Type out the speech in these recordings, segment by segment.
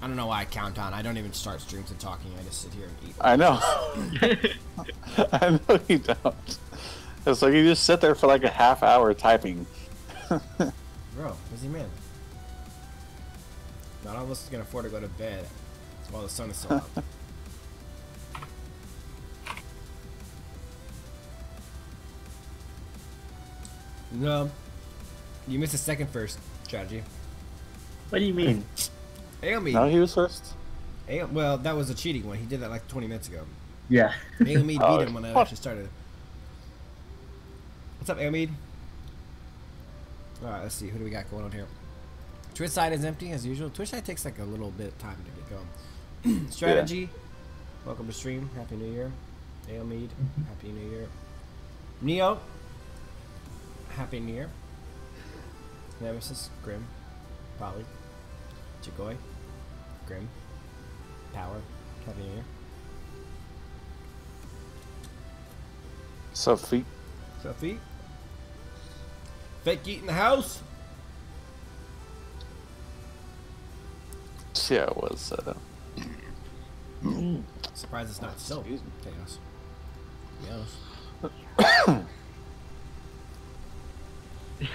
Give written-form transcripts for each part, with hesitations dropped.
I don't know why I count on. I don't even start streams and talking. I just sit here and eat. I know. I know you don't. It's like you just sit there for like a half hour typing. Bro, busy man. Not all of us can afford to go to bed while the sun is still out. No. You missed a second first strategy. What do you mean? AoV. No, he was first. Well, that was a cheating one. He did that like 20 minutes ago. Yeah. AoV beat him when that actually started. What's up, AoV? Alright, let's see. Who do we got going on here? Twitch side is empty as usual. Twitch side takes like a little bit of time to get going. Strategy. Yeah. Welcome to stream. Happy New Year. AoV. Happy New Year. Neo. Happy New Year. Nemesis. Grim. Polly. Chigoi. Grim. Power. Happy New Year. Sophie. Sophie. Fake Eat in the house. Yeah, it was. Surprised it's not still chaos. Yes.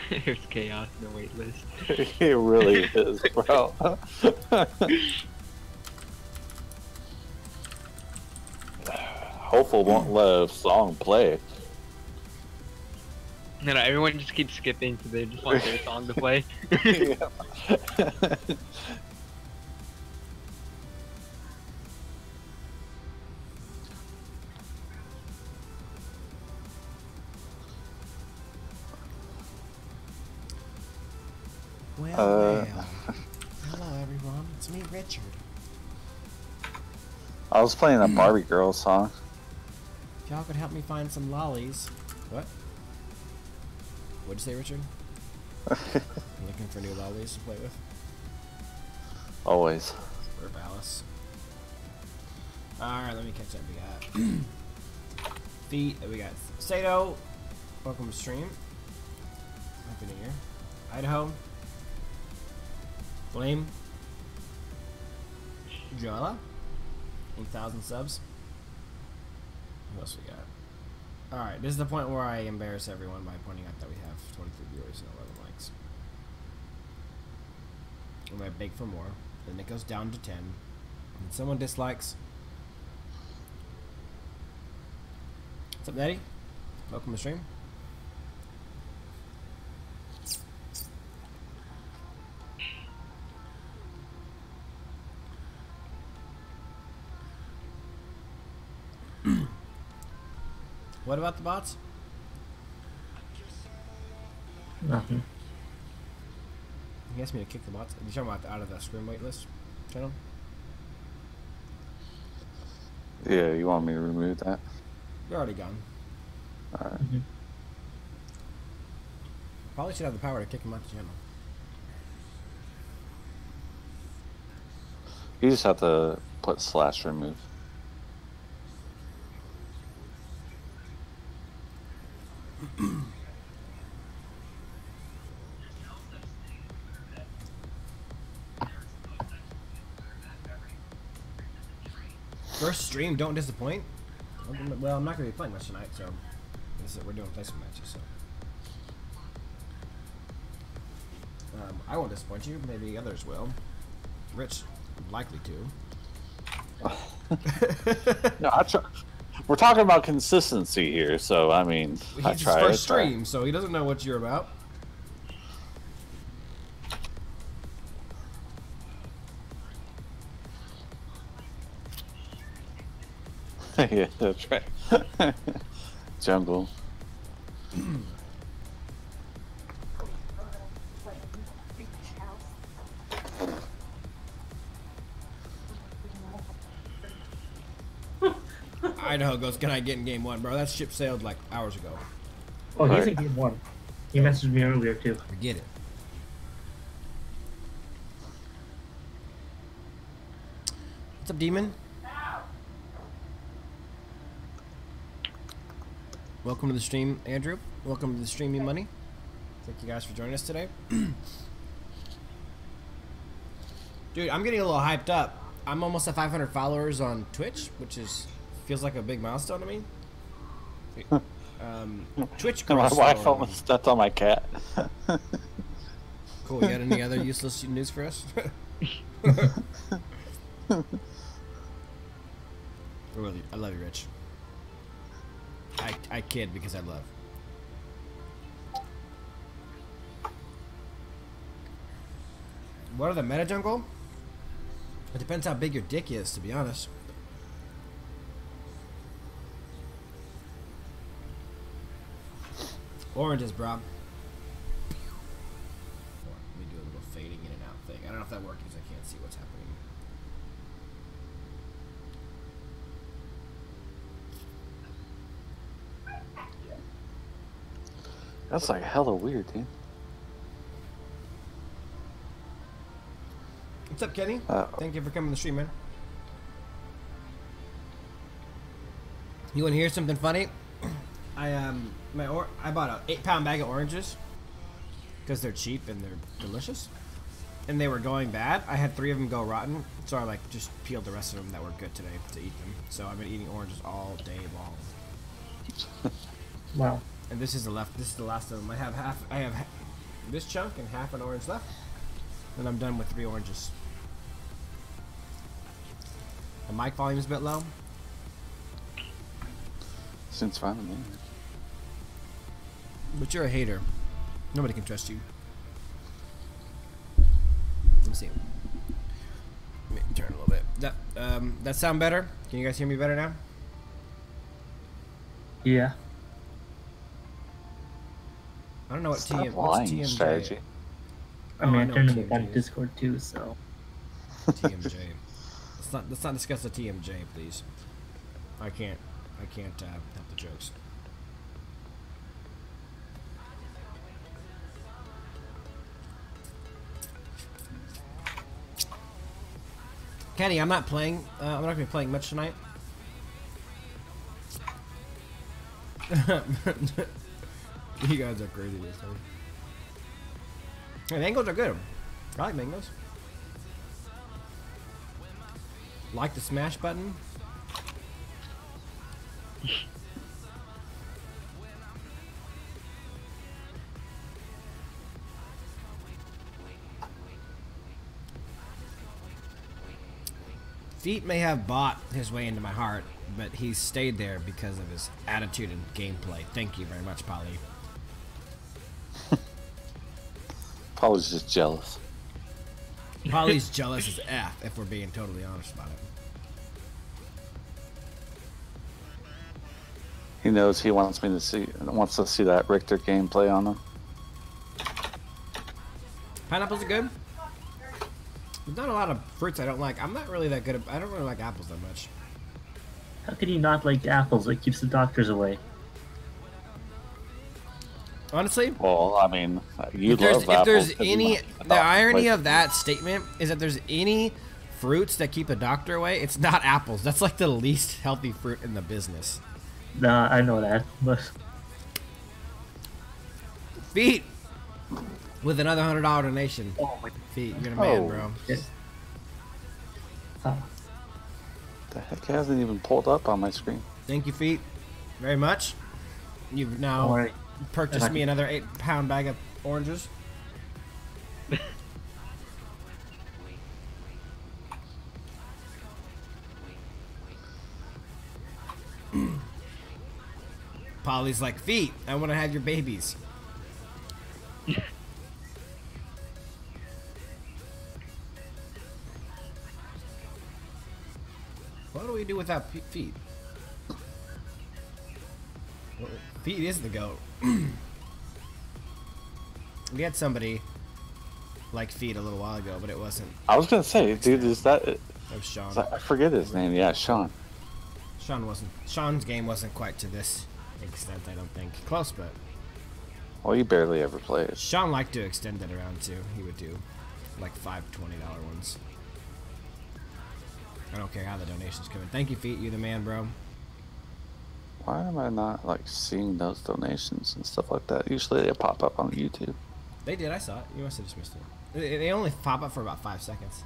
There's chaos in the wait list. It really is, bro. Hopeful won't let a song play. No, everyone just keeps skipping because they just want their song to play. Well. Hello, everyone. It's me, Richard. I was playing a Barbie Girl song. If y'all could help me find some lollies. What? What'd you say, Richard? I'm looking for new lollies to play with. Always. Where's Alice? Alright, let me catch up. We got Feet. We got Sato. Welcome to stream. Happy New Year. Idaho. Blame. Joella. 8,000 subs. What else we got? Alright, this is the point where I embarrass everyone by pointing out that we have 23 viewers and 11 likes. And I beg for more. Then it goes down to 10. And someone dislikes. What's up, Nettie? Welcome to stream. What about the bots? Nothing. He asked me to kick the bots. You're talking about out of the Scrim waitlist channel? Yeah, you want me to remove that? You're already gone. Alright. Probably should have the power to kick him out the channel. You just have to put / remove. First stream, don't disappoint. Well, I'm not going to be playing much tonight, so we're doing placement matches. So I won't disappoint you. Maybe others will. Rich, likely to. No, we're talking about consistency here, so I mean, He's I his try first stream, so he doesn't know what you're about. Yeah, that's right. Jungle. Idaho goes, can I get in game 1? Bro, that ship sailed like hours ago. Oh, he's in game 1. He messaged me earlier too. Forget it. What's up, Demon? Welcome to the stream, Andrew. Welcome to the stream, you money. Thank you guys for joining us today. Dude, I'm getting a little hyped up. I'm almost at 500 followers on Twitch, which feels like a big milestone to me. Twitch My girls. wife almost stepped on my cat. Cool. You got any other useless news for us? I love you, Rich. I kid because I love. What are the meta jungle? It depends how big your dick is, to be honest. Oranges, bro. Let me do a little fading in and out thing. I don't know if that works because I can't see what's happening. That's like hella weird, dude. What's up, Kenny? Thank you for coming to the stream, man. You want to hear something funny? I bought a 8-pound bag of oranges because they're cheap and they're delicious, and they were going bad. I had 3 of them go rotten, so I like just peeled the rest of them that were good today to eat them. So I've been eating oranges all day long. Wow. And this is the last of them. I have this chunk and half an orange left, and I'm done with 3 oranges. The mic volume is a bit low. Seems fine to me. But you're a hater. Nobody can trust you. Let me see. Let me turn a little bit. That sound better? Can you guys hear me better now? Yeah. I don't know what Stop what's lying, TMJ. strategy. I mean, I I know turned what him TMJ on is. Discord Discord too, so. TMJ. Let's not discuss the TMJ, please. I can't have the jokes. Kenny, I'm not playing. I'm not gonna be playing much tonight. You guys are crazy this time. Hey, mangoes are good. I like mangoes. Like the smash button. Feet may have bought his way into my heart, but he's stayed there because of his attitude and gameplay. Thank you very much, Polly. Probably just jealous. Polly's jealous as F, if we're being totally honest about it. He knows he wants to see that Richter gameplay on him. Pineapples are good. There's not a lot of fruits I don't like. I'm not really that good at, I don't really like apples that much. How can you not like apples? It keeps the doctors away. Honestly, Well, I mean, you if there's, love apples. if there's 'cause you any, want the doctor irony places. of that statement is that there's any fruits that keep a doctor away, it's not apples. That's like the least healthy fruit in the business. Nah, I know that, but Feet with another $100 donation. oh my Feet, you're the man, Oh. bro. yes. The heck hasn't even pulled up on my screen. Thank you, Feet, very much. You've Don't now worry. purchased me another 8-pound bag of oranges. Polly's like, Feet, I want to have your babies. What do we do without Feet? Well, Feet is the goat. We had somebody like Feet a little while ago, but it wasn't. I was gonna say, dude, is that? It was Sean. I forget his name. Yeah, Sean. Sean's game wasn't quite to this extent, I don't think. Close, but Well, you barely ever play it. Sean liked to extend it around too. He would do like $5 $20 ones. I don't care how the donations come in. Thank you, Feet. You the man, bro. Why am I not like seeing those donations and stuff like that? Usually they pop up on YouTube. They did. I saw it. You must have just missed it. They only pop up for about 5 seconds.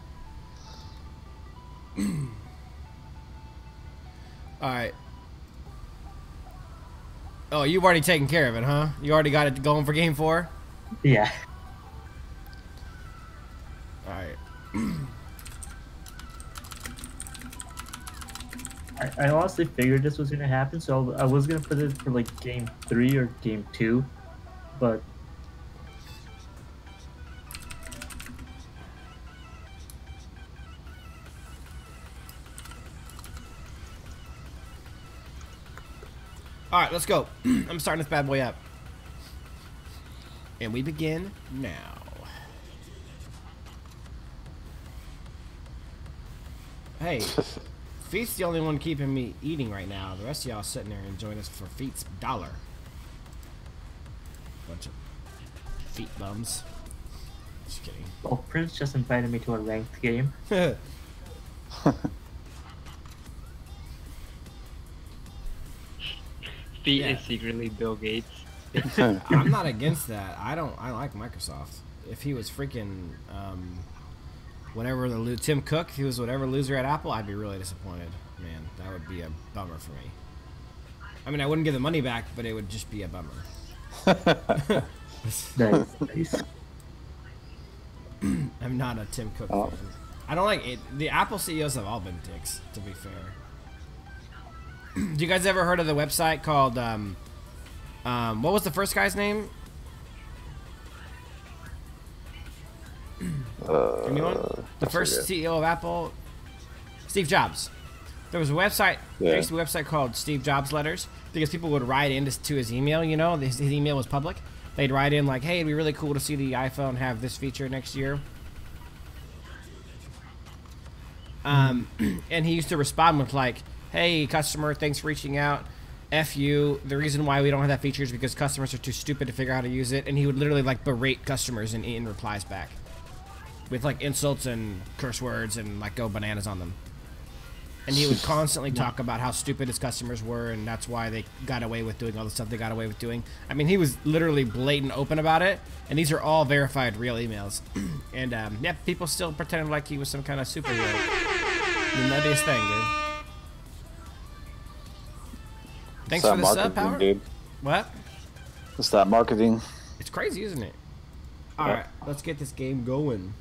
Alright. Oh, you've already taken care of it, huh? You already got it going for game 4? Yeah. Alright. I honestly figured this was gonna happen, so I was gonna put it for like game 3 or game 2, but Alright, let's go. I'm starting this bad boy up. And we begin now. Hey, Feet's the only one keeping me eating right now. The rest of y'all sitting there enjoying us for Feet's dollar. Bunch of feet bums. Just kidding. oh, Prince just invited me to a ranked game. Feet Yeah. is secretly Bill Gates. I'm not against that. I like Microsoft. If he was freaking whatever Tim Cook, if he was whatever loser at Apple, I'd be really disappointed. Man, that would be a bummer for me. I mean, I wouldn't give the money back, but it would just be a bummer. Nice. I'm not a Tim Cook fan. I don't like it. The Apple CEOs have all been dicks, to be fair. Do you guys ever heard of the website called what was the first guy's name? Anyone? The first CEO of Apple? Steve Jobs. There was a website, there used to be a website called Steve Jobs Letters, because people would write in to his email, you know, his email was public. They'd write in like, hey, it'd be really cool to see the iPhone have this feature next year. And he used to respond with like, hey, customer, thanks for reaching out. F you. The reason why we don't have that feature is because customers are too stupid to figure out how to use it. And he would literally like berate customers in replies back with like insults and curse words and like go bananas on them. And he would constantly talk about how stupid his customers were, and that's why they got away with doing all the stuff they got away with doing. I mean, he was literally blatant open about it, and these are all verified real emails. And yeah, people still pretended like he was some kind of superhero. The nuttiest thing, dude. Thanks for the sub, Power. Dude. What? It's that marketing. It's crazy, isn't it? All right, let's get this game going.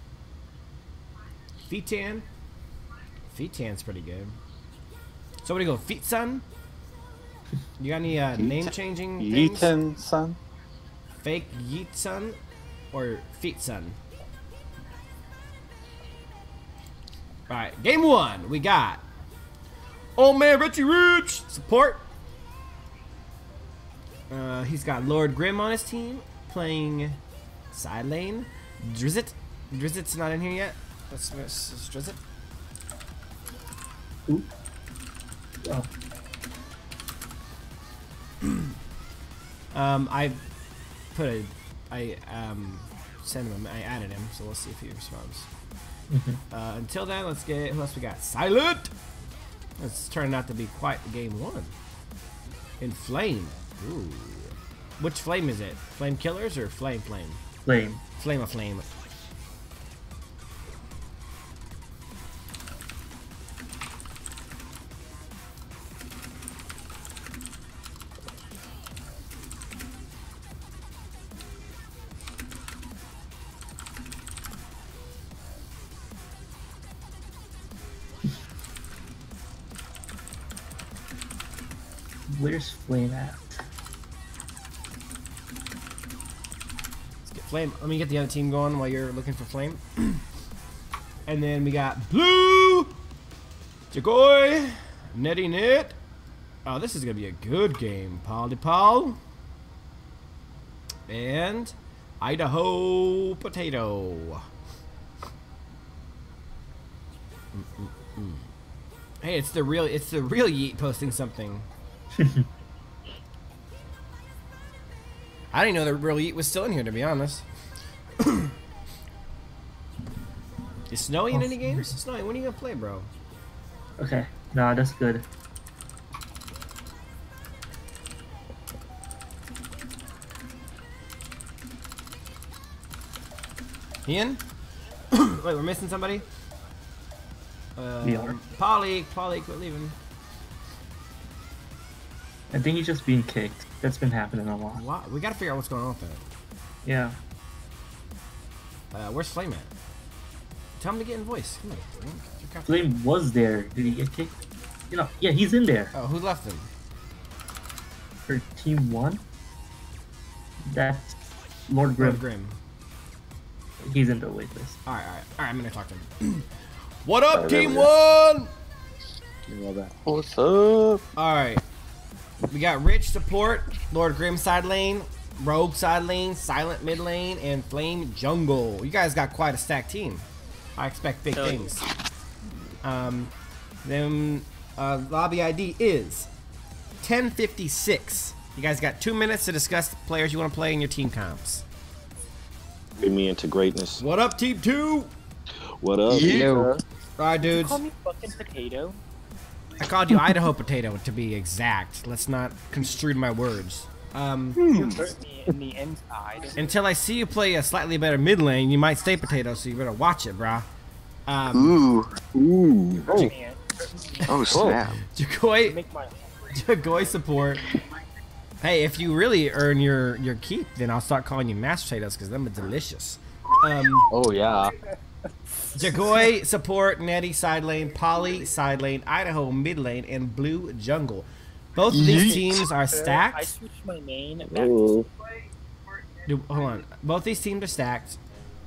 Feetan. Feetan's pretty good. So what do you go, Feet Son? You got any name changing things? Yeeton son. Fake Yeet Son or Feet Son? All right, game 1. We got old man Richie Rich support. He's got Lord Grim on his team playing side lane. Drizzit. Drizzit's not in here yet. Let's Drizzit. Ooh. Oh. I put a, I sent him, I added him, so we'll see if he responds. Until then, let's get, who else we got? Silent! It's turning out to be quite game 1. Inflame. Ooh. Which flame is it? Flame killers or flame? Flame. Flame of flame. Where's Flame at? Let's get flame. Let me get the other team going while you're looking for flame. And then we got blue, Jagoy, Netty Net. Oh, this is gonna be a good game. Paul de Paul and Idaho Potato. Hey, it's the real Yeet posting something. I didn't know the real Yeet was still in here, to be honest. Is Snowy in any games? Snowy, when are you gonna play, bro? Okay, no, that's good. Ian? Wait, we're missing somebody? Polly, quit leaving. I think he's just being kicked. That's been happening a lot. Wow, we gotta figure out what's going on with that. Yeah. Where's Flame at? Tell him to get in voice. Come on. Flame was there. Did he get kicked? You know, yeah, he's in there. Oh, who left him? For Team 1? That's Lord Grim. Lord Grim. He's in the waitlist. Alright, I'm gonna talk to him. What up, Team 1? What's up? Alright. We got Rich support, Lord Grim side lane, Rogue side lane, Silent mid lane, and Flame jungle. You guys got quite a stacked team. I expect big things. Lobby ID is 10:56. You guys got 2 minutes to discuss the players you want to play in your team comps. Bring me into greatness. What up, Team 2? What up? All right, dudes. Call me fucking potato. I called you Idaho Potato to be exact. Let's not construe my words. You hurt me in the inside. Until I see you play a slightly better mid lane, you might stay Potato, so you better watch it, brah. Ooh. Oh, Oh, snap. Jagoy support. Hey, if you really earn your keep, then I'll start calling you mashed potatoes because them are delicious. Oh, yeah. Jagoy support, Nettie side lane, Polly side lane, Idaho mid lane, and Blue jungle. Both of these teams are I stacked. switched my main back Oh. Dude, hold on. Both these teams are stacked.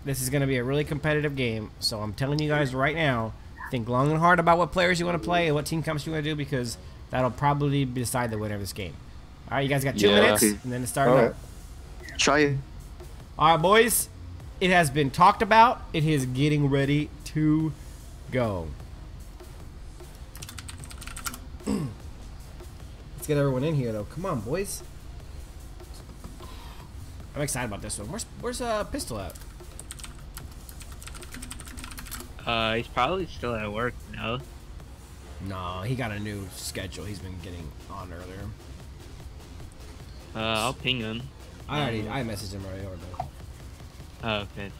This is going to be a really competitive game, so I'm telling you guys right now, think long and hard about what players you want to play and what team comps you want to do because that'll probably decide the winner of this game. All right, you guys got 2 minutes, and then it starts up. Try it. All right, boys. It has been talked about. It is getting ready to go. Let's get everyone in here, though. Come on, boys. I'm excited about this one. Where's Pistol at? He's probably still at work, no? No, he got a new schedule. He's been getting on earlier. I'll ping him. I messaged him already. Oh, okay.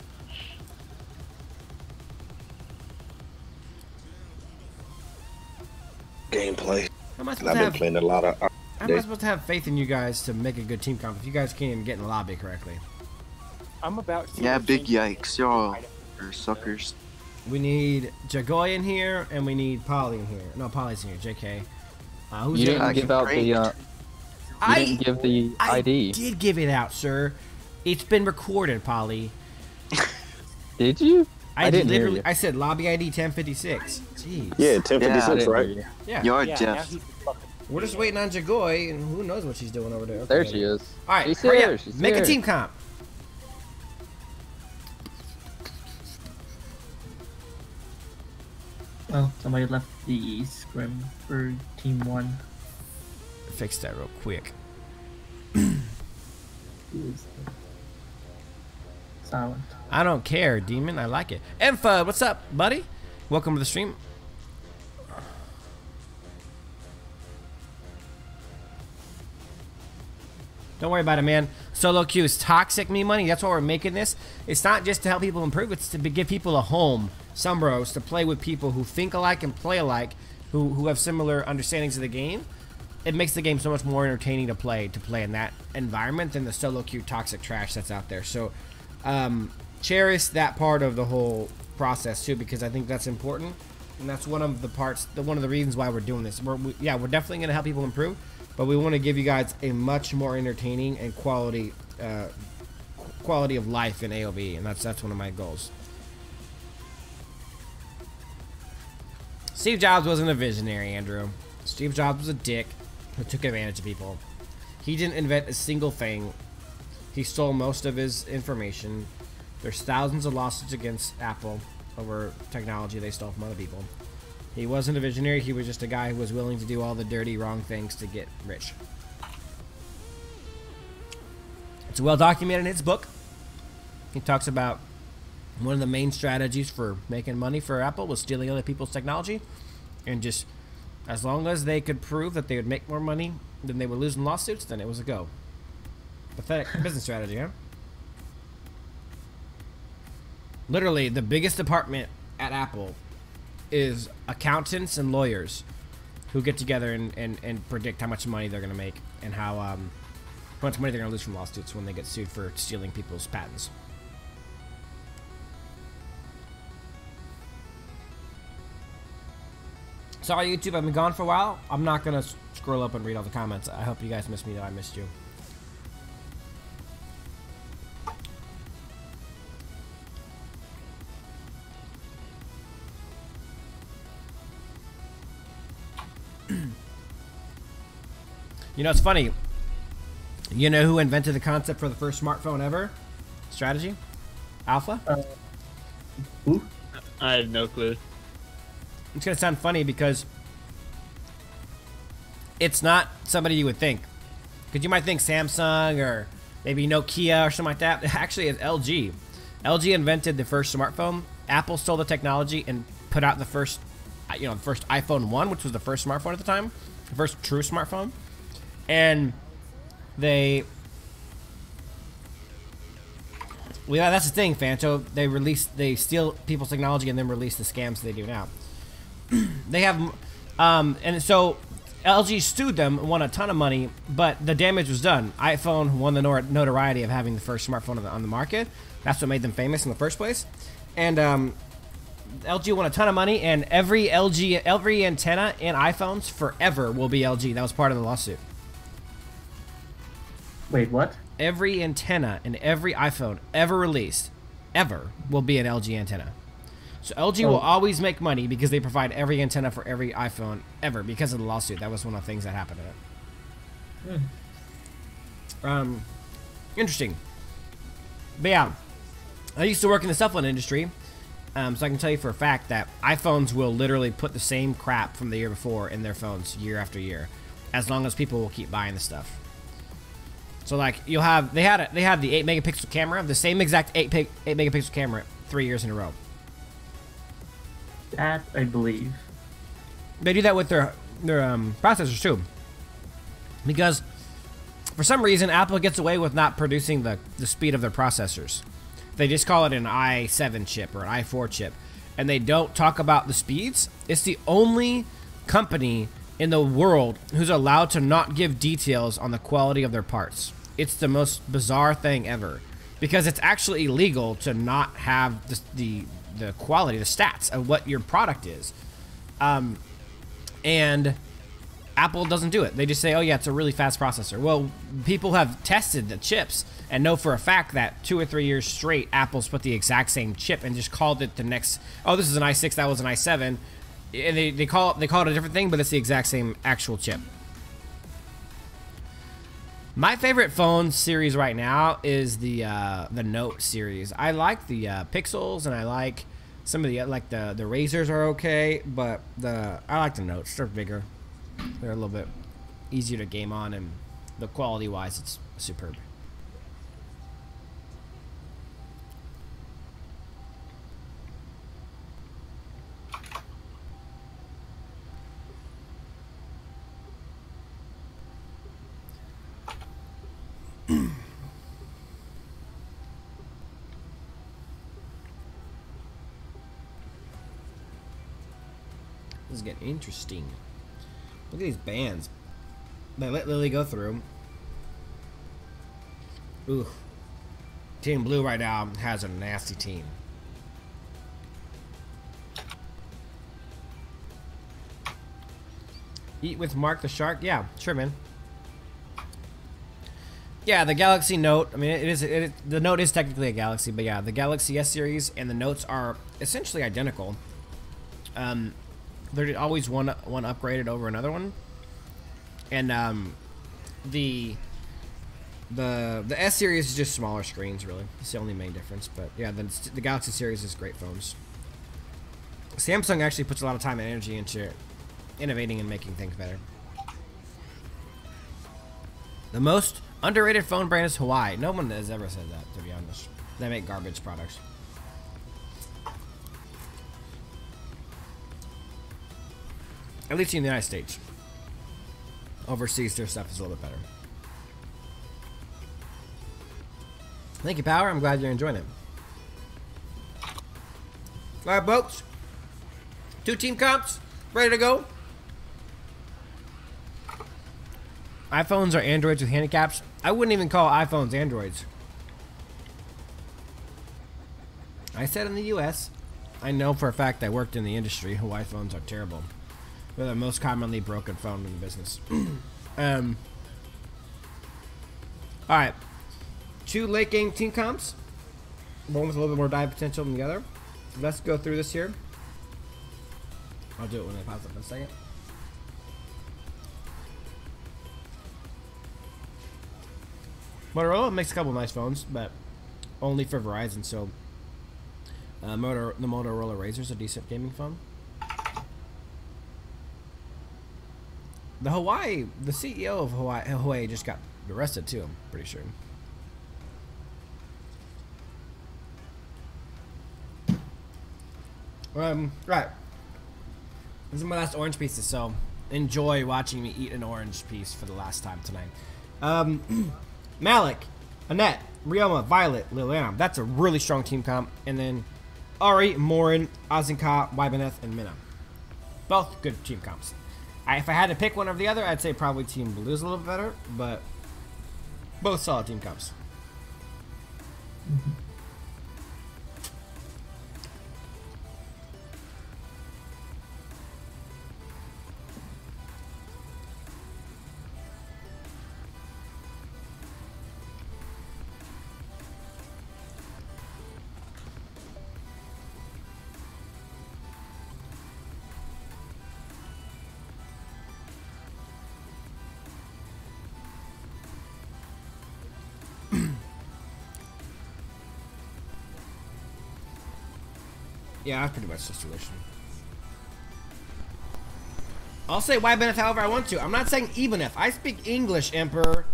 Gameplay. How am I I've supposed been playing a lot of. How am I supposed to have faith in you guys to make a good team comp if you guys can't even get in the lobby correctly? I'm about to. Yeah, big yikes. Y'all are suckers. We need Jagoy in here, and we need Polly in here. No, Polly's in here. JK. Who's You in? didn't give out the. You didn't give the ID. I did give it out, sir. It's been recorded, Polly. Did you? I didn't hear literally. you. I said lobby ID 1056. Jeez. Yeah, I 1056, didn't right? hear you. Yeah. You're Yeah, now deaf. he's fucking. We're just waiting on Jagoy, and who knows what she's doing over there. There Okay. she is. All right, She's hurry here. up. She's Make here. a team comp. Well, somebody left the scrim for Team 1. Fix that real quick. Who is silent? I don't care, Demon. I like it. Enfud, what's up, buddy? Welcome to the stream. Don't worry about it, man. Solo queue is toxic me money. That's why we're making this. It's not just to help people improve. It's to give people a home, some bros, to play with people who think alike and play alike, who have similar understandings of the game. It makes the game so much more entertaining to play in that environment than the solo queue toxic trash that's out there. So cherish that part of the whole process too, because I think that's important, and that's one of the parts, one of the reasons why we're doing this. We're definitely going to help people improve, but we want to give you guys a much more entertaining and quality of life in AoV, and that's one of my goals. Steve Jobs wasn't a visionary, Andrew. Steve Jobs was a dick who took advantage of people. He didn't invent a single thing. He stole most of his information. There's thousands of lawsuits against Apple over technology they stole from other people. He wasn't a visionary. He was just a guy who was willing to do all the dirty, wrong things to get rich. It's well documented in his book. He talks about one of the main strategies for making money for Apple was stealing other people's technology, and just as long as they could prove that they would make more money than they would lose in lawsuits, then it was a go. Pathetic business strategy, huh? Literally, the biggest department at Apple is accountants and lawyers who get together and predict how much money they're going to make and how much money they're going to lose from lawsuits when they get sued for stealing people's patents. Sorry, YouTube, I've been gone for a while. I'm not going to scroll up and read all the comments. I hope you guys missed me, that I missed you. You know, it's funny. You know who invented the concept for the first smartphone ever? Strategy? Alpha? Who? I have no clue. It's going to sound funny because it's not somebody you would think. Because you might think Samsung or maybe Nokia or something like that. Actually, it's LG. LG invented the first smartphone. Apple stole the technology and put out the first, the first iPhone 1, which was the first smartphone at the time. The first true smartphone. And that's the thing, Fanto. They steal people's technology and then release the scams they do now. They have, and so LG sued them and won a ton of money, but the damage was done. iPhone won the notoriety of having the first smartphone on the market. That's what made them famous in the first place. And LG won a ton of money, and every antenna in iPhones forever will be LG. That was part of the lawsuit. Wait, what? Every antenna in every iPhone ever released, ever, will be an LG antenna. So LG will always make money because they provide every antenna for every iPhone ever because of the lawsuit. That was one of the things that happened to it. Interesting. But yeah, I used to work in the cell phone industry, so I can tell you for a fact that iPhones will literally put the same crap from the year before in their phones year after year, as long as people will keep buying the stuff. So like they had the 8 megapixel camera, the same exact 8 megapixel camera 3 years in a row. That I believe. They do that with their processors too, because for some reason Apple gets away with not producing the speed of their processors. They just call it an i7 chip or an i4 chip, and they don't talk about the speeds. It's the only company in the world who's allowed to not give details on the quality of their parts. It's the most bizarre thing ever, because it's actually illegal to not have the quality, the stats of what your product is. And Apple doesn't do it. They just say, oh yeah, it's a really fast processor. Well, people have tested the chips and know for a fact that 2 or 3 years straight, Apple's put the exact same chip and just called it the next, oh, this is an i6, that was an i7. And they call it a different thing, but it's the exact same actual chip. My favorite phone series right now is the Note series. I like the Pixels, and I like some of the the Razors are okay, but I like the Notes. They're bigger. They're a little bit easier to game on, and the quality wise, it's superb. This is getting interesting. Look at these bands. They let Lily go through. Ooh. Team Blue right now has a nasty team. Eat with Mark the Shark? Yeah, sure, man. Yeah, the Galaxy Note. I mean, the Note is technically a Galaxy, but yeah, the Galaxy S series and the Notes are essentially identical. They're always one upgraded over another one, and the S series is just smaller screens. Really, it's the only main difference. But yeah, the Galaxy series is great phones. Samsung actually puts a lot of time and energy into innovating and making things better. The most underrated phone brand is Hawaii. No one has ever said that, to be honest. They make garbage products. At least in the United States. Overseas, their stuff is a little bit better. Thank you, Power. I'm glad you're enjoying it. Alright, folks. 2 team comps, ready to go. iPhones are Androids with handicaps. I wouldn't even call iPhones Androids. I said in the US, I know for a fact I worked in the industry, Hawaii phones are terrible. They're the most commonly broken phone in the business. Alright. 2 late game team comps. One with a little bit more dive potential than the other. Let's go through this here. I'll do it when I pause up in a second. Motorola makes a couple of nice phones, but only for Verizon, so the Motorola Razr's a decent gaming phone. The CEO of Hawaii just got arrested too, I'm pretty sure. Right. This is my last orange pieces, so enjoy watching me eat an orange piece for the last time tonight. Malik, Annette, Rioma, Violet, Liliana. That's a really strong team comp. And then Ari, Morin, Azinka, Wybineth, and Minna. Both good team comps. If I had to pick one over the other, I'd say probably Team Blue's a little bit better, but both solid team comps. Yeah, that's pretty much the solution. I'll say Wybineth however I want to. I'm not saying Ebeneth. I speak English, Emperor.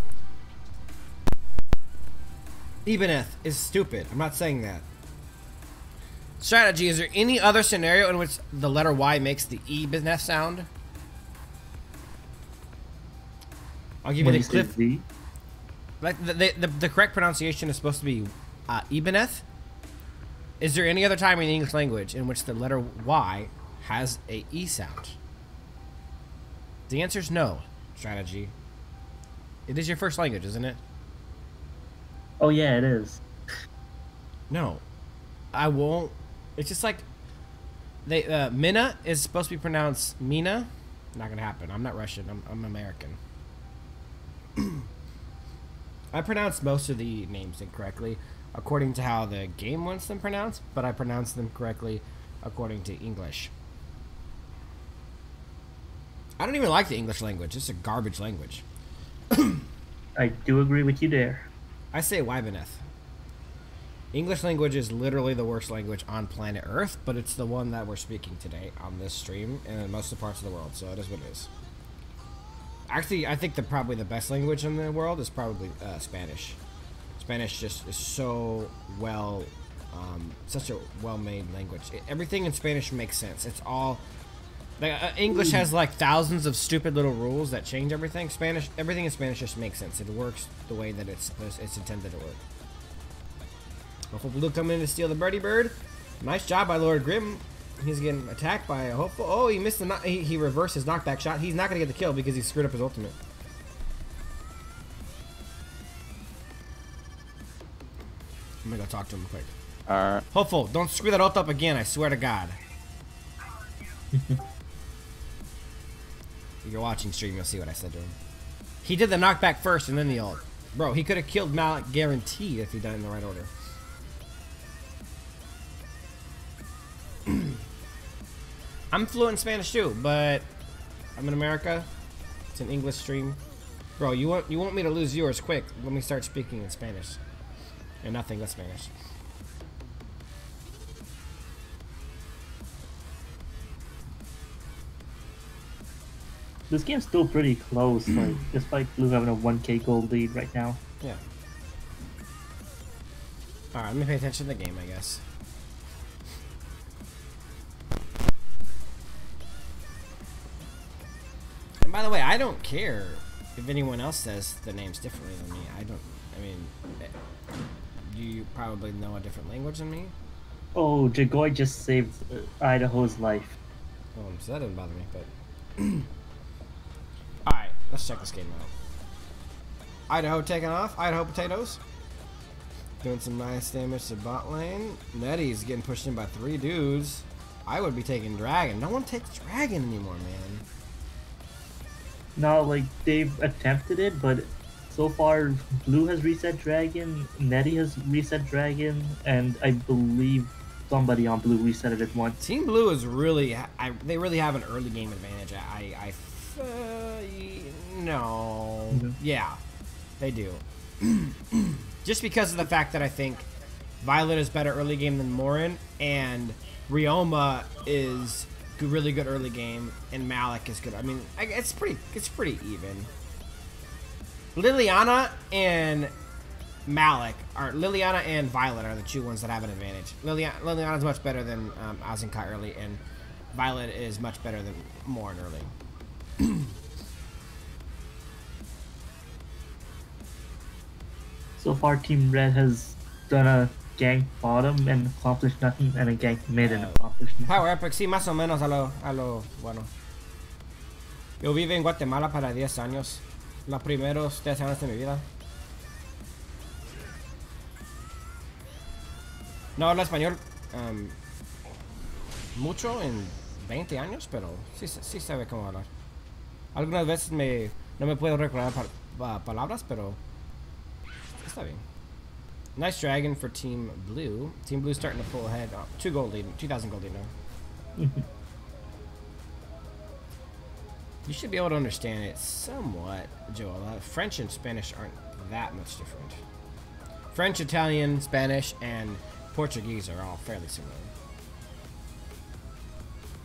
Ebeneth is stupid. I'm not saying that. Strategy, is there any other scenario in which the letter Y makes the Ebeneth sound? I'll give you the cliff. Like the correct pronunciation is supposed to be Ebeneth. Is there any other time in the English language in which the letter Y has a E sound? The answer is no, Strategy. It is your first language, isn't it? Oh yeah, it is. No. I won't. It's just like... Minna is supposed to be pronounced Mina. Not gonna happen. I'm not Russian. I'm American. I pronounce most of the names incorrectly according to how the game wants them pronounced, but I pronounce them correctly according to English. I don't even like the English language. It's a garbage language. I do agree with you there. I say Wybineth. English language is literally the worst language on planet Earth, but it's the one that we're speaking today on this stream and in most of the parts of the world, so it is what it is. Actually, I think probably the best language in the world is probably Spanish. Spanish just is so well, such a well-made language. Everything in Spanish makes sense. It's all, like, English has like thousands of stupid little rules that change everything. Everything in Spanish just makes sense. It works the way that it's intended to work. Hopeful Blue coming in to steal the birdie bird. Nice job by Lord Grim. He's getting attacked by a hopeful. Oh, he missed the. He reversed his knockback shot. He's not gonna get the kill because he screwed up his ultimate. I'm gonna go talk to him quick. Alright. Hopeful, don't screw that ult up again. I swear to God. If you're watching stream, you'll see what I said to him. He did the knockback first and then the ult. Bro, he could have killed Malik guaranteed if he'd done it in the right order. I'm fluent in Spanish too, but I'm in America. It's an English stream. Bro, you want me to lose viewers quick. Let me start speaking in Spanish. And nothing but Spanish. This game's still pretty close, like despite Blue having a 1k gold lead right now. Yeah. Alright, let me pay attention to the game, I guess. And by the way, I don't care if anyone else says the names differently than me. I mean, you probably know a different language than me. Oh, Jagoy just saved Idaho's life. So that didn't bother me, but... Alright, let's check this game out. Idaho taking off. Idaho potatoes. Doing some nice damage to bot lane. Nettie's getting pushed in by 3 dudes. I would be taking Dragon. No one takes Dragon anymore, man. No, like, they've attempted it, but so far, Blue has reset Dragon, Nettie has reset Dragon, and I believe somebody on Blue reset it at once. Team Blue is really... they really have an early game advantage. No. Mhm. Yeah, they do. Just because of the fact that I think Violet is better early game than Morin, and Ryoma is really good early game, and Malik is good. I mean, it's pretty even. Liliana and Liliana and Violet are the 2 ones that have an advantage. Liliana is much better than Azenkai early, and Violet is much better than Morin early. So far, Team Red has done a gank bottom and accomplished nothing, and a gank mid and accomplished nothing. Power Epic, sí, más o menos a lo bueno. Yo viví en Guatemala para 10 años. Los primeros 10 años de mi vida. No hablo español mucho en 20 años, pero sí sabe cómo hablar. Algunas veces no me puedo recordar palabras, pero está bien. Nice Dragon for Team Blue. Team Blue starting to pull ahead. 2,000 gold lead now. You should be able to understand it somewhat, Joel. French and Spanish aren't that much different. French, Italian, Spanish, and Portuguese are all fairly similar.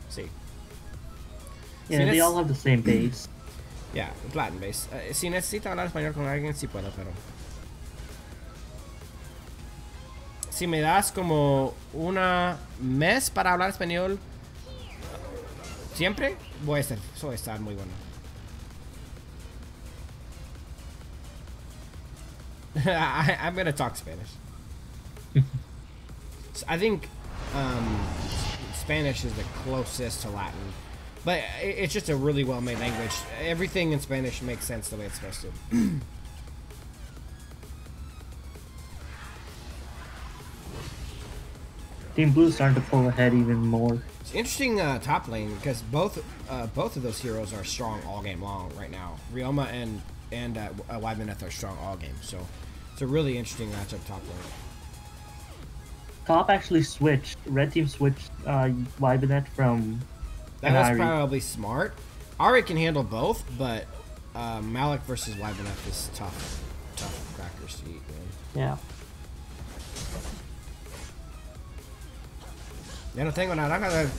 See. Yeah, they all have the same base. Yeah, Latin base. Si necesito hablar español con alguien, sí puedo, pero... Si me das como una mes para hablar español siempre, voy a estar muy bueno. I'm gonna talk Spanish. I think Spanish is the closest to Latin, but it's just a really well-made language. Everything in Spanish makes sense the way it's supposed to. Team Blue's starting to pull ahead even more. It's interesting top lane because both of those heroes are strong all game long right now. Ryoma and Wymaneth are strong all game, so it's a really interesting matchup top lane. Top actually switched. Red team switched Wymaneth from. That was probably smart. Ari can handle both, but Malik versus Wymaneth is tough crackers to eat, man. Yeah. Ya no tengo naranja,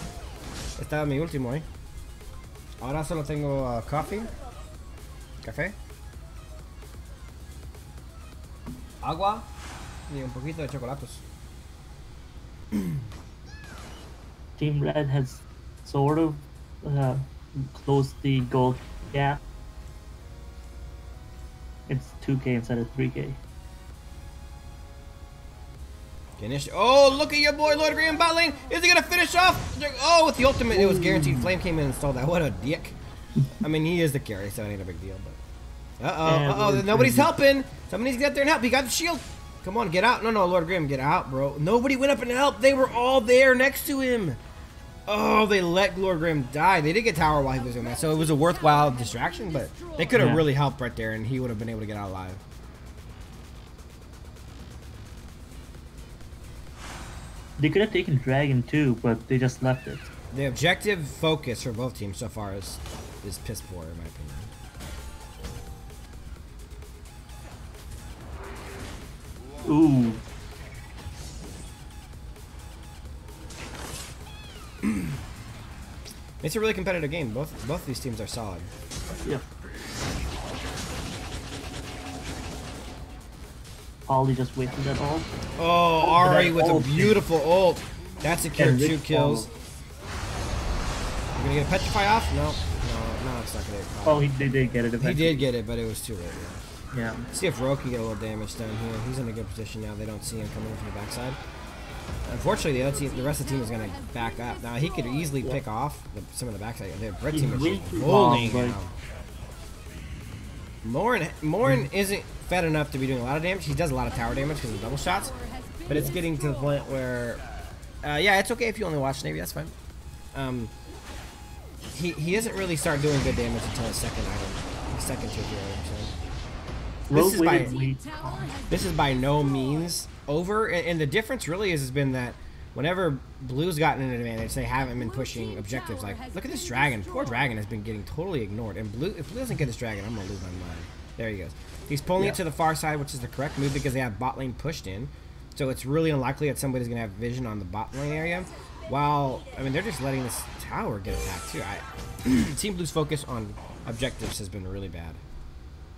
estaba mi último, Ahora solo tengo café, agua y un poquito de chocolates. Team Red has sort of closed the gold gap. It's 2K instead of 3K. Oh, look at your boy Lord Green bot lane. Is he gonna finish off? Oh, with the ultimate, it was guaranteed. Flame came in and stole that. What a dick. I mean, he is the carry, so it ain't a big deal. But nobody's helping. Somebody needs to get there and help. He got the shield. Come on, get out. No, Lord Grim, get out, bro. Nobody went up and helped. They were all there next to him. Oh, they let Lord Grim die. They did get tower while he was doing that, so it was a worthwhile distraction. But they could have really helped right there, and he would have been able to get out alive. They could have taken Dragon too, but they just left it. The objective focus for both teams so far is piss poor, in my opinion. Ooh. It's a really competitive game. Both of these teams are solid. Yeah. Ollie just wasted that ult. Oh, Ari with a beautiful ult. That secured 2 kills. You gonna get a Petrify off? No, it's not gonna. Oh, they did get it eventually. He did get it, but it was too late. Yeah. See if Ro can get a little damage down here. He's in a good position now. They don't see him coming in from the backside. Unfortunately, the rest of the team is going to back up. Now, he could easily pick off some of the backside. The red team is just rolling now. Morin isn't fed enough to be doing a lot of damage. He does a lot of tower damage because of double shots. But it's getting to the point where... yeah, it's okay if you only watch Navy. That's fine. He doesn't really start doing good damage until his second item. His second tier item. This is by no means over, and the difference really has been that whenever Blue's gotten an advantage, they haven't been pushing objectives. Like, look at this dragon. Poor dragon has been getting totally ignored. And if Blue doesn't get this dragon, I'm gonna lose my mind. There he goes. He's pulling it to the far side, which is the correct move because they have bot lane pushed in. So it's really unlikely that somebody's gonna have vision on the bot lane area. While I mean, they're just letting this tower get attacked too. Team Blue's focus on objectives has been really bad.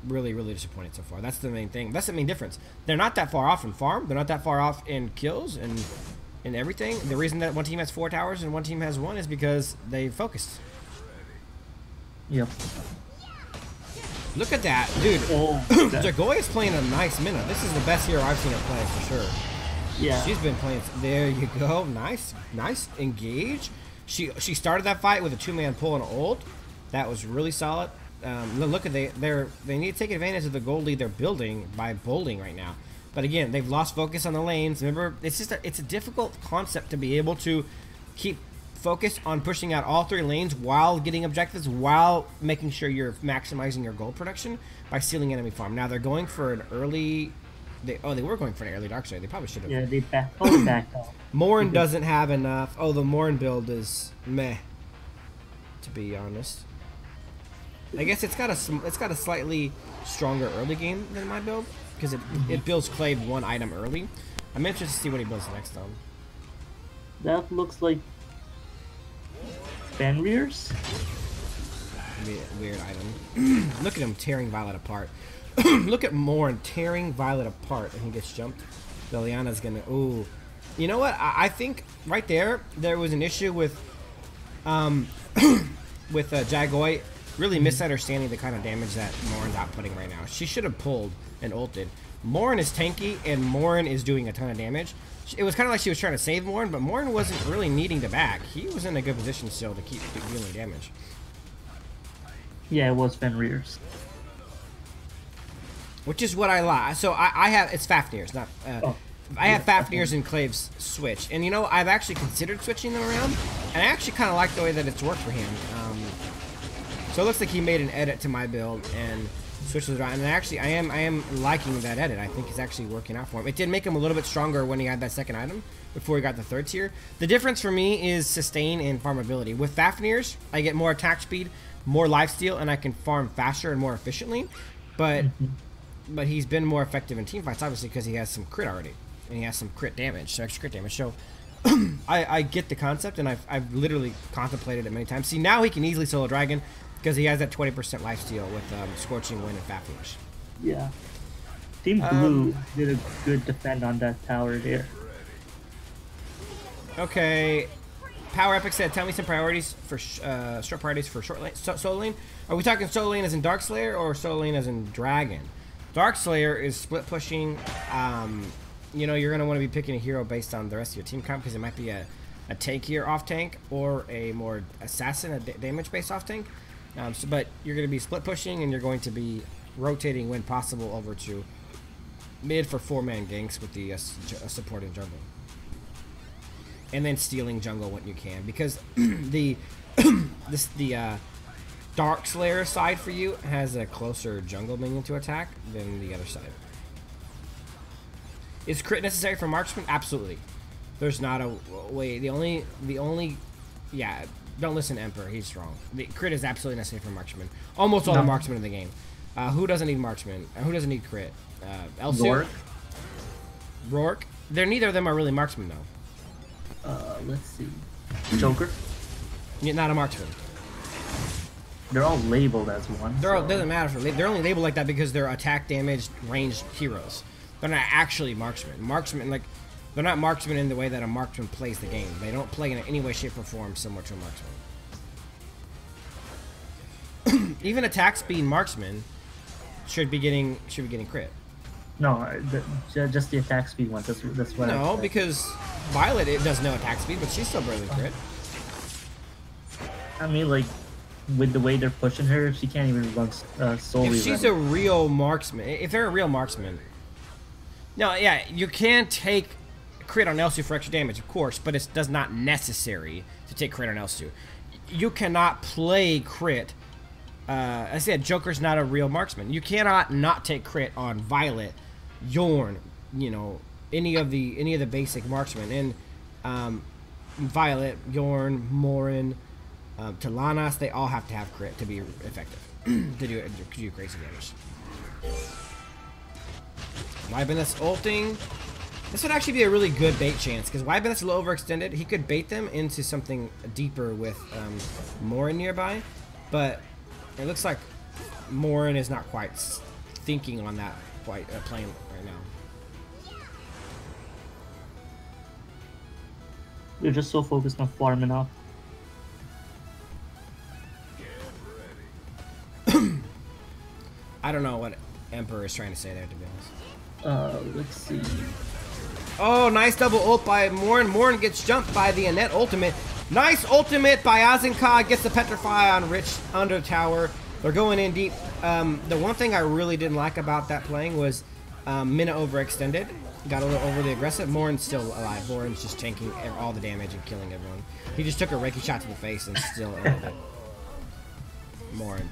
Really, really disappointed so far. That's the main thing. That's the main difference. They're not that far off in farm. They're not that far off in kills and everything. The reason that one team has 4 towers and one team has 1 is because they focused. Yep. Look at that, dude. Jagoy is playing a nice minute. This is the best hero I've seen her play for sure. Yeah. She's been playing. There you go. Nice, nice engage. She started that fight with a 2-man pull and ult. That was really solid. Look at they need to take advantage of the gold lead they're building by bolding right now. But again, they've lost focus on the lanes. Remember, it's a difficult concept to be able to keep focus on pushing out all 3 lanes while getting objectives, while making sure you're maximizing your gold production by stealing enemy farm. Now they're going for an early. They were going for an early dark side. They probably should have. Yeah, they backed off. Morin doesn't have enough. Oh, the Morin build is meh. To be honest. I guess it's got a slightly stronger early game than my build because it builds Clave 1 item early. I'm interested to see what he builds next time. That looks like Fenrir's. Weird item. Look at him tearing Violet apart. Look at Morin tearing Violet apart, and he gets jumped. Liliana's gonna. Ooh, you know what? I think right there was an issue with Jagoy. Really misunderstanding the kind of damage that Morin's outputting right now. She should have pulled and ulted. Morin is tanky, and Morin is doing a ton of damage. It was kind of like she was trying to save Morin, but Morin wasn't really needing to back. He was in a good position still to keep dealing damage. Yeah, it was Fenrir's. Which is what I like. So I have, it's Fafnir's, not... I have Fafnir's and Clave's switch. And you know, I've actually considered switching them around, and I actually kind of like the way that it's worked for him. So it looks like he made an edit to my build and switched it around. And actually, I am liking that edit. I think it's actually working out for him. It did make him a little bit stronger when he had that second item before he got the 3rd tier. The difference for me is sustain and farmability. With Fafnir's, I get more attack speed, more lifesteal, and I can farm faster and more efficiently. But he's been more effective in teamfights, obviously, because he has some crit already. And he has some crit damage, so extra crit damage. So I get the concept, and I've literally contemplated it many times. See, now he can easily solo Dragon, because he has that 20% lifesteal with Scorching Wind and Fafnir's. Yeah. Team Blue did a good defend on that tower there. Okay. Power Epic said, tell me some priorities for short priorities for short lane, solo lane. Are we talking solo lane as in Dark Slayer or solo lane as in Dragon? Dark Slayer is split pushing. You know, you're going to want to be picking a hero based on the rest of your team comp because it might be a tankier off tank or a more assassin, a damage based off tank. But you're going to be split pushing and you're going to be rotating when possible over to mid for 4-man ganks with the supporting jungle. And then stealing jungle when you can, because the Dark Slayer side for you has a closer jungle minion to attack than the other side. Is crit necessary for marksman? Absolutely. There's not a way. The only yeah. Don't listen to Emperor. He's wrong. The crit is absolutely necessary for marksman. Almost all the marksmen in the game. Who doesn't need marksman? Who doesn't need crit? Elsu? Rourke. Neither of them are really marksmen though. Let's see. Joker? Yeah, not a marksman. They're all labeled as one. Doesn't matter for they're only labeled like that because they're attack damaged ranged heroes. They're not actually marksmen. Marksmen, like, they're not marksmen in the way that a marksman plays the game. They don't play in any way, shape, or form similar to a marksman. Even attack speed marksmen should be getting crit. No, just the attack speed one. That's what. No, because Violet it does no attack speed, but she's still barely crit. I mean, like, with the way they're pushing her, she can't even run solely. If she's a real marksman, if they're a real marksman, no, yeah, you can take crit on Elsu for extra damage, of course, but it does not necessary to take crit on Elsu. You cannot play crit. I said Joker's not a real marksman. You cannot not take crit on Violet, Yorn, you know, any of the basic marksmen. And Violet, Yorn, Morin, Talanas, they all have to have crit to be effective to do crazy damage. Wybeneth's ulting. This would actually be a really good bait chance because Wybeneth's a little overextended. He could bait them into something deeper with Morin nearby, but it looks like Morin is not quite thinking on that plane right now. They're just so focused on farming up. I don't know what Emperor is trying to say there, to be honest. Let's see. Oh, nice double ult by Morin. Morin gets jumped by the Annette ultimate. Nice ultimate by Azenka. Gets the Petrify on Rich under tower. They're going in deep. The one thing I really didn't like about that playing was Mina overextended. Got a little overly aggressive. Morin's still alive. Morin's just tanking all the damage and killing everyone. He just took a Reiki shot to the face and still ended it. Morin.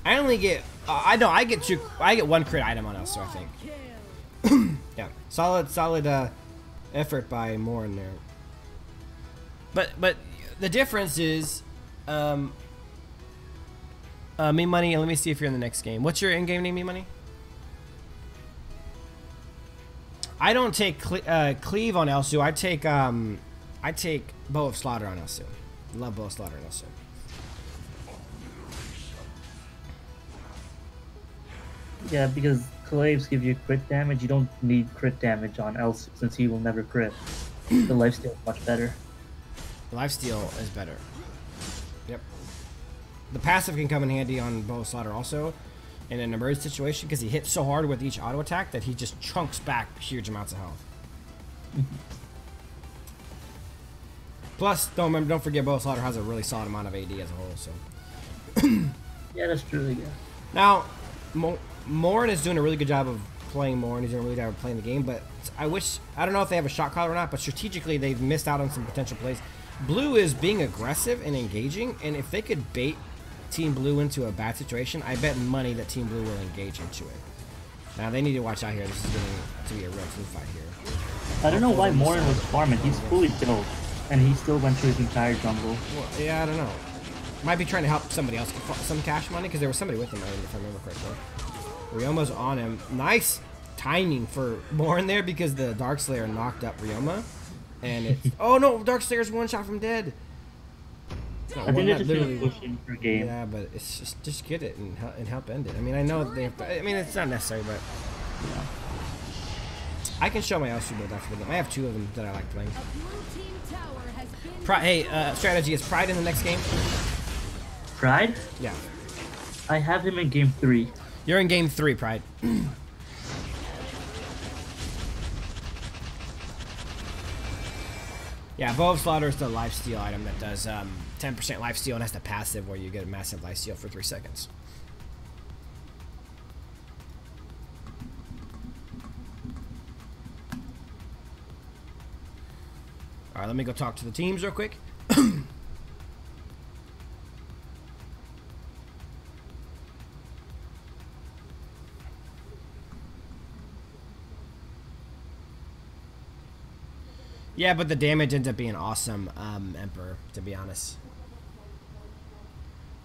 I only get, I get one crit item on us, so I think. Yeah, solid effort by Morin there. But the difference is, Me Money. Let me see if you're in the next game. What's your in-game name, Me Money? I don't take Cleave on Elsu. I take Bow of Slaughter on Elsu. Love Bow of Slaughter on Elsu. Yeah, because Claves give you crit damage. You don't need crit damage on Elsu since he will never crit. The lifesteal is much better. The lifesteal is better. Yep. The passive can come in handy on Bow of Slaughter also in an emergency situation because he hits so hard with each auto attack that he just chunks back huge amounts of health. Plus, don't forget Bow of Slaughter has a really solid amount of AD as a whole. So. Yeah, that's true. Yeah. Now, Morin is doing a really good job of playing Morin. He's doing a really good job of playing the game, but I don't know if they have a shot caller or not, but strategically they've missed out on some potential plays. Blue is being aggressive and engaging, and if they could bait Team Blue into a bad situation, I bet money that Team Blue will engage into it. Now they need to watch out here. This is going to be a real team fight here. I don't know why Morin was farming. He's fully built, and he still went through his entire jungle. Well, yeah, I don't know. Might be trying to help somebody else get some cash money because there was somebody with him, if I remember correctly. Ryoma's on him. Nice timing for Morin there because the Darkslayer knocked up Ryoma. And it's... Oh no, Darkslayer's one shot from dead. No, I think they're just literally pushing for game. Yeah, but it's just get it and help end it. I mean, I know they have to, I mean, it's not necessary, but yeah. I can show my Elsu build after the game. I have two of them that I like playing. Hey, strategy, is Pride in the next game? Pride? Yeah. I have him in game 3. You're in game 3, Pride. Yeah, Bow of Slaughter is the lifesteal item that does 10% lifesteal and has the passive where you get a massive lifesteal for 3 seconds. Alright, let me go talk to the teams real quick. Yeah, but the damage ends up being awesome, Emperor, to be honest.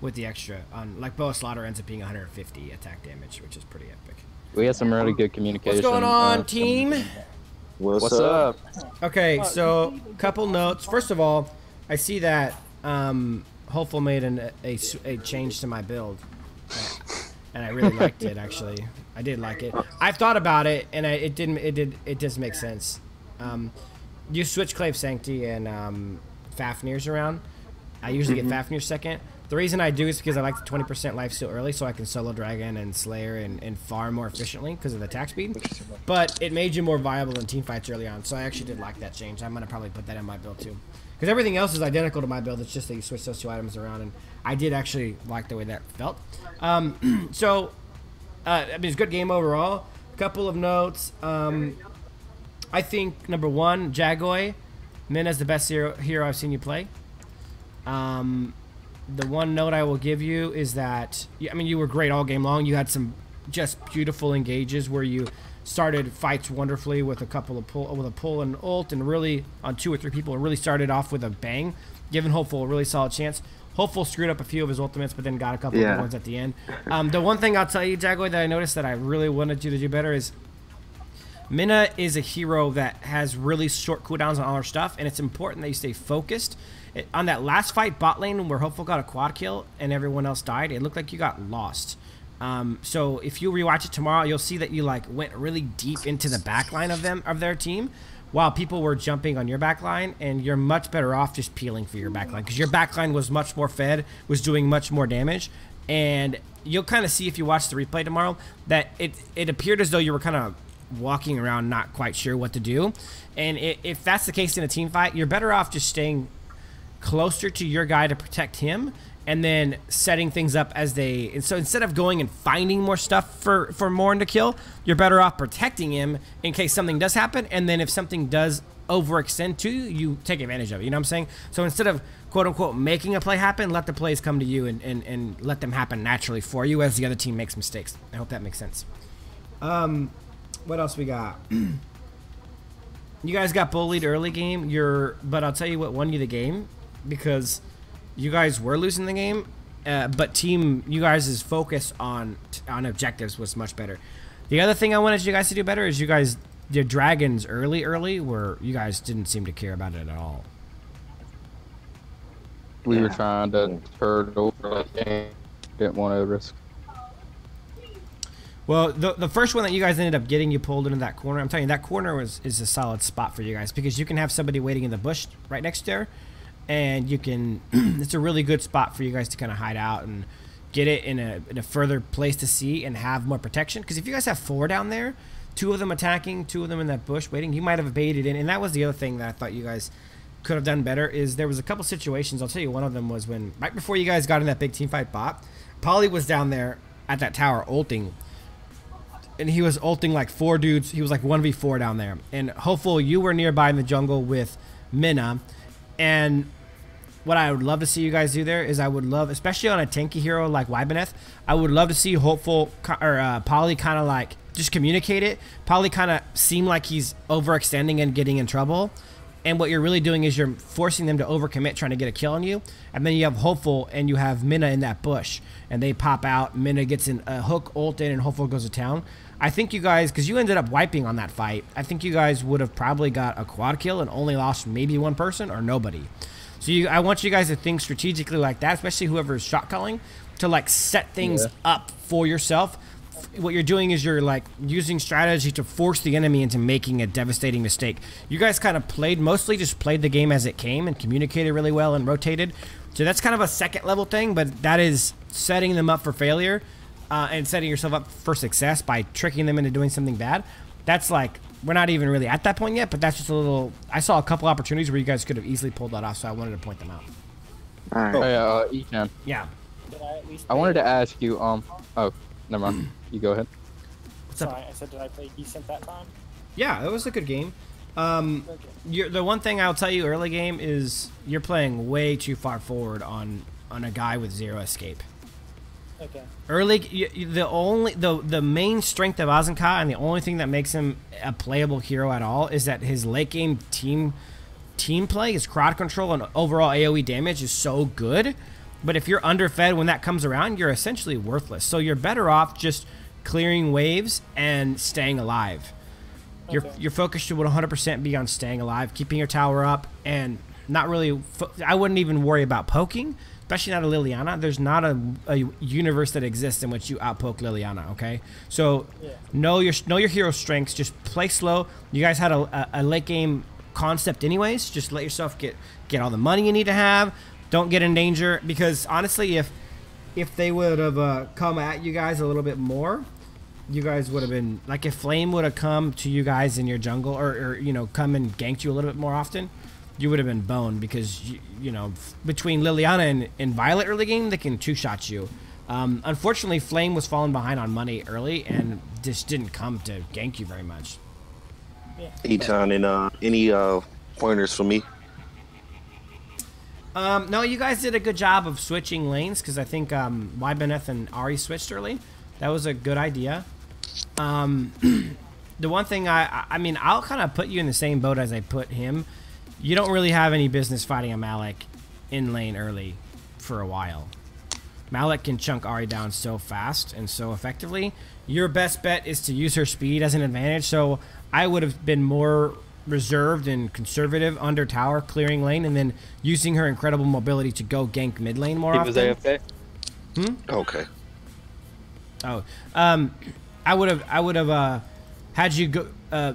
With the extra. Like, Bow of Slaughter ends up being 150 attack damage, which is pretty epic. We had some really good communication. What's going on, team? What's up? Okay, so, couple notes. First of all, I see that Hopeful made a change to my build. And I really liked it, actually. I did like it. I've thought about it, and it does make sense. You switch Clave Sancti and Fafnir's around. I usually get Fafnir second, The reason I do is because I like the 20% life steal early, so I can solo dragon and slayer and farm more efficiently because of the attack speed. But it made you more viable in team fights early on, so I actually did like that change. I'm gonna probably put that in my build too, because everything else is identical to my build. It's just that you switch those 2 items around, and I did actually like the way that felt. I mean, it's a good game overall. Couple of notes. I think number 1, Jagoy, Mina's the best hero I've seen you play. The one note I will give you is that, I mean, you were great all game long. You had some just beautiful engages where you started fights wonderfully with a couple of pull and ult, and really on 2 or 3 people, and really started off with a bang, giving Hopeful a really solid chance. Hopeful screwed up a few of his ultimates, but then got a couple of good ones at the end. The one thing I'll tell you, Jagoy, that I noticed that I really wanted you to do better is Mina is a hero that has really short cooldowns on all her stuff, and it's important that you stay focused. On that last fight, bot lane, where Hopeful got a quad kill and everyone else died, it looked like you got lost. So if you rewatch it tomorrow, you'll see that you like went really deep into the backline of their team, while people were jumping on your backline, and you're much better off just peeling for your backline, because your backline was much more fed, was doing much more damage, and you'll kind of see if you watch the replay tomorrow that it appeared as though you were kind of walking around not quite sure what to do. And if that's the case in a team fight, you're better off just staying closer to your guy to protect him, and then setting things up as they, and so instead of going and finding more stuff for Morn to kill, you're better off protecting him in case something does happen, and then if something does overextend to you, you take advantage of it. You know what I'm saying? So instead of quote unquote making a play happen, let the plays come to you, and let them happen naturally for you as the other team makes mistakes. I hope that makes sense. What else we got? You guys got bullied early game. But I'll tell you what won you the game, because you guys were losing the game, but you guys' focus on objectives was much better. The other thing I wanted you guys to do better is your dragons early where you guys didn't seem to care about it at all. We were trying to turn over like game. Didn't want to risk. Well, the first one that you guys ended up getting, you pulled into that corner. I'm telling you, that corner is a solid spot for you guys, because you can have somebody waiting in the bush right next there, and you can it's a really good spot for you guys to kind of hide out and get it in a further place to see and have more protection. Because if you guys have 4 down there, 2 of them attacking, 2 of them in that bush waiting, you might have baited in. And that was the other thing that I thought you guys could have done better, is there was a couple situations. I'll tell you, one of them was when right before you guys got in that big team fight bot, Polly was down there at that tower ulting, and he was ulting like 4 dudes. He was like 1v4 down there, and Hopeful, you were nearby in the jungle with Mina. And what I would love to see you guys do there is, I would love, especially on a tanky hero like Wybeneth, I would love to see Hopeful or Polly kind of like just communicate it. Polly kind of seem like he's overextending and getting in trouble, and what you're really doing is you're forcing them to overcommit, trying to get a kill on you. And then you have Hopeful and you have Mina in that bush, and they pop out. Mina gets in a hook ult in, and Hopeful goes to town. I think you guys, because you ended up wiping on that fight, I think you guys would have probably got a quad kill and only lost maybe 1 person or nobody. So I want you guys to think strategically like that, especially whoever's shot calling, to like set things up for yourself. What you're doing is you're like using strategy to force the enemy into making a devastating mistake. You guys kind of mostly just played the game as it came and communicated really well and rotated. So that's kind of a second level thing, but that is setting them up for failure and setting yourself up for success by tricking them into doing something bad. That's like, we're not even really at that point yet, but that's just a little, I saw a couple opportunities where you guys could have easily pulled that off, so I wanted to point them out. All right. Oh yeah, Ethan. Yeah. I wanted to ask you, oh, never mind. You go ahead. What's up? Sorry, I said, did I play decent that time? Yeah, it was a good game. The one thing I'll tell you early game is you're playing way too far forward on a guy with 0 escape. Okay. Early, the main strength of Azenka, and the only thing that makes him a playable hero at all, is that his late game team play, his crowd control, and overall AoE damage is so good. But if you're underfed when that comes around, you're essentially worthless. So you're better off just clearing waves and staying alive. Okay. Your focus should 100% be on staying alive, keeping your tower up, and not really. I wouldn't even worry about poking. Especially not a Liliana. There's not a universe that exists in which you outpoke Liliana, okay? So know your hero strengths. Just play slow. You guys had a late game concept anyways. Just let yourself get all the money you need to have. don't get in danger, because honestly, if they would have come at you guys a little bit more, you guys would have been like, if Flame would have come to you guys in your jungle, or you know, come and ganked you a little bit more often, you would have been boned, because you know, between Liliana and Violet early game, they can two-shot you. Unfortunately, Flame was falling behind on money early and just didn't come to gank you very much. Eton, and any pointers for me? No, you guys did a good job of switching lanes, because I think Wybenneth and Ari switched early. That was a good idea. The one thing I mean, I'll kind of put you in the same boat as I put him. You don't really have any business fighting a Malik in lane early for a while. Malik can chunk Ari down so fast and so effectively. Your best bet is to use her speed as an advantage, so I would have been more reserved and conservative under tower, clearing lane, and then using her incredible mobility to go gank mid lane more often. He was AFK? Okay. Oh, I would have had you go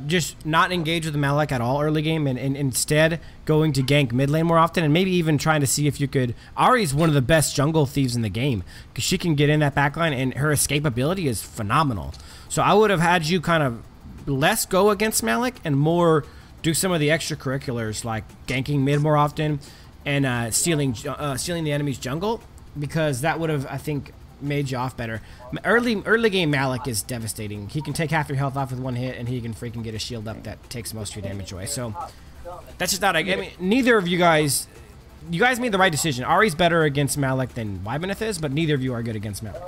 just not engage with the Malik at all early game, and instead going to gank mid lane more often, and maybe even trying to see if you could. Ari's one of the best jungle thieves in the game, because she can get in that backline, and her escape ability is phenomenal. So I would have had you kind of less go against Malik and more do some of the extracurriculars, like ganking mid more often and stealing the enemy's jungle, because that would have, I think, made you off better. Early game Malik is devastating. He can take half your health off with one hit, and he can freaking get a shield up that takes most of your damage away. So that's just not. I mean, neither of you guys made the right decision. Ari's better against Malik than Wybenneth is, but neither of you are good against Malik.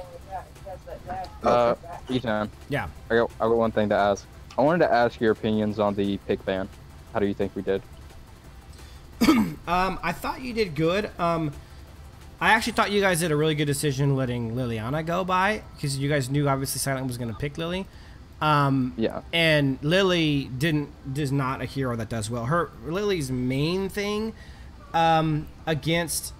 Ethan. Yeah. I got one thing to ask. I wanted to ask your opinions on the pick ban. How do you think we did? I thought you did good. I actually thought you guys did a really good decision letting Liliana go by, because you guys knew obviously Silent was going to pick Lily. Yeah. And Lily is not a hero that does well. Lily's main thing against,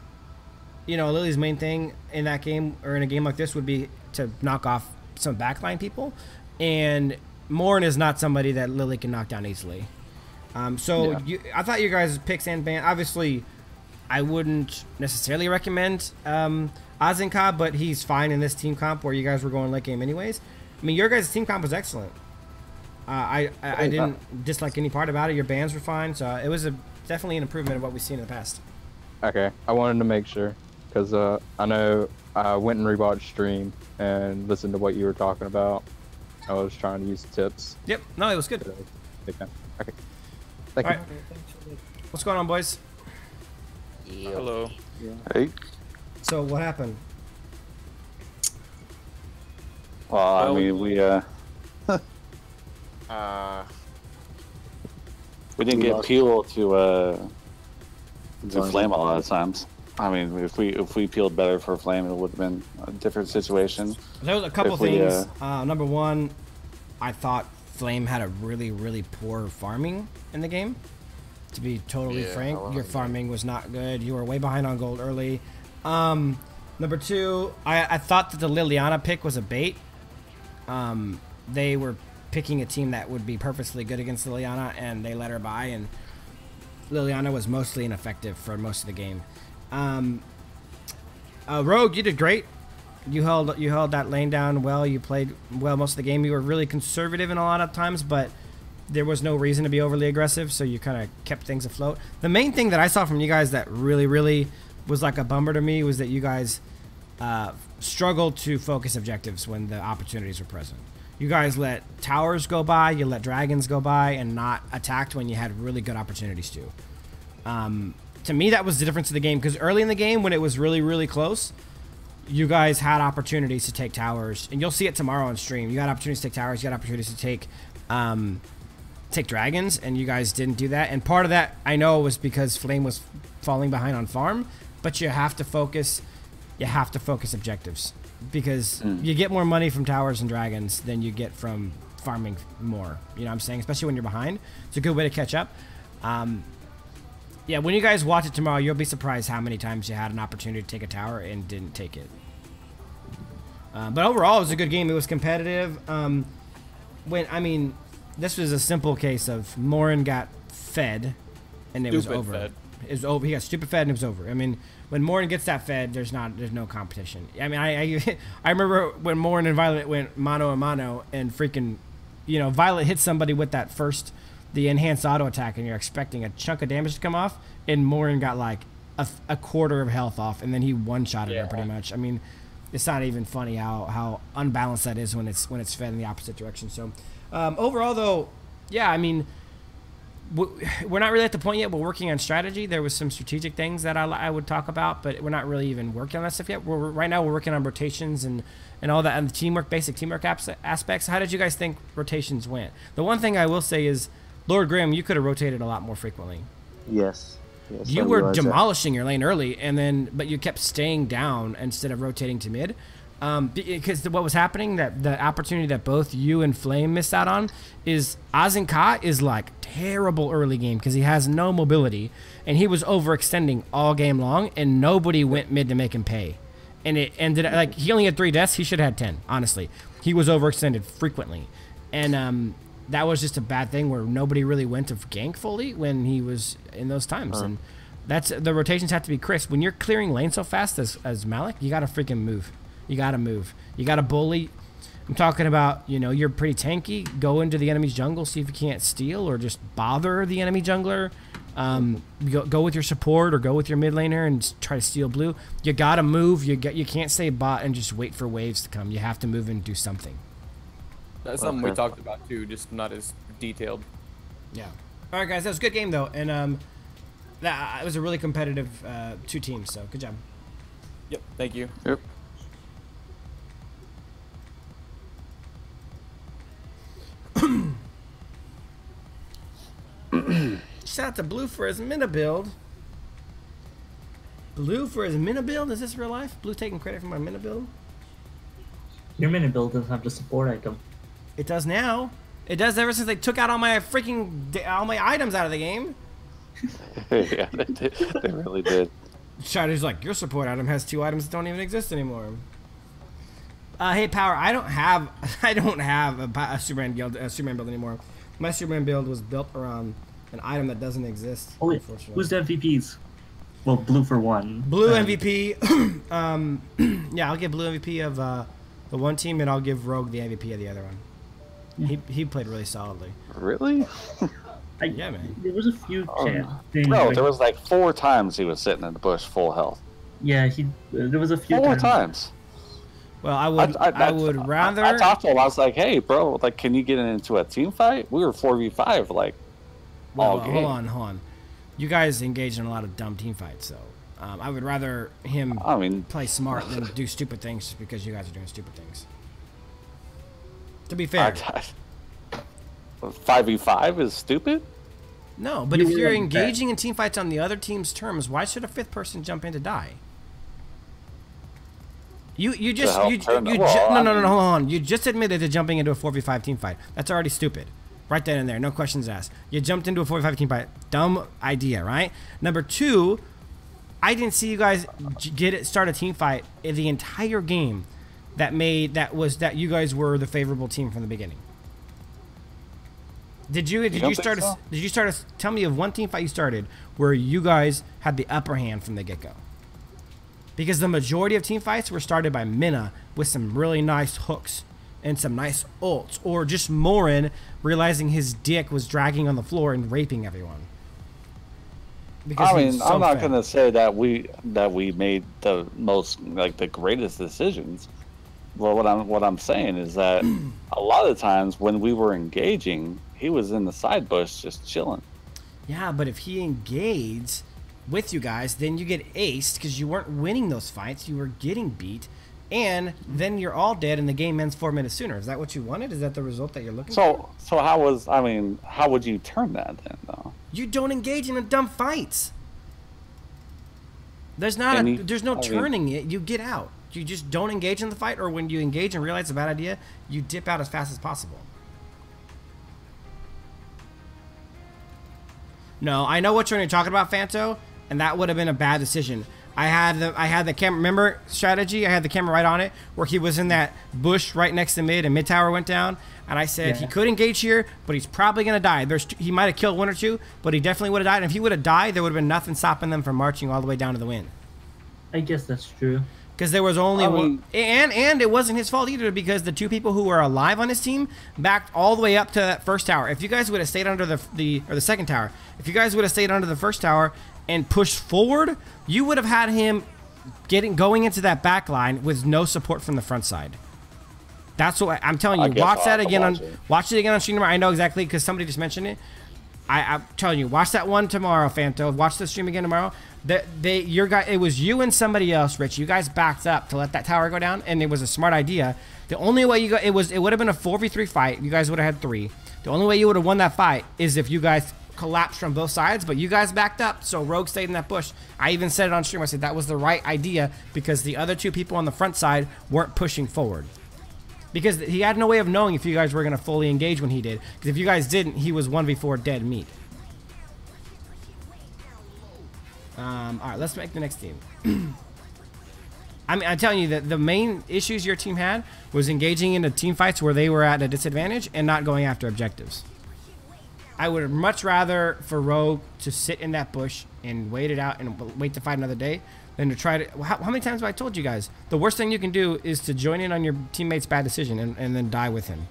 you know, Lily's main thing in that game, or in a game like this, would be to knock off some backline people. And Morn is not somebody that Lily can knock down easily. I thought you guys' picks and ban, obviously, I wouldn't necessarily recommend Azinka, but he's fine in this team comp where you guys were going late game anyways. I mean, your guys' team comp was excellent. I didn't dislike any part about it. Your bans were fine, so it was definitely an improvement of what we've seen in the past. Okay, I wanted to make sure, because I know I went and rewatched stream and listened to what you were talking about. I was trying to use tips. Yep, no, it was good. Okay, thank you. What's going on, boys? Hello. Yeah. Hey. So what happened? Well, I mean, we didn't get Peel to Flame a lot of times. I mean, if we peeled better for Flame, it would have been a different situation. There was a couple things. Number one, I thought Flame had a really, really poor farming in the game. To be totally frank, your farming was not good. You were way behind on gold early. Number two, I thought that the Liliana pick was a bait. They were picking a team that would be purposely good against Liliana, and they let her by, and Liliana was mostly ineffective for most of the game. Rogue, you did great. You held that lane down well. You played well most of the game. You were really conservative in a lot of times, but there was no reason to be overly aggressive, so you kind of kept things afloat. The main thing that I saw from you guys that really, really was like a bummer to me was that you guys struggled to focus objectives when the opportunities were present. You guys let towers go by, you let dragons go by, and not attacked when you had really good opportunities to. To me, that was the difference of the game, because early in the game, when it was really, really close, you guys had opportunities to take towers, and you'll see it tomorrow on stream. You got opportunities to take towers, you got opportunities to take dragons, and you guys didn't do that. And part of that, I know, was because Flame was falling behind on farm, but you have to focus objectives, because you get more money from towers and dragons than you get from farming more. You know what I'm saying? Especially when you're behind. It's a good way to catch up. Yeah, when you guys watch it tomorrow, you'll be surprised how many times you had an opportunity to take a tower and didn't take it. But overall, it was a good game. It was competitive. This was a simple case of Morin got fed, and it was over. It was over. He got stupid fed and it was over. I mean, when Morin gets that fed, there's no competition. I mean, I remember when Morin and Violet went mano a mano and freaking, you know, Violet hit somebody with that the enhanced auto attack, and you're expecting a chunk of damage to come off, and Morin got like a quarter of health off, and then he one-shotted her pretty much. I mean, it's not even funny how unbalanced that is when it's fed in the opposite direction. So overall, though, yeah, I mean, we're not really at the point yet. We're working on strategy. There was some strategic things that I would talk about, but we're not really even working on that stuff yet. Right now we're working on rotations and all that, and the teamwork, basic teamwork aspects. How did you guys think rotations went? The one thing I will say is, Lord Grimm, you could have rotated a lot more frequently. Yes. You were demolishing your lane early, but you kept staying down instead of rotating to mid. Because what was happening, that the opportunity that both you and Flame missed out on is Azinka is like terrible early game because he has no mobility, and he was overextending all game long, and nobody went mid to make him pay. And it ended like he only had 3 deaths. He should have had 10. Honestly, he was overextended frequently, and that was just a bad thing where nobody really went to gank fully when he was in those times. And that's the rotations have to be crisp. When you're clearing lane so fast as Malik, you gotta freaking move. You gotta move. You gotta bully. I'm talking about, you know, you're pretty tanky. Go into the enemy's jungle, see if you can't steal or just bother the enemy jungler. Go with your support or go with your mid laner and try to steal blue. You gotta move. You can't stay bot and just wait for waves to come. You have to move and do something. That's something we talked about too, just not as detailed. Yeah. All right, guys, that was a good game though, and it was a really competitive 2 teams. So good job. Yep. Thank you. Yep. Shout out to Blue for his Mina build. Blue for his Mina build? Is this real life? Blue taking credit for my Mina build? Your mini build doesn't have the support item. It does now. It does ever since they took out all my items out of the game. Yeah, they did. They really did. Shadow's like, your support item has 2 items that don't even exist anymore. Hey Power, I don't have a Superman build anymore. My Superman build was built around an item that doesn't exist. Oh wait, who's the MVPs? Well, Blue for one. Blue MVP. Yeah, I'll give Blue MVP of the one team, and I'll give Rogue the MVP of the other one. He played really solidly. Really? Yeah, man. There was a few things. Bro, there was like 4 times he was sitting in the bush full health. Yeah, there was a few 4 times. Well, I would rather. I talked to him. I was like, "Hey, bro, like, can you get into a team fight? We were 4v5, like, all game." Hold on. You guys engaged in a lot of dumb team fights, so I would rather him play smart than do stupid things just because you guys are doing stupid things. To be fair. 5v5 is stupid? No, but if you're engaging in team fights on the other team's terms, why should a 5th person jump in to die? No, hold on. You just admitted to jumping into a 4v5 team fight. That's already stupid. Right then and there, no questions asked. You jumped into a 4v5 team fight. Dumb idea, right? Number 2, I didn't see you guys start a team fight in the entire game that you guys were the favorable team from the beginning. Did you tell me of one team fight you started where you guys had the upper hand from the get-go? Because the majority of team fights were started by Mina with some really nice hooks and some nice ults, or just Morin realizing his dick was dragging on the floor and raping everyone. Because I'm not gonna say that we made the most, like, the greatest decisions. Well, what I'm saying is that a lot of times when we were engaging, he was in the side bush just chilling. Yeah, but if he engaged with you guys, then you get aced because you weren't winning those fights. You were getting beat, and then you're all dead, and the game ends 4 minutes sooner. Is that what you wanted? Is that the result that you're looking for? So how would you turn that then, though? You don't engage in the dumb fights. There's no turning it. You get out. You just don't engage in the fight, or when you engage and realize it's a bad idea, you dip out as fast as possible. No, I know what you're talking about, Fanto, and that would have been a bad decision. I had the camera. Remember strategy? I had the camera right on it where he was in that bush right next to mid, and mid tower went down. And I said he could engage here, but he's probably gonna die. He might have killed one or two, but he definitely would have died. And if he would have died, there would have been nothing stopping them from marching all the way down to the win. I guess that's true. Because there was only one, and it wasn't his fault either, because the two people who were alive on his team backed all the way up to that first tower. If you guys would have stayed under the second tower, if you guys would have stayed under the first tower and pushed forward, you would have had him going into that back line with no support from the front side. That's what I'm telling you. Watch that again watch it again on stream tomorrow. I know exactly because somebody just mentioned it. I'm telling you, watch that one tomorrow, Fanto. Watch the stream again tomorrow. It was you and somebody else, Rich. You guys backed up to let that tower go down, and it was a smart idea. The only way it would have been a 4v3 fight. You guys would have had 3. The only way you would have won that fight is if you guys collapsed from both sides, but you guys backed up, so Rogue stayed in that bush. I even said it on stream. I said that was the right idea because the other two people on the front side weren't pushing forward. Because he had no way of knowing if you guys were going to fully engage when he did. Because if you guys didn't, he was 1v4 dead meat. Alright, let's make the next team. I'm telling you that the main issues your team had was engaging into team fights where they were at a disadvantage and not going after objectives. I would much rather for Rogue to sit in that bush and wait it out and wait to fight another day than to try to... How many times have I told you guys? The worst thing you can do is to join in on your teammate's bad decision and then die with him.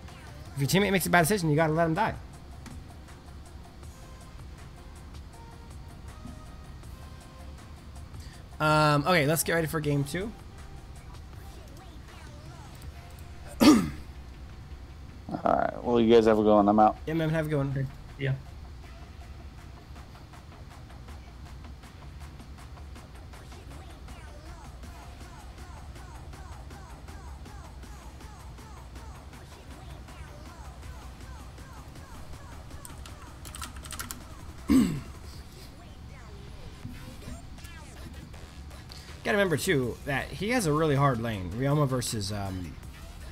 If your teammate makes a bad decision, you got to let him die. Okay, let's get ready for game 2. Alright, well, you guys have a go and I'm out. Yeah, man, have a good one. Yeah. Gotta remember too that he has a really hard lane. Ryoma versus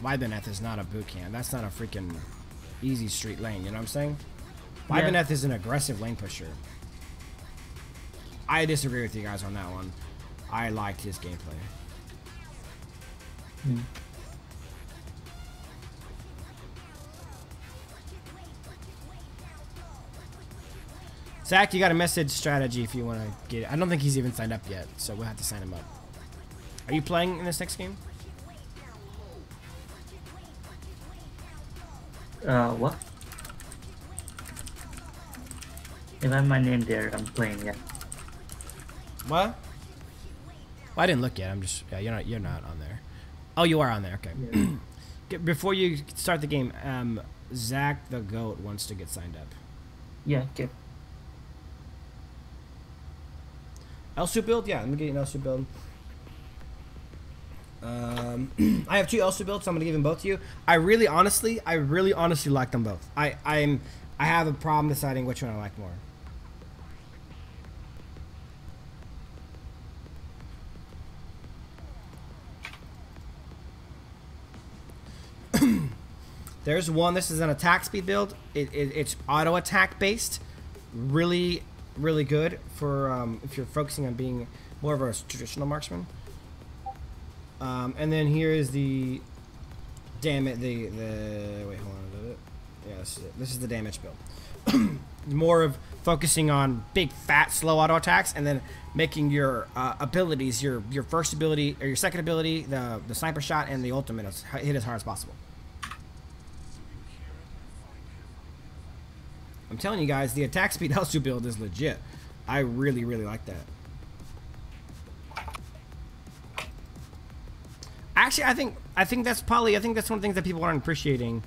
Libeneth is not a boot camp. That's not a freaking easy street lane. You know what I'm saying? Libeneth is an aggressive lane pusher. I disagree with you guys on that one. I liked his gameplay. Zach, you got a message strategy if you want to get it. I don't think he's even signed up yet, so we'll have to sign him up. Are you playing in this next game? What? If I have my name there, I'm playing, yeah. What? Well, I didn't look yet. I'm just... Yeah, you're not on there. Oh, you are on there. Okay. Yeah. Before you start the game, Zach the GOAT wants to get signed up. Yeah, okay. Elsu build? Yeah, let me get an Elsu build. I have 2 Elsu builds, so I'm gonna give them both to you. I really honestly like them both. I have a problem deciding which one I like more. There's one. This is an attack speed build. It's auto attack based. Really good for if you're focusing on being more of a traditional marksman. And then here is the wait, hold on. Yeah, this is the damage build. More of focusing on big fat slow auto attacks and then making your abilities, your first ability or your second ability, the sniper shot and the ultimate hit as hard as possible. I'm telling you guys, the attack speed Elsu build is legit. I really like that. Actually, I think that's one of the things that people aren't appreciating.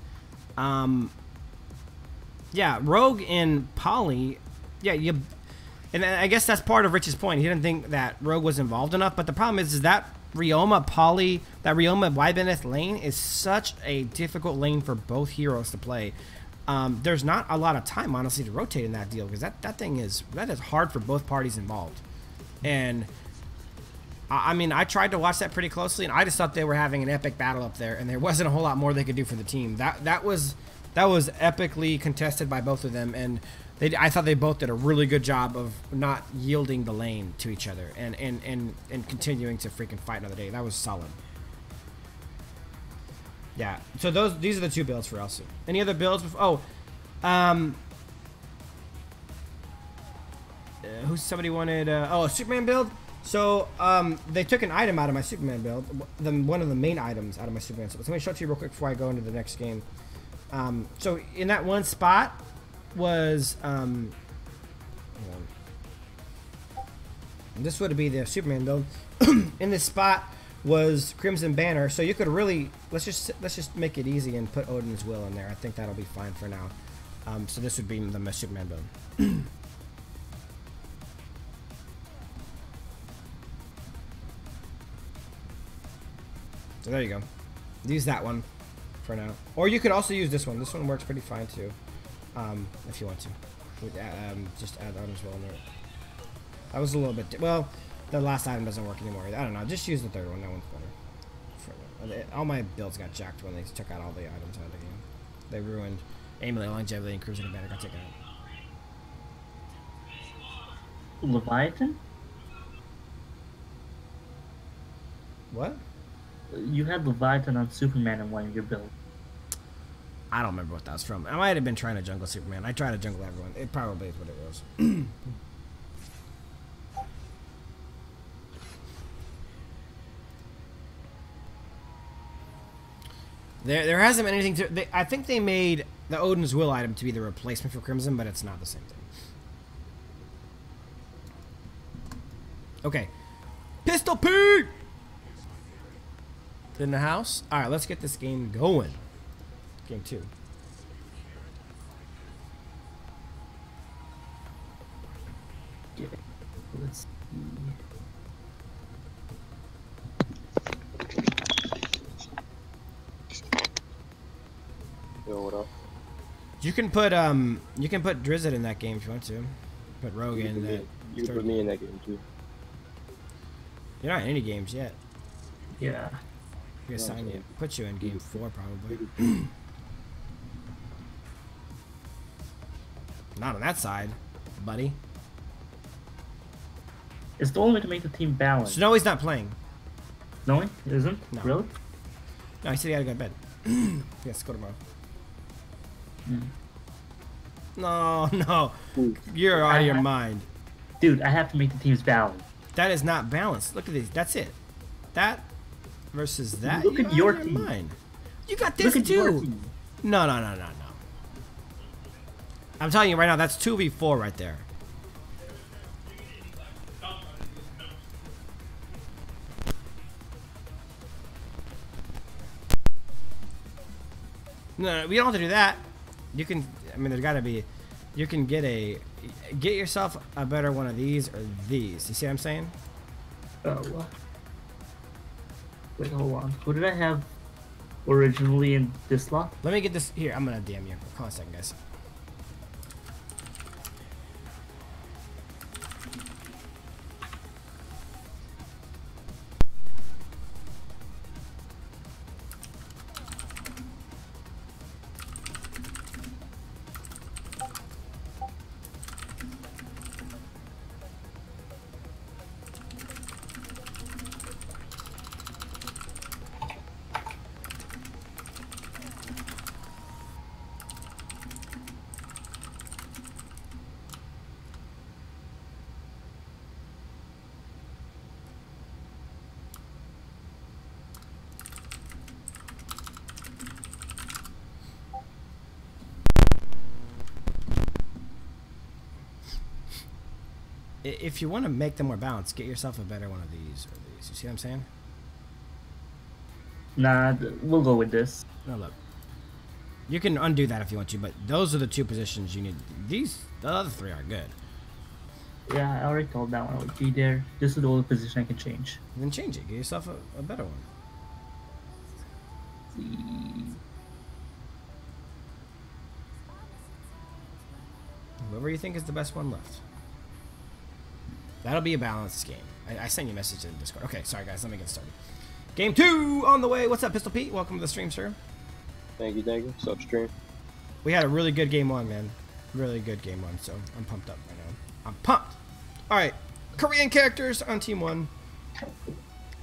Yeah, Rogue and Poly, and I guess that's part of Rich's point. He didn't think that Rogue was involved enough, but the problem is that Ryoma Libeneth lane is such a difficult lane for both heroes to play. There's not a lot of time, honestly, to rotate in that deal because that is hard for both parties involved. And I mean, I tried to watch that pretty closely, and I just thought they were having an epic battle up there, and there wasn't a whole lot more they could do for the team. That was epically contested by both of them, and I thought they both did a really good job of not yielding the lane to each other and continuing to freaking fight another day. That was solid. Yeah. So these are the two builds for Elsu. Any other builds? Somebody wanted a Superman build. So they took an item out of my Superman build, one of the main items out of my Superman. So let me show it to you real quick before I go into the next game. So in that one spot was this would be the Superman build. In this spot was Crimson Banner. So you could really let's just make it easy and put Odin's Will in there. I think that'll be fine for now. So this would be the Superman build. So there you go. Use that one for now. Or you could also use this one. This one works pretty fine too. If you want to. Just add Odin's Will in there. That was a little bit... Well, the last item doesn't work anymore. I don't know. Just use the third one. That one's better. All my builds got jacked when they took out all the items out of the game. They ruined Amulet, Longevity, and Cruising Banner got taken out. Leviathan? What? You had Leviathan on Superman in one of your builds. I don't remember what that was from. I might have been trying to jungle Superman. I tried to jungle everyone. It probably is what it was. There hasn't been anything to... I think they made the Odin's Will item to be the replacement for Crimson, but it's not the same thing. Okay. Pistol Pete! In the house? Alright, let's get this game going. Game 2. Yeah. Let's see. Yo, what up? You can put Drizzit in that game if you want to. Put Rogue in that. You can put me in that game too. You're not in any games yet. Yeah. We assign you. Put you in game 4 probably. Not on that side, buddy. It's the only way to make the team balanced. Snowy's not playing. Snowy? Isn't? No. Really? No, he said he had to go to bed. Yes, go tomorrow. No. You're out of your mind. Dude, I have to make the teams balanced. That is not balanced. Look at these. That's it. That versus that. Look at your team. Mind. You got this too. No. I'm telling you right now, that's 2v4 right there. No, we don't have to do that. You can, I mean, there's got to be, you can get yourself a better one of these or these. You see what I'm saying? Oh. Wait, hold on. Who did I have originally in this slot? Let me get this. Here, I'm going to DM you. Hold on a second, guys. If you want to make them more balanced, get yourself a better one of these or these. You see what I'm saying? Nah, we'll go with this. No, look. You can undo that if you want to, but those are the two positions you need. The other three are good. Yeah, I already told that one would be there. This is the only position I can change. Then change it. Get yourself a better one. Whoever you think is the best one left. That'll be a balanced game. I sent you a message in Discord. Okay, sorry guys, let me get started. Game 2 on the way. What's up, Pistol Pete? Welcome to the stream, sir. Thank you. What's up, stream? We had a really good game 1, man. really good game one, so I'm pumped up right now. I'm pumped. All right, Korean characters on team 1.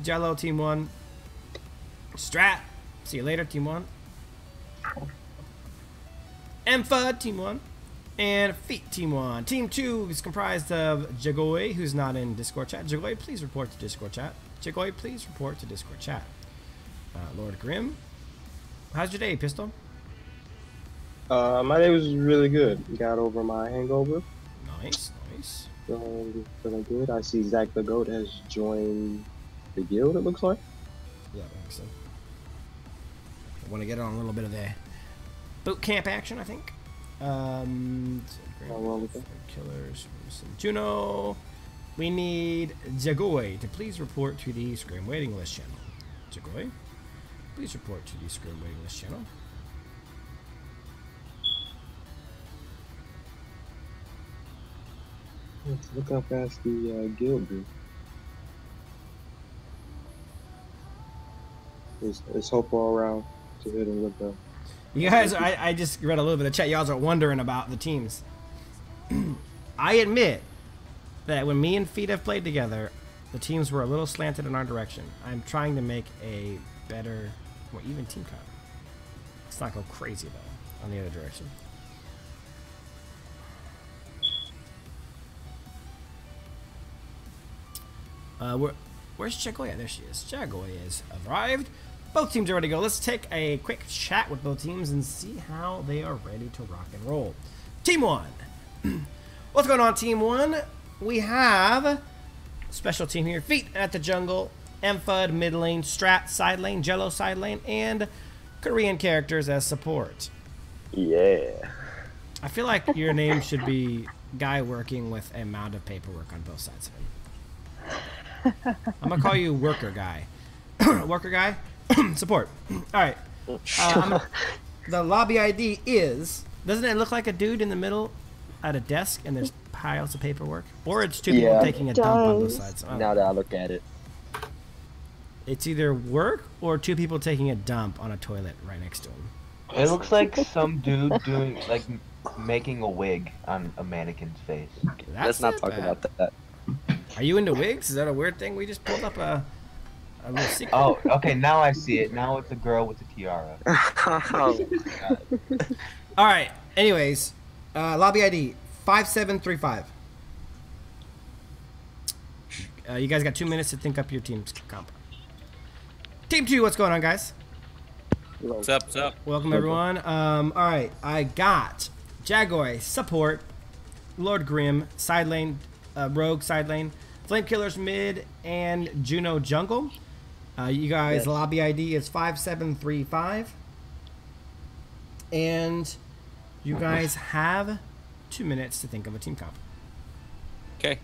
Jello team 1. Strat. See you later, team 1. Emphud team 1. And Feet team 1. Team 2 is comprised of Jagoy, who's not in Discord chat. Jagoy, please report to Discord chat. Jagoy, please report to Discord chat. Lord Grim. How's your day, Pistol? My day was really good. Got over my hangover. Nice, nice. Feeling good. I see Zach the Goat has joined the guild, it looks like. Yeah, I think so. I want to get on a little bit of the boot camp action, I think. Killers. Juno. We need Jagoy to please report to the Scrim waiting list channel. Jagoy, please report to the Scrim waiting list channel. Let's look how fast the guild grew. There's hope all around to hit him with the. You guys, I just read a little bit of chat. Y'all are wondering about the teams. I admit that when me and Feet have played together, the teams were a little slanted in our direction. I'm trying to make a better, more even team comp. Let's not go crazy though on the other direction. Where's Jagoy? Yeah, there she is. Jagoy has arrived. Both teams are ready to go. Let's take a quick chat with both teams and see how they are ready to rock and roll. Team 1. What's going on, Team 1? We have special team here. Feet at the jungle, Emphud mid lane, Strat side lane, Jello side lane, and Korean characters as support. Yeah. I feel like your name should be guy working with a amount of paperwork on both sides of him. I'm gonna call you worker guy. Worker guy, support. All right. The lobby ID is. Doesn't it look like a dude in the middle at a desk and there's piles of paperwork? Or it's two people taking a dump on both sides. Oh. Now that I look at it. It's either work or two people taking a dump on a toilet right next to him. It looks like some dude doing like making a wig on a mannequin's face. Let's not talk about that. Are you into wigs? Is that a weird thing? We just pulled up a little secret. Oh, okay, now I see it. Now it's a girl with a tiara. All right. Anyways, lobby ID 5735. You guys got 2 minutes to think up your team's comp. Team 2, what's going on, guys? What's up? What's up? Welcome, everyone. All right, I got Jagoy support, Lord Grim side lane, Rogue side lane, Flame Killers mid, and Juno jungle. You guys, lobby ID is 5735, and you guys have 2 minutes to think of a team comp. Okay.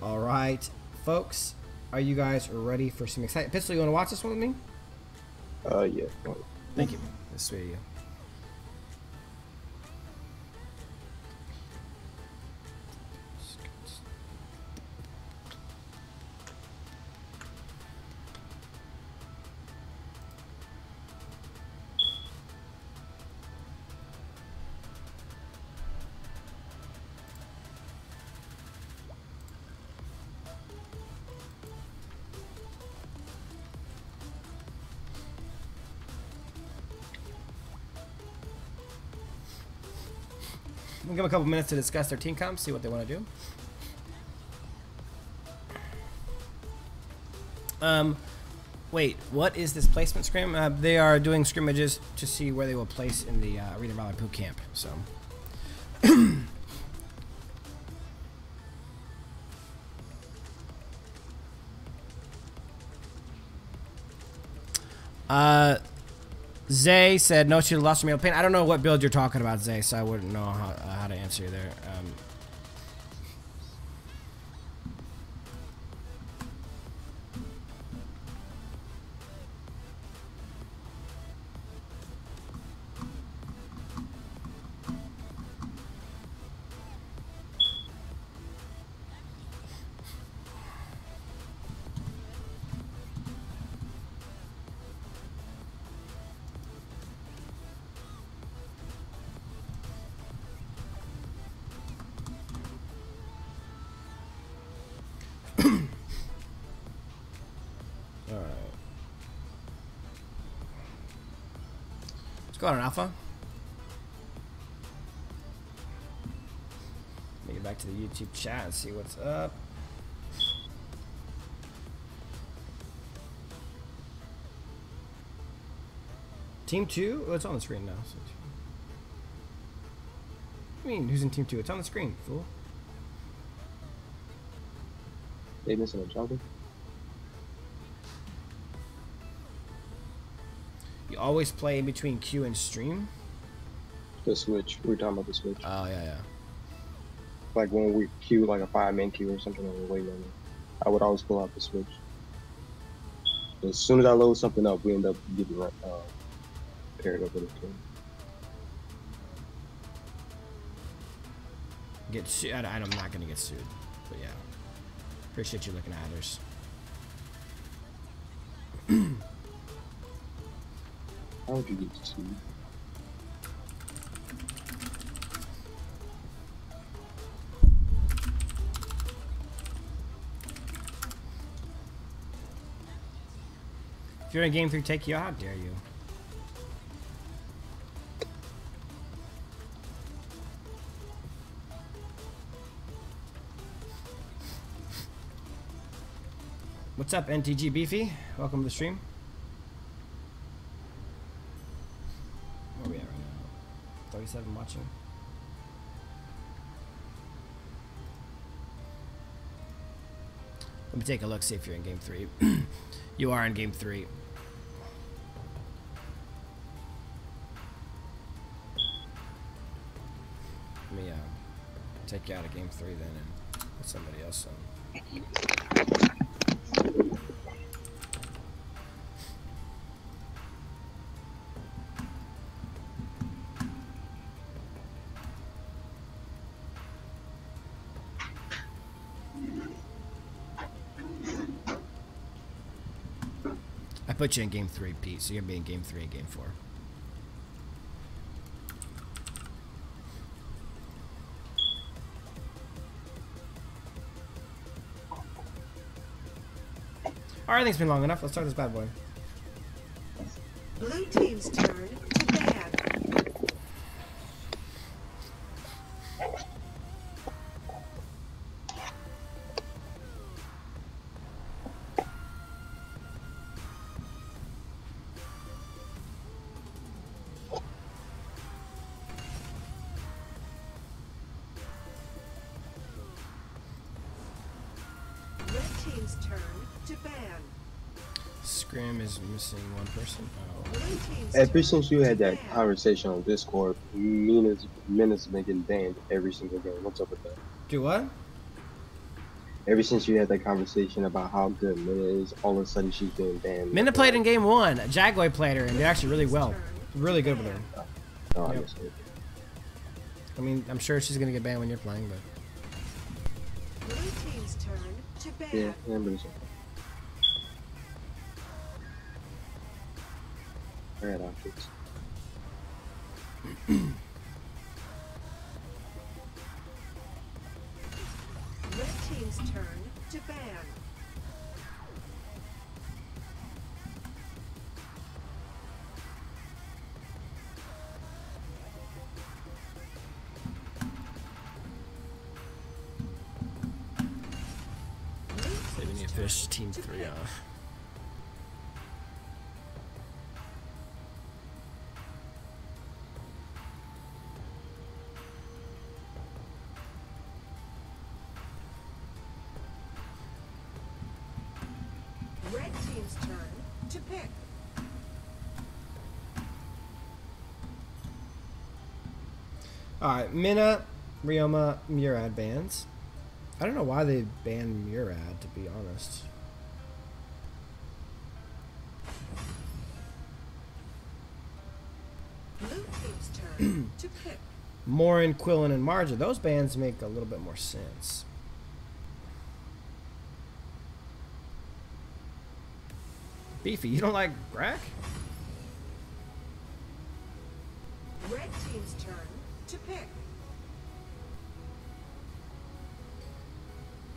All right, folks, are you guys ready for some excitement? Pistol, you want to watch this one with me? Yeah. Thank you. This is sweet of you. We'll give them a couple minutes to discuss their team comps, see what they want to do. Wait, what is this placement scrim? They are doing scrimmages to see where they will place in the Arena Valor boot camp. So, Zay said no, she lost her meal pain. I don't know what build you're talking about, Zay, so I wouldn't know how to answer you there. Go on, Alpha. Let me get back to the YouTube chat and see what's up. Team 2? Oh, it's on the screen now. So what do you mean, who's in Team 2? It's on the screen, fool. They missing a jungle? You always play in between queue and stream? The switch. We're talking about the switch. Oh, yeah. Like when we queue like a 5-man queue or something, and we're waiting on it, I would always pull out the switch. As soon as I load something up, we end up getting paired up with it too. Get sued? I'm not gonna get sued, but yeah. Appreciate you looking at others. How would you get sued? If you're in game 3, take you out. How dare you? What's up, NTG Beefy? Welcome to the stream. Where are we at right now? 37 watching. Let me take a look, see if you're in game 3. You are in game 3. Let me take you out of game 3 then and put somebody else on. I put you in game 3, Pete, so you're gonna be in game 3 and game 4. Alright, I think it's been long enough. Let's start this bad boy. Blue team's turn to ban. Red team's turn to ban. Scrim is missing one person. Oh. Ever since you had that conversation on Discord, Mina's been getting banned every single game. What's up with that? Do what? Ever since you had that conversation about how good Mina is, all of a sudden she's being banned. Minna played in game 1. Jagoy played her, and did actually really well. Really good with her. Oh, I Yep. guess it. I mean, I'm sure she's gonna get banned when you're playing, but Blue team's turn to ban. Yeah, I'm losing. Red optics. Red team's turn to ban. saving the fish team 3 off. Red team's turn to pick. Alright, Minna, Ryoma, Murad bans. I don't know why they banned Murad, to be honest. Blue team's turn to pick. Morin, Quillen, and Marja. Those bans make a little bit more sense. Beefy, you don't like Brack? Red team's turn to pick.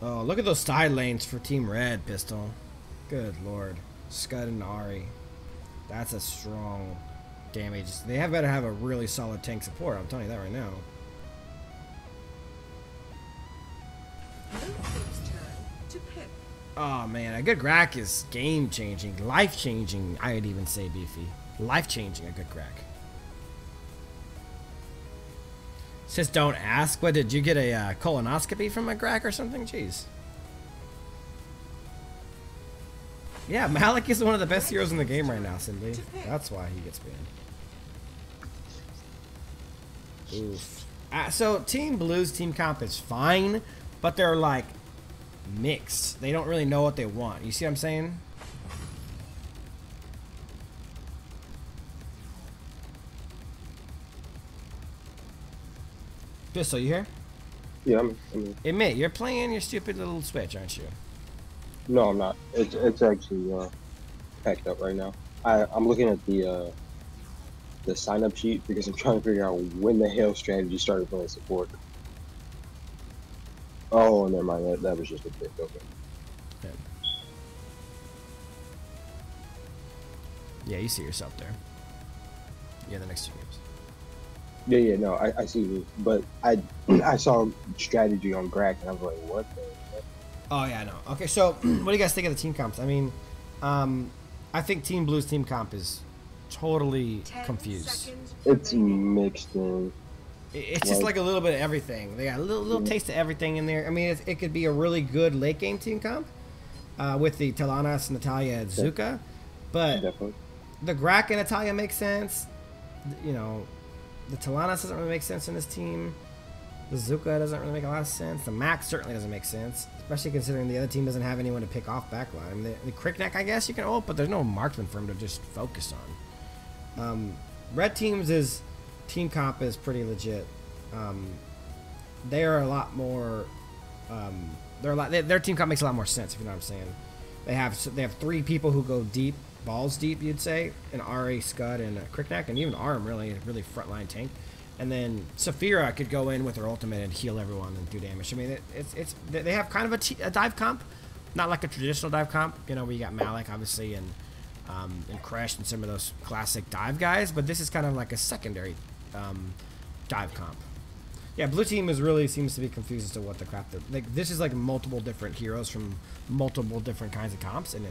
Oh, look at those side lanes for Team Red, Pistol. Good lord. Scud and Ari. That's a strong damage. They better have a really solid tank support. I'm telling you that right now. Oh man, a good Grack is game changing, life changing. I'd even say, Beefy, life changing. A good Grack. Just don't ask. What, did you get a colonoscopy from a Grack or something? Jeez. Yeah, Malik is one of the best heroes in the game right now, Cindy. That's why he gets banned. Oof. So Team Blue's team comp is fine, but they're like mixed. They don't really know what they want. You see what I'm saying? Pistol, you here? Yeah, I'm Admit, you're playing your stupid little Switch, aren't you? No, I'm not. It's actually packed up right now. I'm looking at the sign up sheet because I'm trying to figure out when the hell strategy started playing support. Oh, never mind. That was just a bit. Okay. Yeah, you see yourself there. Yeah, the next 2 games. Yeah, no, I see you, but I saw strategy on Grack and I was like, what the heck? Oh yeah, I know. Okay, so what do you guys think of the team comps? I mean, I think Team Blue's team comp is totally confused. It's mixed in. It's just like a little bit of everything. They got a little taste of everything in there. I mean, it could be a really good late game team comp with the Talanas, Natalia, and Zuka, but definitely. The Grack and Natalia make sense. You know, the Talanas doesn't really make sense in this team. The Zuka doesn't really make a lot of sense. The Max certainly doesn't make sense, especially considering the other team doesn't have anyone to pick off backline. I mean, the Crickneck, I guess you can ult, but there's no marksman for him to just focus on. Red team's team comp is pretty legit. They are a lot more. Their team comp makes a lot more sense, if you know what I'm saying. They have 3 people who go deep, balls deep, you'd say, an RA, Scud, and a Crickneck, and even Arm really frontline tank. And then Saphira could go in with her ultimate and heal everyone and do damage. I mean, they have kind of a dive comp, not like a traditional dive comp. You know, where you got Malik obviously and Crash and some of those classic dive guys, but this is kind of like a secondary dive comp. Yeah, blue team seems to be confused as to what the crap they're like. This is like multiple different heroes from multiple different kinds of comps, and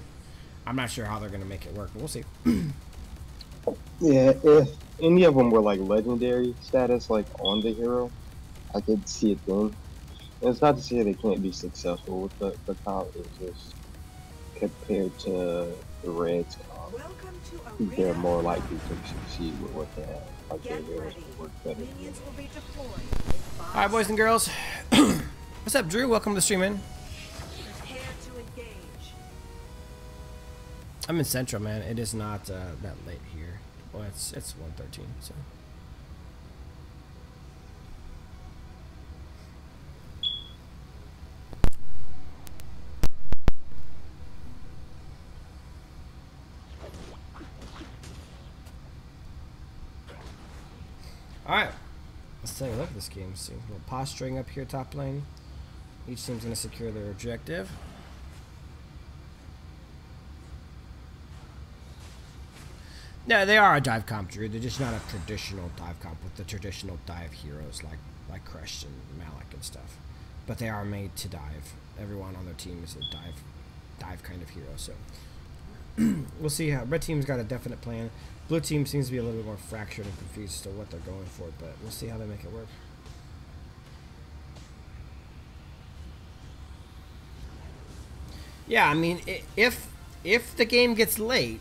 I'm not sure how they're gonna make it work, but we'll see. Yeah, if any of them were like legendary status, like on the hero, I could see it then. And it's not to say they can't be successful with the comp. It's just compared to the Reds comp, they're more likely to succeed with what they have. Like their heroes will work better. All right, boys and girls. What's up, Drew? Welcome to the stream, man. I'm in Central, man. It is not that late here. Well, it's 1:13, so. All right. Let's take a look at this game. See, a little posturing up here, top lane. Each team's gonna secure their objective. No, they are a dive comp, Drew. They're just not a traditional dive comp with the traditional dive heroes like Crush and Malik and stuff. But they are made to dive. Everyone on their team is a dive kind of hero. So we'll see how red team's got a definite plan. Blue team seems to be a little bit more fractured and confused as to what they're going for, but we'll see how they make it work. Yeah, I mean, if the game gets late,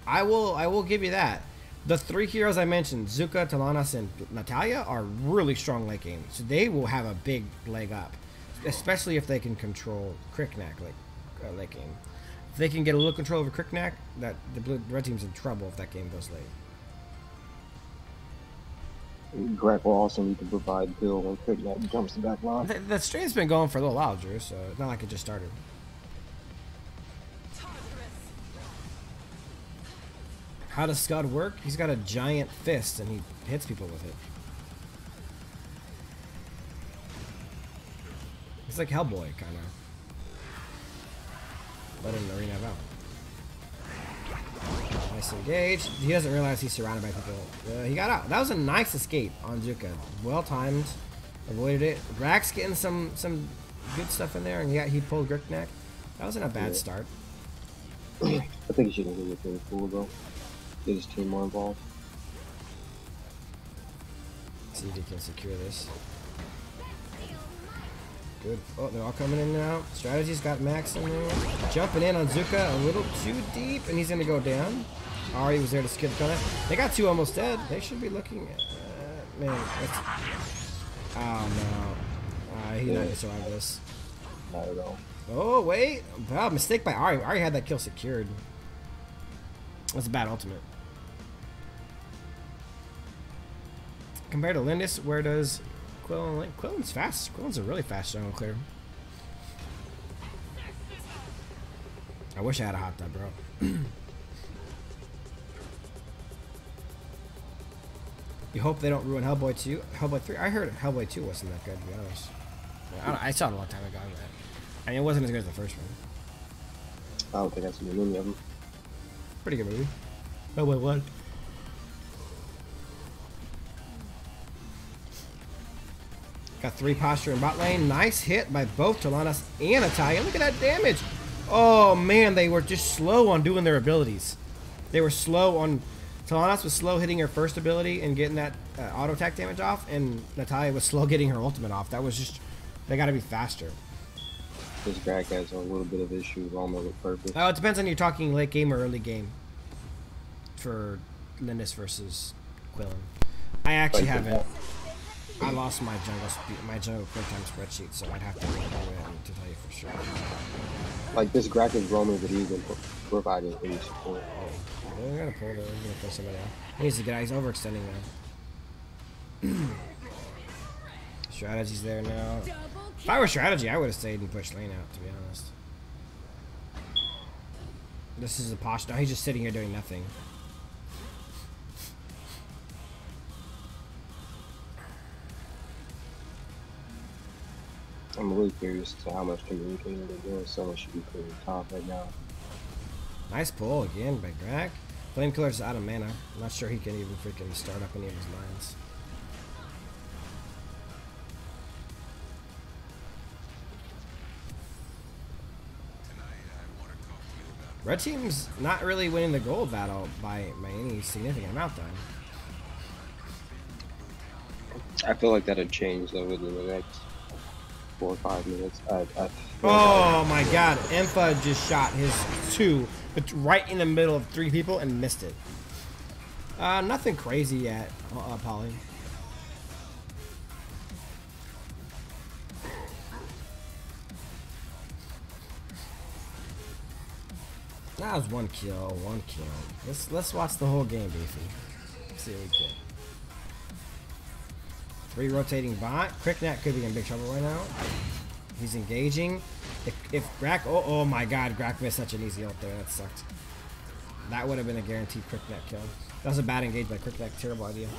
I will give you that. The 3 heroes I mentioned, Zuka, Talanas, and Natalia, are really strong late game, so they will have a big leg up, especially if they can control Crickneck late game. If they can get a little control over Crickneck, the red team's in trouble if that game goes late. Grack will also need to provide Bill when Crickneck jumps the back line. The stream's been going for a little while, Drew, so it's not like it just started. How does Scud work? He's got a giant fist and he hits people with it. He's like Hellboy, kind of. But in the arena of Valor. Nice engage. He doesn't realize he's surrounded by people. He got out. That was a nice escape on Zuka. Well timed. Avoided it. Rack's getting some good stuff in there, and he pulled Grickneck. That wasn't a bad start. I think he should have been pretty cool though. Get his team more involved. See if he can secure this. Good. Oh, they're all coming in now. Strategy's got Max in there. Jumping in on Zuka a little too deep, and he's going to go down. Ari was there to skip the corner. They got two almost dead. They should be looking at... Man, that's... Oh, no. He's not going to survive this. Not at all. Oh, wait. Wow, mistake by Ari. Ari had that kill secured. That's a bad ultimate. Compared to Lindis, where does... Quillen's fast. Quillen's a really fast jungle clear. I wish I had a hot tub, bro. You hope they don't ruin Hellboy 2. Hellboy 3. I heard Hellboy 2 wasn't that good, to be honest. I saw it a long time ago. I mean, it wasn't as good as the first one. I don't think I've seen any of them. Pretty good movie. Hellboy 1. Got 3 posture in bot lane. Nice hit by both Talanas and Natalia. Look at that damage. Oh, man, they were just slow on doing their abilities. They were slow on... Talanas was slow hitting her first ability and getting that auto attack damage off, and Natalia was slow getting her ultimate off. That was just... They gotta be faster. This Greg has a little bit of issue almost with purpose. Oh, it depends on you're talking late game or early game. For Lindis versus Quillen. I actually haven't... I lost my jungle quick time spreadsheet, so I'd have to read it to tell you for sure. Like this Greg is roaming, but he's been providing any support. They're gonna pull. They're gonna pull somebody out. He needs to get out. He's overextending now. Strategy's there now. If I were strategy, I would have stayed and pushed lane out. To be honest, this is a posture. Now he's just sitting here doing nothing. I'm really curious to how much communicating they're doing. Someone should be clearing top right now. Nice pull again by Grak. Flamekiller's out of mana. I'm not sure he can even freaking start up any of his lines. Red team's not really winning the gold battle by any significant amount, though. I feel like that'll change though within the next 4 or 5 minutes. Oh my god, Empha just shot his 2 right in the middle of 3 people and missed it. Nothing crazy yet, Polly. That was 1 kill, 1 kill. Let's watch the whole game, Beefy. Let's see what we get. 3 rotating bot. Cricknet could be in big trouble right now. He's engaging. If Grak, oh my god, Grak missed such an easy ult there. That sucked. That would have been a guaranteed Cricknet kill. That was a bad engage by Cricknet. Terrible idea.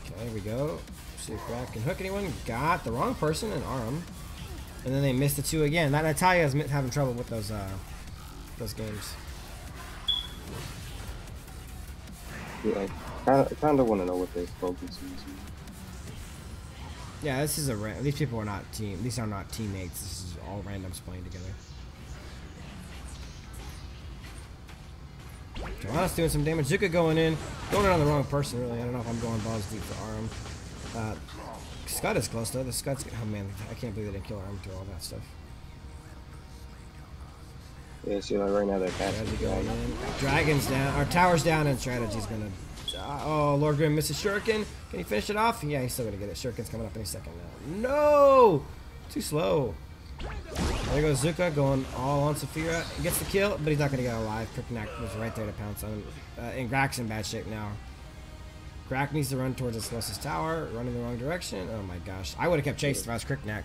Okay, here we go. See if Grak can hook anyone. Got the wrong person and arm. And then they missed the 2 again. That Natalia's having trouble with those games. Yeah, I kind of want to know what their focus is. Yeah, this is these people are not team. These are not teammates. This is all randoms playing together. Joanna's doing some damage. Zuka going in on the wrong person. Really, I don't know if I'm going balls deep for Arm. Scud is close though. The Scud's. Oh man, I can't believe they didn't kill Arm through all that stuff. Yeah, see, like right now they're going in. Dragon's down. Our tower's down, and strategy's gonna. Oh, Lord Grim misses Shuriken. Can he finish it off? Yeah, he's still gonna get it. Shuriken's coming up any second now. No! Too slow. There goes Zuka going all on Saphira. He gets the kill, but he's not gonna get alive. Kriknak was right there to pounce on him. And Grak's in bad shape now. Grak needs to run towards his closest tower, running the wrong direction. Oh my gosh. I would have kept chasing if I was Kriknak.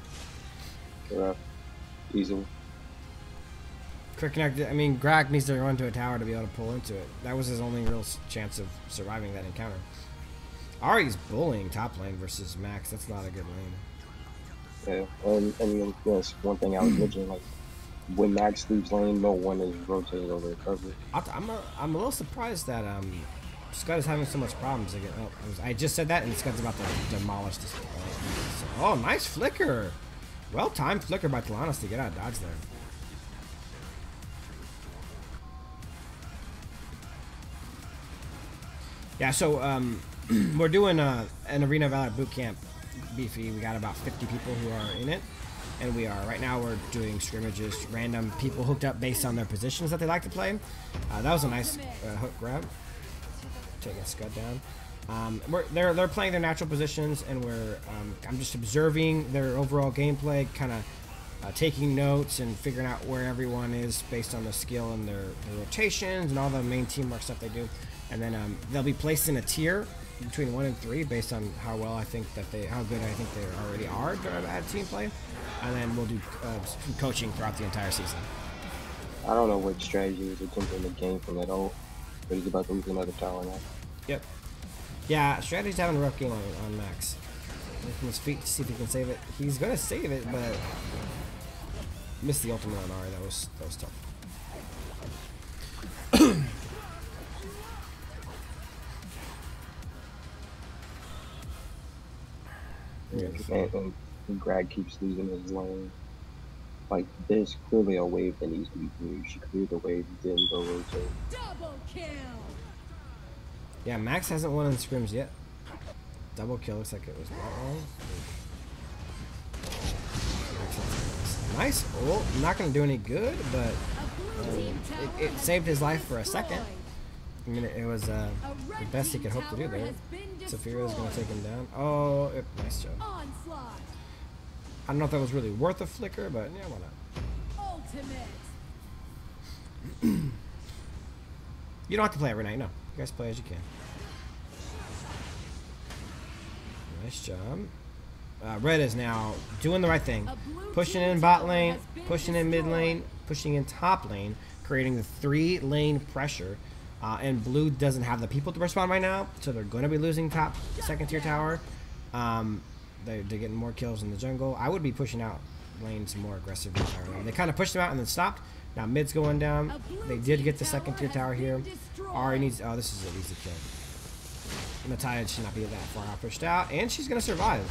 Yeah, easily. Kriknak, I mean, Grak needs to run to a tower to be able to pull into it. That was his only real chance of surviving that encounter. Ari's bullying top lane versus Max. That's not a good lane. Yeah, and yes, one thing I was mentioning, like when Max leaves lane, no one is rotating over the cover. I'm a little surprised that Scud is having so much problems again. Oh, I just said that, and Scud's about to demolish this. Oh, nice flicker. Well timed flicker by Talanos to get out of dodge there. Yeah, so we're doing an Arena Valor boot camp, Beefy. We got about 50 people who are in it, and right now we're doing scrimmages, random people hooked up based on their positions that they like to play. That was a nice hook grab. Taking Scud down. They're playing their natural positions, and I'm just observing their overall gameplay, kind of taking notes and figuring out where everyone is based on the skill and their rotations and all the main teamwork stuff they do. And then they'll be placed in a tier between 1 and 3 based on how good I think they already are at team play. And then we'll do some coaching throughout the entire season. I don't know what strategy he's attempting to gain from that ult, but he's about to lose another tower now. Yep. Yeah, strategy's having a rough game on Max. From his feet to see if he can save it. He's gonna save it, but missed the ultimate on Ari. That was tough. And Greg keeps losing his lane. Like, there's clearly a wave that needs to be cleared. She cleared the wave, then go rotate. Double kill. Yeah, Max hasn't won in scrims yet. Double kill looks like it was wrong. Nice ult. Not going to do any good, but it saved his life for a second. I mean, it was the best he could hope to do there. Saphira's going to take him down. Oh, nice job. I don't know if that was really worth a flicker, but yeah, why not? Ultimate. You don't have to play every night, no. You guys play as you can. Nice job. Red is now doing the right thing. Pushing in bot lane, pushing in mid lane, pushing in top lane, creating the 3-lane pressure. And blue doesn't have the people to respond right now, so they're going to be losing top second tier tower. They're getting more kills in the jungle. I would be pushing out lane some more aggressively. They kind of pushed them out and then stopped. Now mid's going down. They did get the second tier tower here. Ari needs. Oh, this is an easy kill. Natalia should not be that far out pushed out, and she's going to survive.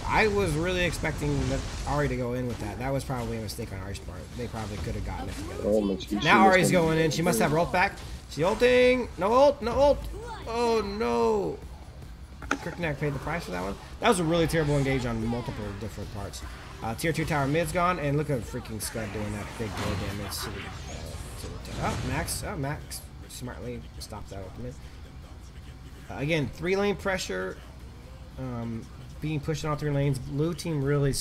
I was really expecting Ari to go in with that. That was probably a mistake on Ari's part. They probably could have gotten it together. Now Ari's going in. She must have her ult back. She ulting. No ult. No ult. Oh, no. Crickneck paid the price for that one. That was a really terrible engage on multiple different parts. Tier 2 tower mid's gone, and look at freaking Scud doing that big blow damage to the Max smartly stopped that ultimate. Again, 3-lane pressure, being pushed on all 3 lanes. Blue team really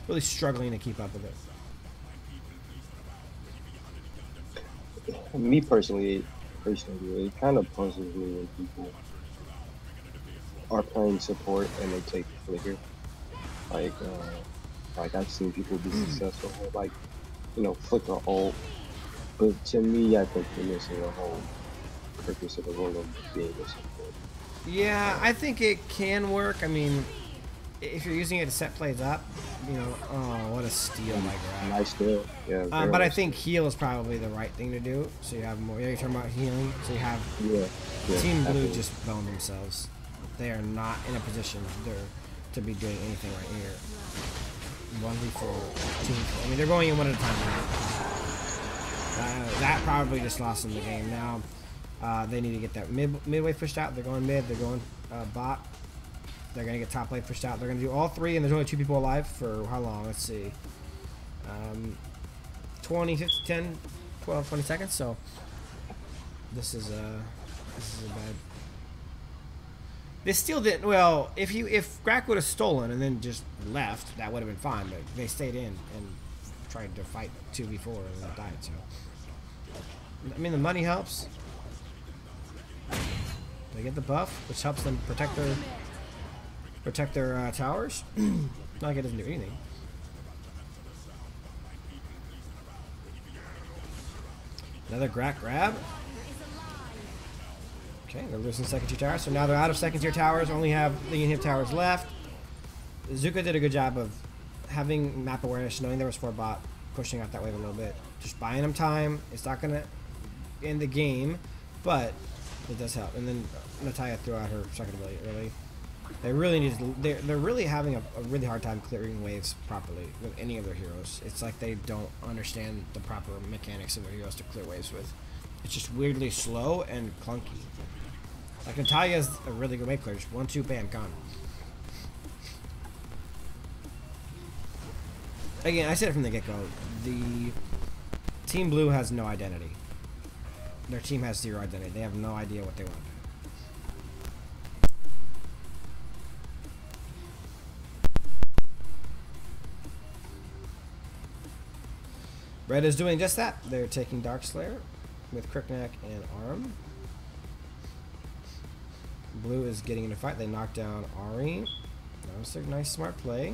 really struggling to keep up with it. Me personally, it kind of puzzles me when people are playing support and they take flicker. Like I've seen people be successful with, like, flicker ult. But to me, I think they're missing the whole purpose of the role of being a support. Yeah, I think it can work. I mean, if you're using it to set plays up, oh, what a steal by Grab. Nice steal. Yeah. But I think heal is probably the right thing to do. So you have more. Yeah, you're talking about healing. So you have Team Blue just bone themselves. They are not in a position to be doing anything right here. 1v4 team. I mean, they're going in one at a time now. That probably just lost them the game. Now they need to get that midway pushed out. They're going mid. They're going bot. They're going to get top lane pushed out. They're going to do all 3, and there's only 2 people alive for how long? Let's see. 20, 50, 10, 12, 20 seconds. So this is a bad. They still didn't. Well, if Grak would have stolen and then just left, that would have been fine. But they stayed in and tried to fight 2v4 and then died. So I mean, the money helps. They get the buff, which helps them protect their towers. Not like it doesn't do anything. Another Grak grab. Okay, they're losing second tier towers, so now they're out of second tier towers. Only have the inhib towers left. Zuka did a good job of having map awareness, knowing there was 4 bot, pushing out that wave a little bit, just buying him time. It's not gonna end the game, but it does help. And then Natalia threw out her second ability early. They really need to, they're really having a really hard time clearing waves properly with any of their heroes. It's like they don't understand the proper mechanics of their heroes to clear waves with. It's just weirdly slow and clunky. Like Natalia's a really good wave clear. Just 1-2, bam, gone. Again, I said it from the get-go. The Team Blue has no identity. Their team has 0 identity. They have no idea what they want. Red is doing just that. They're taking Darkslayer with Crookneck and Arm. Blue is getting in a fight. They knock down Ari. That was a nice, smart play.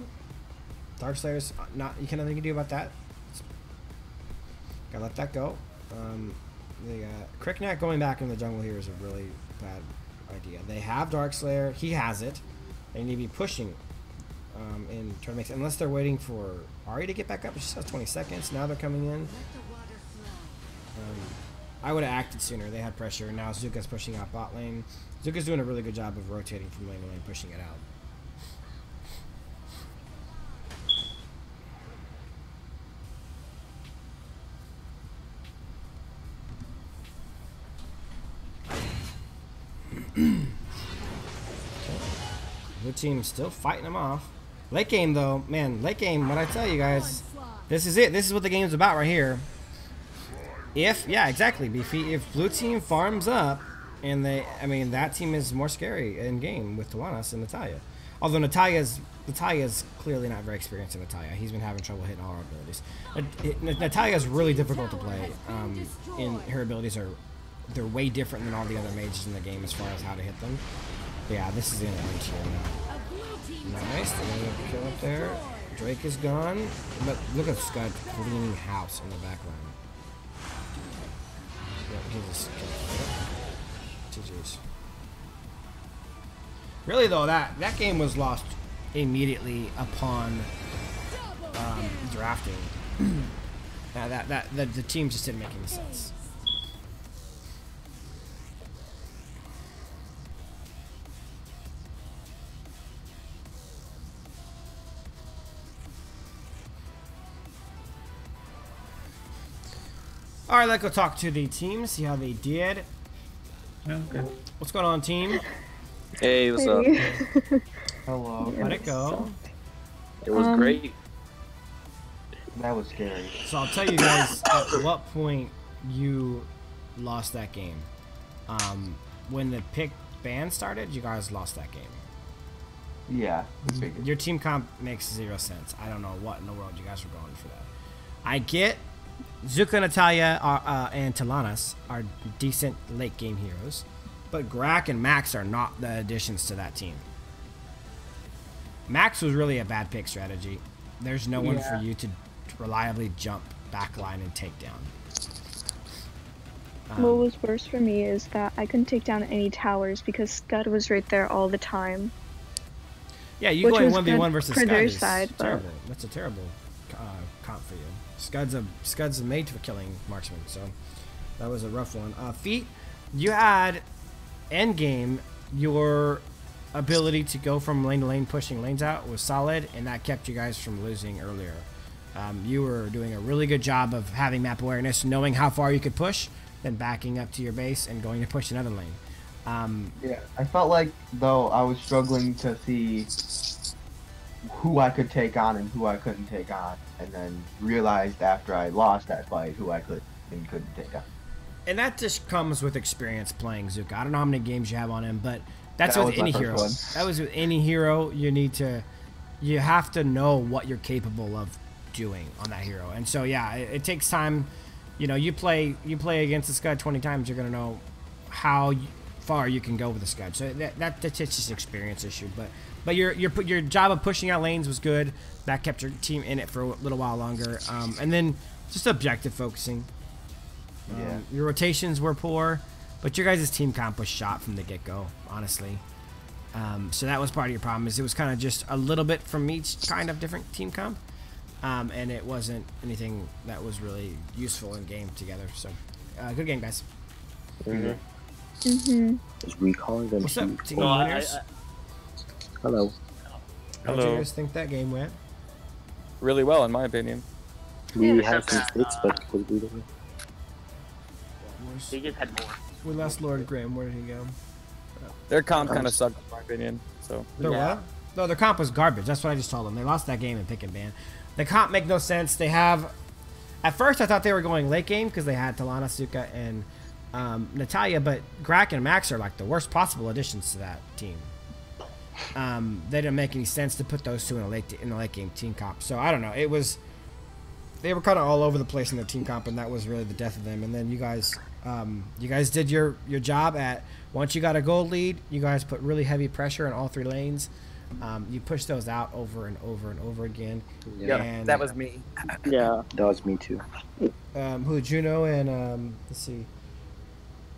Darkslayer's not. You can't nothing you can do about that. Gotta let that go. The Crookneck going back in the jungle here is a really bad idea. They have Darkslayer. He has it. They need to be pushing and trying to make, unless they're waiting for Ari to get back up. She just has 20 seconds. Now they're coming in. I would have acted sooner. They had pressure. Now Zuka's pushing out bot lane. Zuka's doing a really good job of rotating from lane to lane, pushing it out. Blue team still fighting them off. Late game though, man, late game, what I tell you guys, this is it. This is what the game's about right here. Yeah, exactly. If blue team farms up, and that team is more scary in game with Tolanas and Natalia. Although Natalia's clearly not very experienced in Natalia. He's been having trouble hitting all her abilities. Natalia's really difficult to play. Her abilities they're way different than all the other mages in the game as far as how to hit them. But yeah, this is the end of the here now. Nice, they're gonna kill up there. Drake is gone, but look at Scud cleaning house in the back line. Yeah, he just GG's. Really though, that game was lost immediately upon drafting. The team just didn't make any sense. All right, let's go talk to the team, see how they did. Okay. What's going on, team? Hey, what's up? Hello. How'd it go? It was great. That was scary. So I'll tell you guys at what point you lost that game. When the pick ban started, you guys lost that game. Yeah. Your team comp makes 0 sense. I don't know what in the world you guys were going for that. I get Zuka, Natalia, and Tolanas are decent late game heroes, but Grak and Max are not the additions to that team. Max was really a bad pick strategy. There's no one for you to reliably jump backline and take down. What was worse for me is that I couldn't take down any towers because Scud was right there all the time. Yeah, you going 1v1 versus for Scud their is side, terrible. That's a terrible comp for you. Scud's made for killing marksman, so that was a rough one. Feet, you had endgame. Your ability to go from lane to lane, pushing lanes out, was solid, and that kept you guys from losing earlier. You were doing a really good job of having map awareness, knowing how far you could push, then backing up to your base and going to push another lane. Yeah, I felt like though I was struggling to see who I could take on and who I couldn't take on, and then realized after I lost that fight who I could and couldn't take on. And that just comes with experience playing Zuka. I don't know how many games you have on him, but that's with any hero. That was with any hero. You have to know what you're capable of doing on that hero. And so yeah, it takes time. You know, you play against the Scud 20 times, you're gonna know how far you can go with the Scud. So that's just an experience issue. But your job of pushing out lanes was good. That kept your team in it for a little while longer. And then just objective focusing. Your rotations were poor, but your guys' team comp was shot from the get-go, honestly. So that was part of your problem. Is it was kind of just a little bit from each kind of different team comp, and it wasn't anything that was really useful in game together. So, good game, guys. Is recalling them. What's up, team Well, winners? Hello. How do you guys think that game went? Really well, in my opinion. We had some mistakes, but we did it. They just had more. We lost Lord Graham. Where did he go? Their comp kind of sucked, in my opinion. So. Their what? No, their comp was garbage. That's what I just told them. They lost that game in pick and ban. The comp make no sense. They have. At first, I thought they were going late game because they had Talana, Suka, and Natalia, but Grak and Max are like the worst possible additions to that team. They didn't make any sense to put those two in the late game team comp. So I don't know. It was. They were kind of all over the place in their team comp, and that was really the death of them. And then you guys did your job at once you got a gold lead. You guys put really heavy pressure in all 3 lanes. You pushed those out over and over and over again. Yeah, and, that was me. Yeah, that was me too. Who Juno and let's see.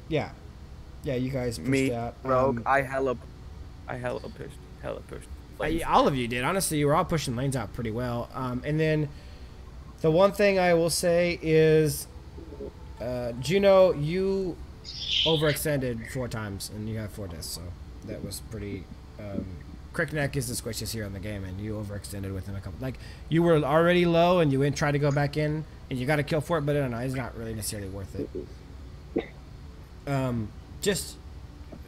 Yeah, you guys pushed Me, out. Rogue, I hella pushed. All of you did. Honestly, you were all pushing lanes out pretty well. And then the one thing I will say is, Juno, you overextended 4 times, and you had 4 deaths, so that was pretty. Crickneck is the squishiest here in the game, and you overextended with him a couple. Like, you were already low, and you tried to go back in, and you got a kill for it, but I don't know, it's not really necessarily worth it. Just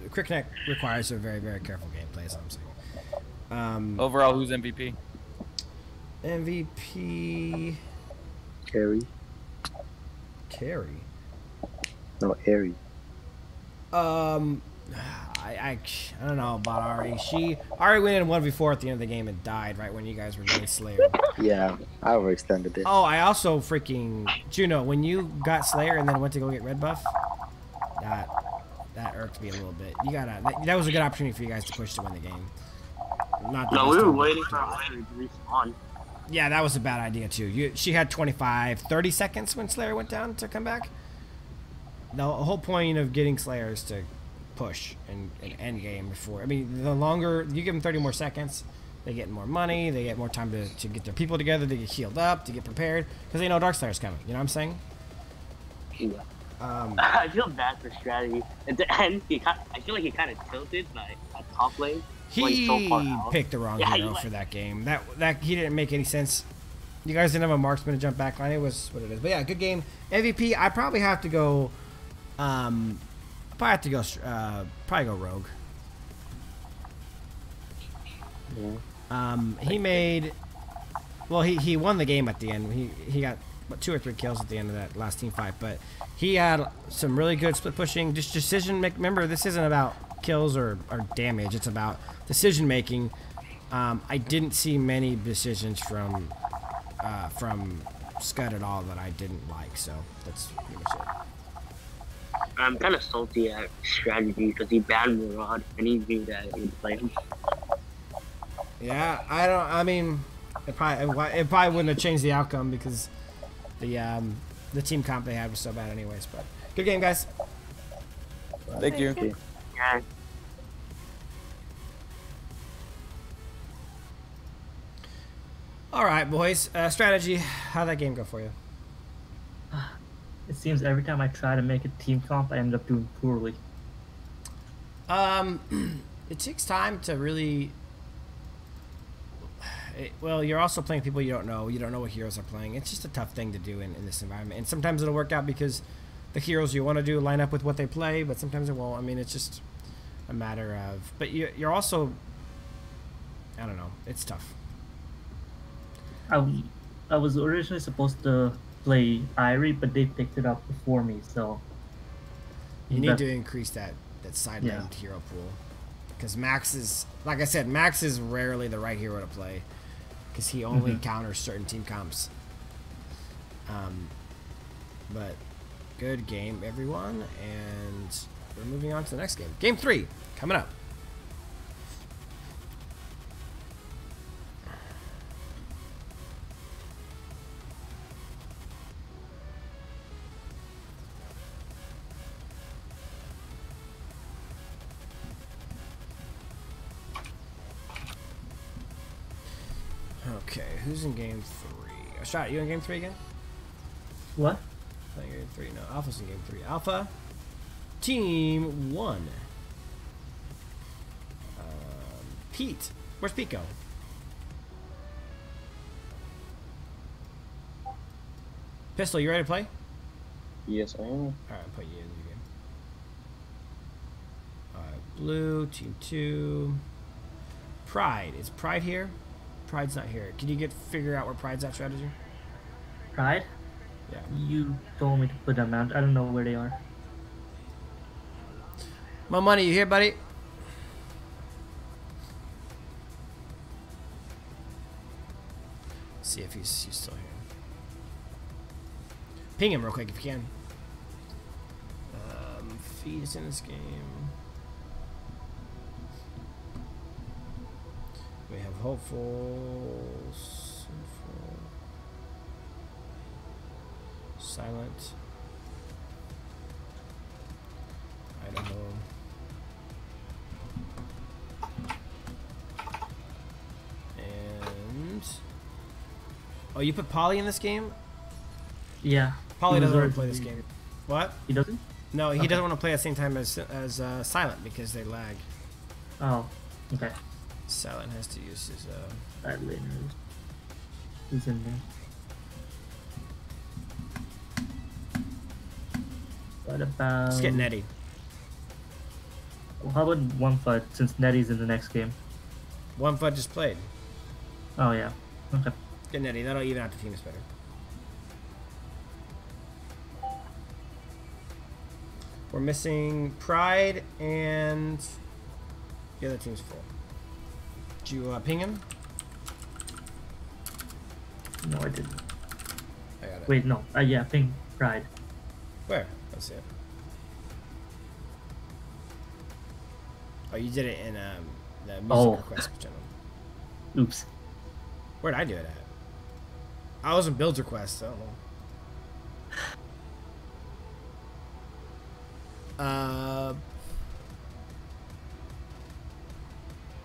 Crickneck requires a very, very careful gameplay, is what I'm saying. Overall, who's MVP? MVP. Carry. No, Ari. I don't know about Ari. Ari went in 1v4 at the end of the game and died right when you guys were getting Slayer. Yeah, I overextended it. Oh, I also freaking Juno, when you got Slayer and then went to go get red buff, that irked me a little bit. That was a good opportunity for you guys to push to win the game. No, we were waiting for our Slayer to respawn. Yeah, that was a bad idea too. She had 30 seconds when Slayer went down to come back. The whole point of getting Slayer is to push and end game before. I mean, the longer you give them 30 more seconds, they get more money, they get more time to get their people together, to get healed up, to get prepared, because they know Darkslayer's coming. You know what I'm saying? Yeah. I feel bad for strategy. At the end, I feel like he kind of tilted by top lane. He so far out. picked the wrong hero for that game. That he didn't make any sense. You guys didn't have a marksman to jump back line. It was what it is. But yeah, good game. MVP. I probably have to go. Probably go Rogue. Yeah. He made. Well, he won the game at the end. He got 2 or 3 kills at the end of that last team fight. But he had some really good split pushing. Just decision make. Remember, this isn't about kills or damage. It's about decision making. I didn't see many decisions from Scud at all that I didn't like. So that's pretty much it. I'm kind of salty at strategy because he banned Murad and he knew that it would play him. Yeah, I mean, it probably wouldn't have changed the outcome because the team comp they had was so bad anyways. But good game, guys. Thank you. Yeah. All right, boys. Strategy. How'd that game go for you? It seems every time I try to make a team comp, I end up doing poorly. It takes time to really. Well, you're also playing people you don't know. You don't know what heroes are playing. It's just a tough thing to do in this environment. And sometimes it'll work out because the heroes you want to do line up with what they play, but sometimes it won't. I mean, it's just a matter of. But you're also. I don't know. It's tough. I was originally supposed to play Irie, but they picked it up before me, so. You need to increase that side lane hero pool. Because Max is, like I said, Max is rarely the right hero to play. Because he only counters certain team comps. But good game, everyone. And we're moving on to the next game. Game 3, coming up. who's in game 3? Shot, you in game 3 again? What? I think you're in 3. No, Alpha's in game 3. Alpha, team 1. Pete. Where's Pete go? Pistol, you ready to play? Yes, I am. Alright, I'll put you in the game. Alright, blue, team 2. Pride. Is Pride here? Pride's not here. Can you figure out where Pride's at, strategy? Pride? Yeah. You told me to put them out. I don't know where they are. My money, you here, buddy? See if he's still here. Ping him real quick if you can. Feed is in this game. We have hopeful, sinful, silent, Idaho. And oh, you put Polly in this game? Yeah. Polly doesn't want to play this game. What? He doesn't? No, he doesn't want to play at the same time as Silent because they lag. Oh, okay. Silent has to use his That later. He's in there. What about... Let's get Nettie. Well, how about One Foot, since Nettie's in the next game? One Foot just played. Oh, yeah. Okay. Get Nettie. That'll even out the teams better. We're missing Pride and the other team's full. Did you ping him? No, I didn't. I got it. Wait, no. Yeah, ping Pride. Where? Let's see it. Oh, you did it in the music request channel. Oops. Where'd I do it at? I was in build request, so I don't know.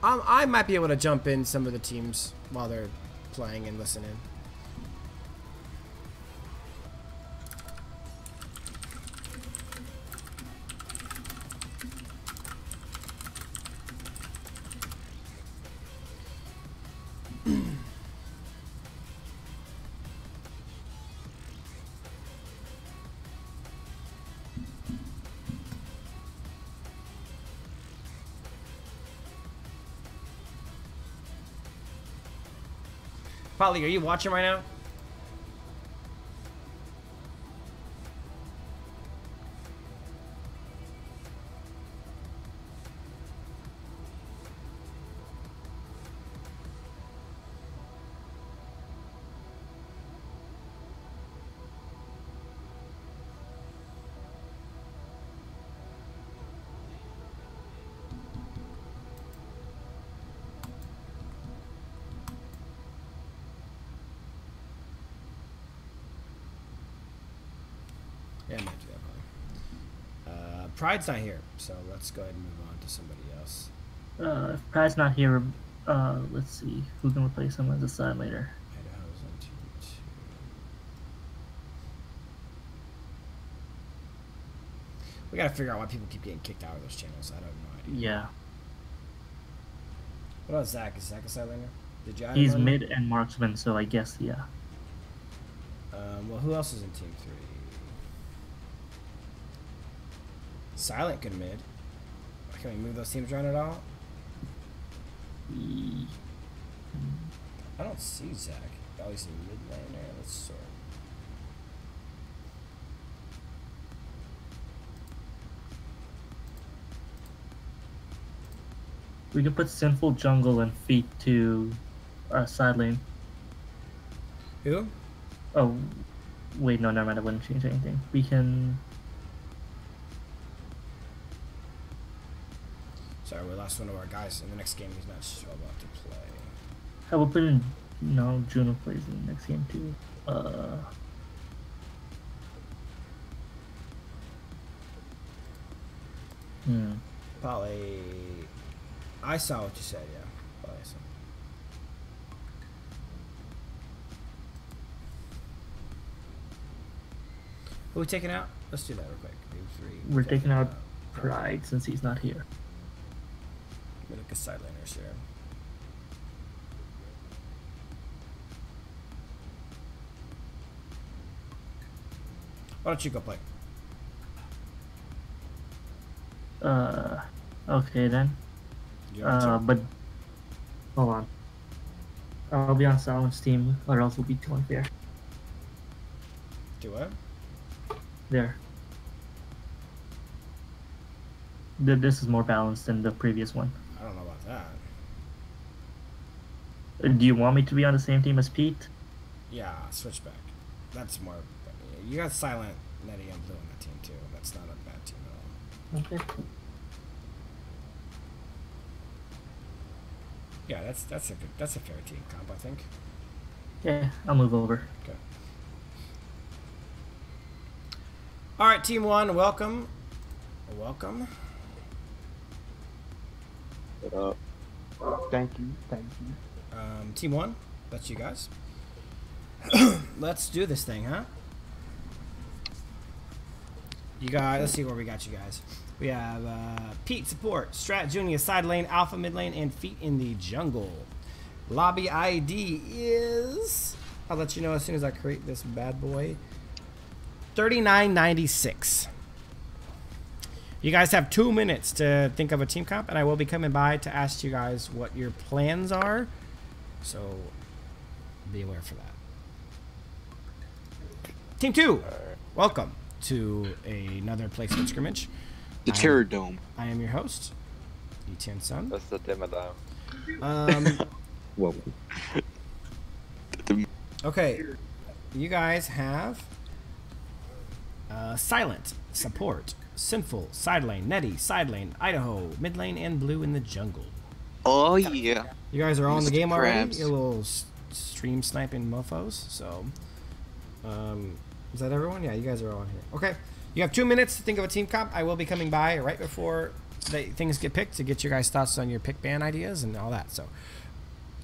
I might be able to jump in some of the teams while they're playing and listening. Polly, are you watching right now? Yeah, I might do that probably. Pride's not here, so let's go ahead and move on to somebody else. If Pride's not here, let's see. Who can replace him as a side later? Idaho's on team 2. We gotta figure out why people keep getting kicked out of those channels. I don't know idea. Yeah. What about Zach? Is Zach a side laner? Did you add He's him on? mid and marksman, so I guess, yeah. Well, who else is in team 3? Silent could mid. Can we move those teams around at all? I don't see Zach. Oh, he's in mid laner. Let's sort. We can put Sinful Jungle and Feet to our side lane. Who? Oh, wait, no, never mind. I wouldn't change anything. We can... Sorry, we lost one of our guys in the next game. He's not sure about to play. I will put in... No, Juno plays in the next game too. Polly... I saw what you said, yeah. Polly, I saw. Who we taking out? Let's do that real quick. 2, 3. We're taking out Pride since he's not here. Let me look at sideliners here. Why don't you go play? Okay then. But hold on. I'll be on Salmon's team, or else it'll be too unfair. Do what? There. This is more balanced than the previous one. I don't know about that. Do you want me to be on the same team as Pete? Yeah, switch back. That's more. You got Silent, Nettie, and Blue on that team too. That's not a bad team at all. Okay. Yeah, that's a fair team comp, I think. Yeah, I'll move over. Okay. All right, Team 1, welcome. Welcome. What up? Thank you. Thank you. Team 1, that's you guys. Let's do this thing, huh? You guys, let's see where we got you guys. We have Pete support, Strat Junior side lane, Alpha mid lane, and Feet in the jungle. Lobby ID is, I'll let you know as soon as I create this bad boy, 3996. You guys have 2 minutes to think of a team comp, and I will be coming by to ask you guys what your plans are. So be aware for that. Team 2, welcome to another placement scrimmage. The Terror Dome. I am your host, E10 Sun. That's the demo dome. Whoa. Okay, you guys have Silent, Support, Sinful, Side Lane, Nettie, Side Lane, Idaho, Mid Lane, and Blue in the jungle. Oh yeah. You guys are all in the Mr. game already? Krabs. You little stream sniping mofos. So, is that everyone? Yeah, you guys are all in here. Okay, you have 2 minutes to think of a team comp. I will be coming by right before things get picked to get your guys' thoughts on your pick ban ideas and all that. So,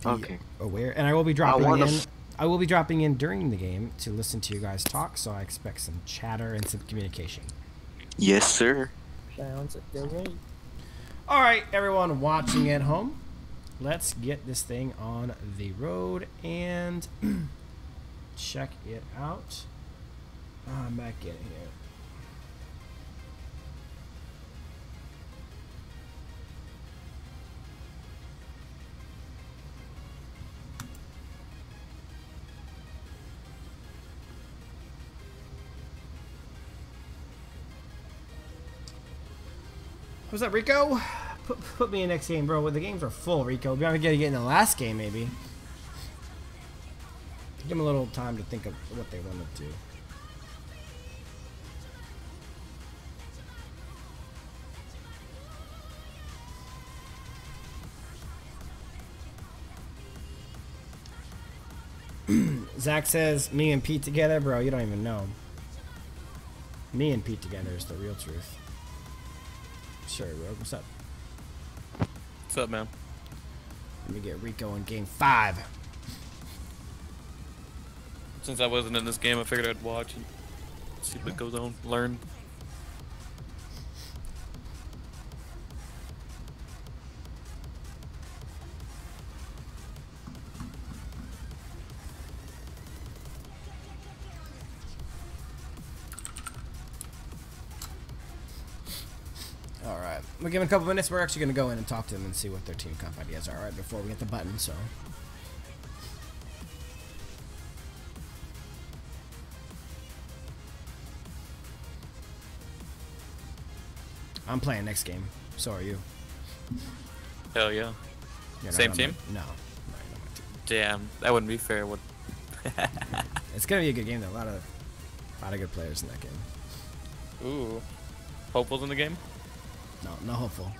Okay. aware, and I will be dropping in. I will be dropping in during the game to listen to you guys talk. So I expect some chatter and some communication. Yes, sir. Sounds great. All right, everyone watching at home, let's get this thing on the road and check it out. I'm back in here. What's up, Rico? Put me in next game, bro. The games are full, Rico. We're gonna get in the last game, maybe. Give them a little time to think of what they want to do. Zach says, me and Pete together. Bro, you don't even know. Me and Pete together is the real truth. Sure, Rogue. What's up? What's up, man? Let me get Rico in game 5. Since I wasn't in this game, I figured I'd watch and see what goes on, learn. Alright, we'll give them a couple minutes. We're actually going to go in and talk to them and see what their team comp ideas are right before we hit the button, so. I'm playing next game. So are you. Hell yeah. You're Same not on team? No. Damn, that wouldn't be fair. Would It's going to be a good game, though. A lot of good players in that game. Ooh. Hopefuls in the game? No, no hopeful.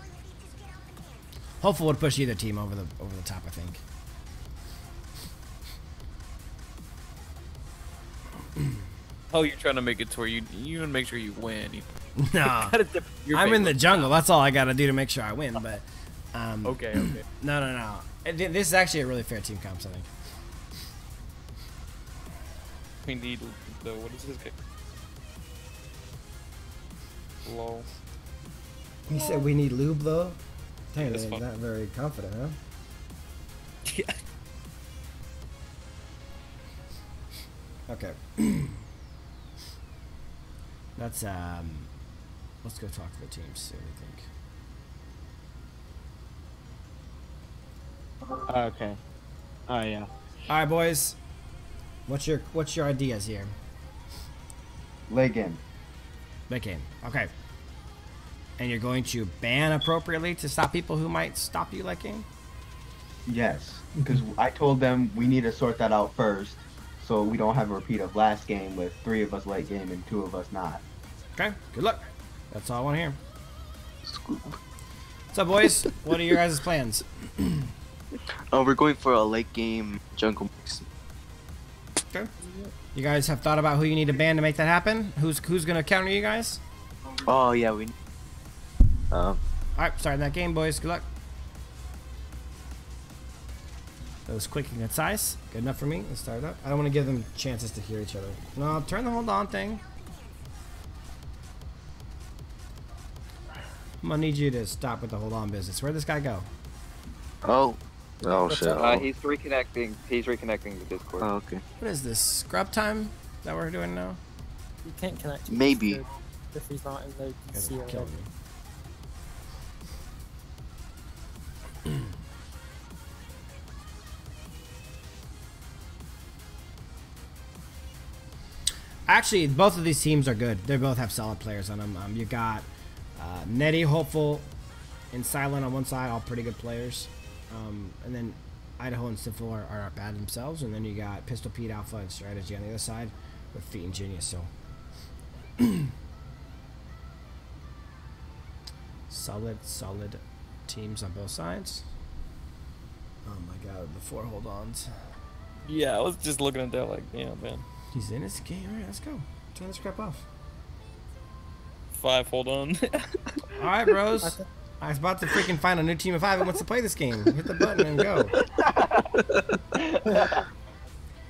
Hopeful would push either team over the top, I think. Oh, you're trying to make it to where you want to make sure you win. No, I'm in the jungle. That's all I got to do to make sure I win. But okay. No. This is actually a really fair team comps, I think. We need the what is his Lol. He said we need lube though. Dang, That's they're fun. not very confident, huh? Yeah. Okay. Let's go talk to the teams. See what we think. Okay. Oh yeah. All right, boys. What's your ideas here? Late game. Late game. Okay. And you're going to ban appropriately to stop people who might stop you late game? Yes, because I told them we need to sort that out first, so we don't have a repeat of last game with 3 of us late game and 2 of us not. Okay. Good luck. That's all I want to hear. What's up, boys? What are your guys' plans? We're going for a late game jungle mix. Okay. You guys have thought about who you need to ban to make that happen? Who's gonna counter you guys? Oh yeah, we. All right, starting that game, boys. Good luck. That was quick and concise. Good enough for me. Let's start it up. I don't want to give them chances to hear each other. No, turn the hold on thing. I'm gonna need you to stop with the hold on business. Where'd this guy go? Oh. Oh shit. He's reconnecting. He's reconnecting the Discord. Oh, okay. What is this? Scrub time that we're doing now? You can't connect. to Maybe. Discord if he's not in the Guys DC are killing me. Actually, both of these teams are good. They both have solid players on them. You've got Netty, Hopeful, and Silent on one side, all pretty good players. And then Idaho and Sinful are not bad themselves. And then you got Pistol Pete, Alpha, and Strategy on the other side with Feet and Genius. So solid teams on both sides. Oh my god, the 4 hold-ons. Yeah, I was just looking at that like, yeah, man. He's in his game. All right, let's go. Turn this crap off. 5, hold on. All right, bros. I was about to freaking find a new team of 5 who wants to play this game. Hit the button and go.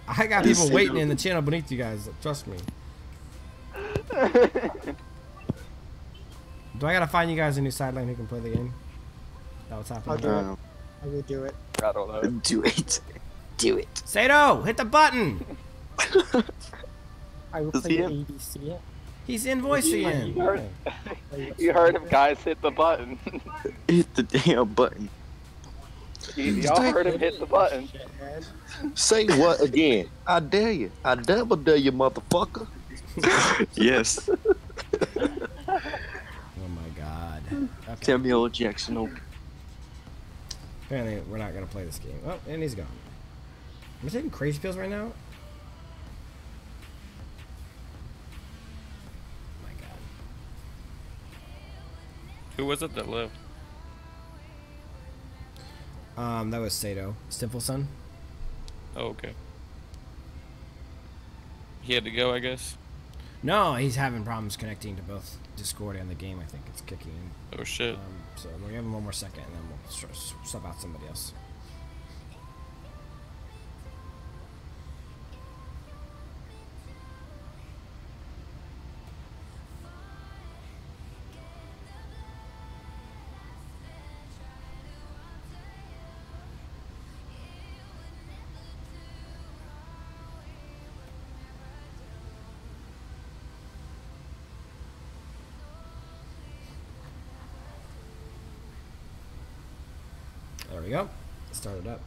I got people waiting in the channel beneath you guys. Trust me. Do I gotta find you guys a new sideline who can play the game? That what's happening? I will do it. I don't know. Do it. Do it. Sato, hit the button. I will Does play he the have- ADC. He's in voice again. You heard him, guys. Hit the button. Hit the damn button. Y'all heard him hit the button. Say what again? I dare you. I double dare you, motherfucker. Yes. Oh my god. Okay. Samuel Jackson. Open. Apparently, we're not gonna play this game. Oh, and he's gone. Am I taking crazy pills right now? Oh my god. Who was it that left? That was Sato, Simple Son. Oh, okay. He had to go, I guess. No, he's having problems connecting to both Discord and the game. I think it's kicking in. Oh shit. So we'll give him one more second, and then we'll swap out somebody else. There we go. Start it up.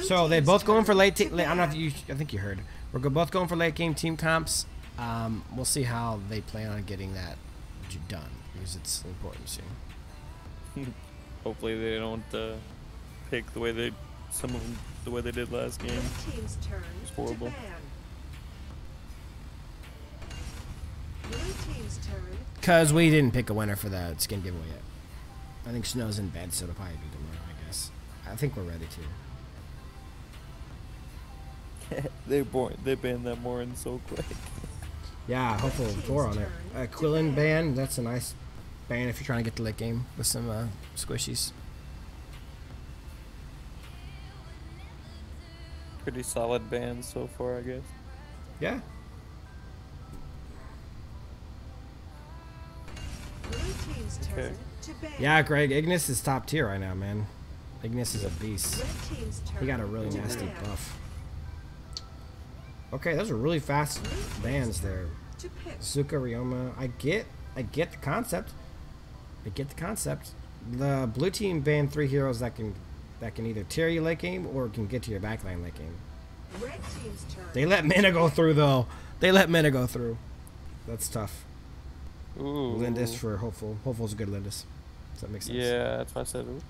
So they both going for late. I don't know if you. I think you heard. We're both going for late game team comps. We'll see how they plan on getting that done because it's important soon. Hopefully they don't pick the way they the way they did last game. Team's turn It's horrible. to ban. Blue team's turn. Because we didn't pick a winner for the skin giveaway yet. I think Snow's in bed, so it'll probably be tomorrow, I guess. I think we're ready to. They banned that more in so quick. Yeah, hopefully 4 on it. Quillen ban, that's a nice ban if you're trying to get the late game with some squishies. Pretty solid ban so far, I guess. Yeah. team's Okay. turn to ban. Yeah, Greg, Ignis is top tier right now, man. Ignis is a beast. Red team's turn He got a really to nasty ban. buff. Okay, those are really fast bans there. To pick. Suka, Ryoma. I get the concept. I get the concept. The blue team banned 3 heroes that can either tear you late game or can get to your backline late game. Red team's turn. They let Mina go through though. They let Mina go through. That's tough. Ooh. Lindis for Hopeful. Hopeful's a good Lindis. Does that make sense? Yeah, that's why I said. Ooh.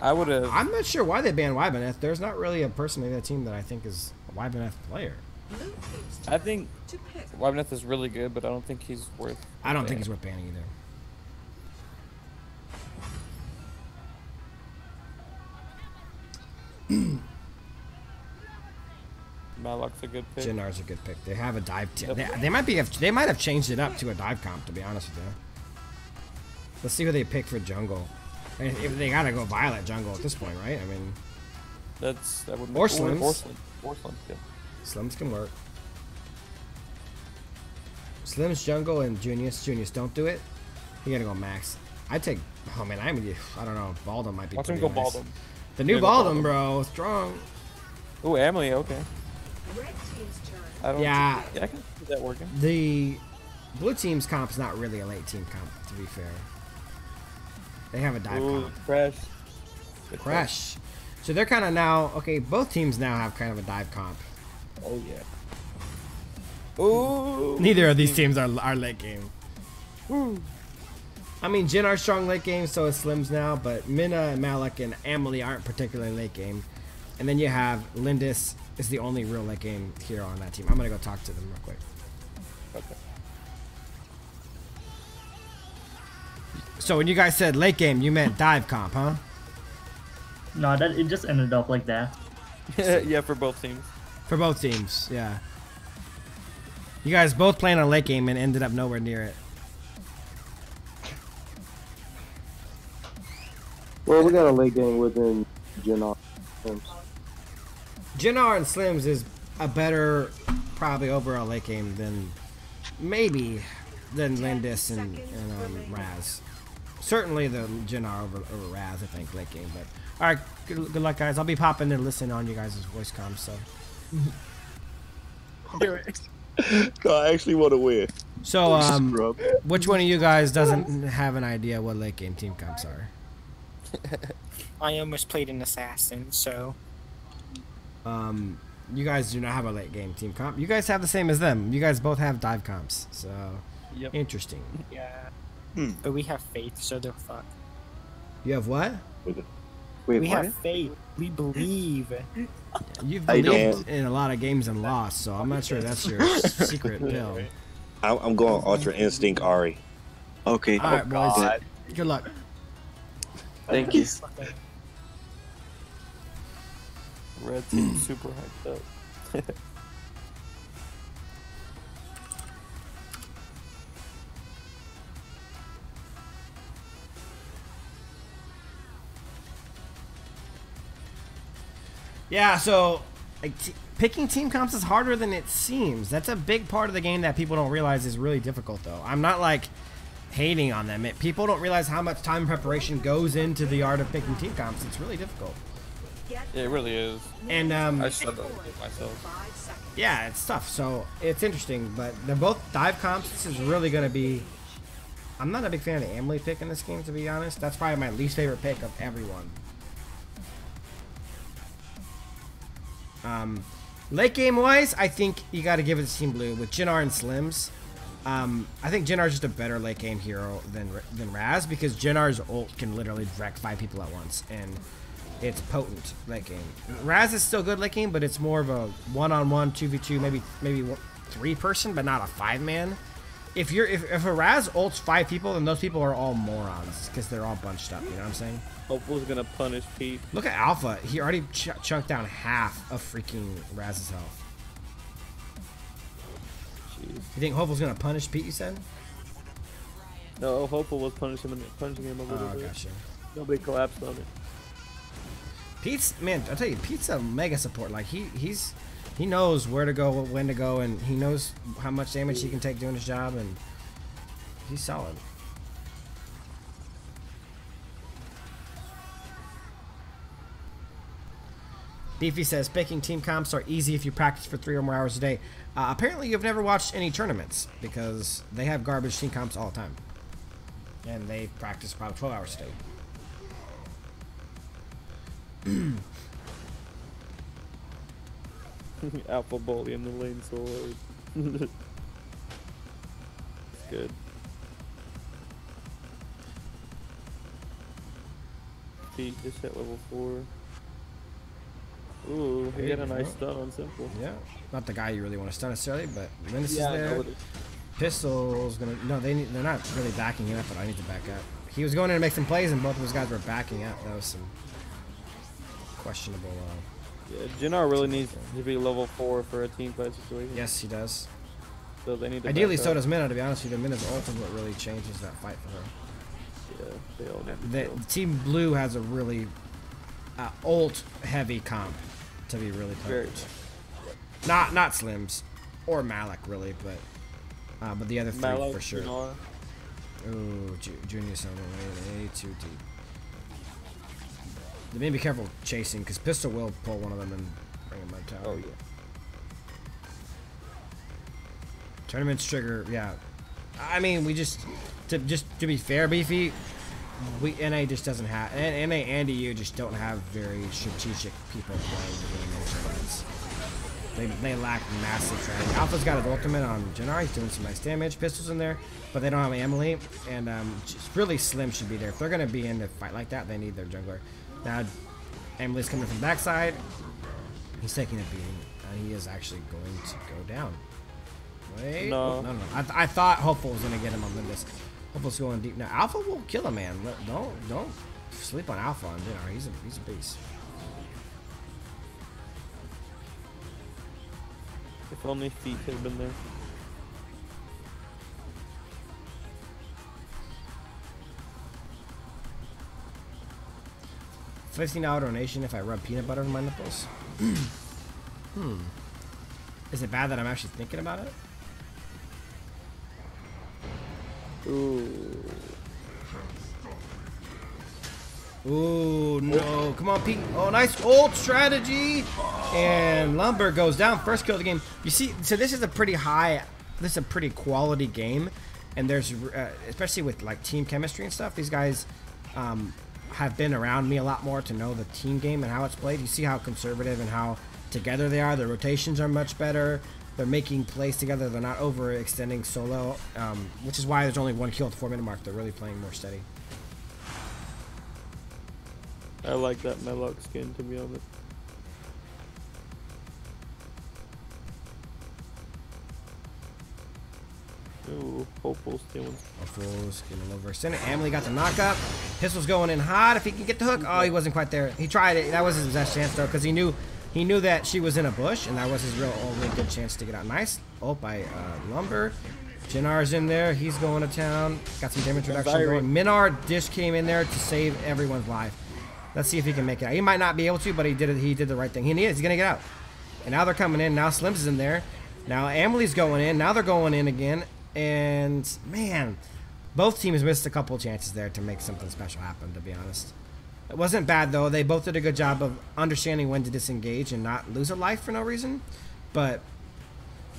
I would have. I'm not sure why they banned Wybaneth. There's not really a person in that team that I think is a Wybaneth player. Blue team's turn I think to pick. Wybneth is really good, but I don't think he's worth. I don't think he's worth banning either. Malak's a good pick. Jinnar's a good pick. They have a dive team. They might have changed it up to a dive comp, to be honest with you. Let's see who they pick for jungle. If they gotta go Violet jungle at this point, right? I mean, that would make or Slims. Or Slims, yeah. Slims can work. Slims jungle and Junius. Junius, don't do it. You gotta go Max. I take. Oh man, I don't know. Baldum might be. Watch him pretty go nice. Baldum. The new Baldum, bro, strong. Ooh, Emily, okay. Red team's turn. I don't Yeah. Yeah, I can see that working. The blue team's comp's not really a late team comp, to be fair. They have a dive Ooh, comp. Crash. Crash. So they're kind of now, okay, both teams now have kind of a dive comp. Oh, yeah. Ooh. Neither of these teams are late game. I mean, Jin are strong late game, so is Slims now, but Minna and Malik and Amelie aren't particularly late game. And then you have Lindis is the only real late game hero on that team. I'm going to go talk to them real quick. Okay. So when you guys said late game, you meant dive comp, huh? No, it just ended up like that. Yeah, for both teams. For both teams, yeah. You guys both playing on late game and ended up nowhere near it. Well, we got a late game within Jinnar. Jinnar and Slims is a better, probably overall late game than Lindis and Raz. Certainly the Jinnar over Raz, I think, late game. But all right, good luck, guys. I'll be popping and listening on you guys' voice comms. So. No, I actually want to win. So, which one of you guys doesn't have an idea what late game team comps are? I almost played an assassin, so. You guys do not have a late game team comp. You guys have the same as them. You guys both have dive comps. So, yep. Interesting. Yeah. But we have faith, so they're fucked. You have what? Wait, we what? have faith. We believe. You've believed in a lot of games and lost, so I'm not sure that's your secret pill. I'm going Ultra Instinct Ari. Okay. All right, boys. Good luck. Thank you. Red team super hyped up. Yeah, so like, picking team comps is harder than it seems. That's a big part of the game that people don't realize is really difficult, though. I'm not like hating on them. People don't realize how much time and preparation goes into the art of picking team comps. It's really difficult. Yeah, it really is. And I struggle with it myself. Yeah, it's tough. So it's interesting, but they're both dive comps. This is really going to be. I'm not a big fan of the Amelie pick in this game, to be honest. That's probably my least favorite pick of everyone. Late game wise, I think you got to give it to Team Blue with Jinnar and Slims. I think Jinnar's just a better late game hero than Raz, because Jinnar's ult can literally wreck 5 people at once, and it's potent late game. Raz is still good late game, but it's more of a one-on-one, 2v2, maybe 3-person, but not a 5-man. If a Raz ults 5 people, then those people are all morons because they're all bunched up. You know what I'm saying? Hopeful's gonna punish Pete. Look at Alpha. He already chunked down half of freaking Raz's health. Jeez. You think Hopeful's gonna punish Pete? You said? No, Hopeful was punishing him a little bit. Gotcha. Nobody collapsed on it. Pete's, man, I'll tell you, Pete's a mega support. Like he knows where to go, when to go, and he knows how much damage he can take doing his job. And He's solid. Beefy says, picking team comps are easy if you practice for 3 or more hours a day. Apparently, you've never watched any tournaments because they have garbage team comps all the time. And they practice about 12 hours a day. Alpha bully in the lane so hard. It's good. Pete just hit level 4. Ooh, he got a nice stun on Simple. Yeah, not the guy you really want to stun necessarily, but Linus is there. Pistol's gonna. No, they're not really backing him up, but I need to back up. He was going in to make some plays, and both of those guys were backing up. That was some questionable. Yeah, Jinnar really needs to be level 4 for a team fight situation. Yes, he does. So they need to. Ideally, so does Minna. To be honest with you, Minna's ult is what really changes that fight for her. Yeah, they all need the Team Blue has a really ult-heavy comp to be really potent. Not Slims or Malik really, but the other 3 Malik, for sure. Jinnar. Ooh, Junior's on the way too deep. They may be careful chasing because Pistol will pull one of them and bring him up tower. Oh yeah. Tournaments trigger, yeah. I mean, we just to be fair, Beefy, NA just doesn't have NA and EU just don't have very strategic people playing the game in tournaments. They lack massive strategy. Alpha's got his ultimate on Jinnar. He's doing some nice damage. Pistol's in there, but they don't have Emily, and just really Slim should be there. If they're gonna be in a fight like that, they need their jungler. Now, Emily's coming from backside. He's taking a beating. He is actually going to go down. Wait, no. I thought Hopeful was gonna get him on Lindis. Hopeful's going deep. Now Alpha will kill a man. Don't sleep on Alpha on Jinnar. He's a beast. If only Feet had been there. $15 donation if I rub peanut butter in my nipples. Is it bad that I'm actually thinking about it? Ooh, no. Come on, Pete. Oh, nice ult strategy. And Lumber goes down. First kill of the game. You see, so this is a pretty quality game. And there's, especially with like team chemistry and stuff, these guys have been around me a lot more to know the team game and how it's played. You see how conservative and how together they are. The rotations are much better. They're making plays together. They're not overextending solo, which is why there's only 1 kill at the 4-minute mark. They're really playing more steady. I like that Melloc skin, to be honest. Ooh, Hopeful's stealing. Hopeful's getting over center. Emily got the knockup. Pistol's going in hot if he can get the hook. Oh, he wasn't quite there. He tried it. That was his best chance though, because he knew that she was in a bush, and that was his real only good chance to get out. Nice ult by Lumber. Jinnar's in there. He's going to town. Got some damage reduction going. Minar Dish came in there to save everyone's life. Let's see if he can make it out. He might not be able to, but he did it. He did the right thing. He's gonna get out. And now they're coming in. Now Slims is in there. Now Emily's going in. Now they're going in again. And man, both teams missed a couple chances there to make something special happen, to be honest. It wasn't bad though. They both did a good job of understanding when to disengage and not lose a life for no reason. But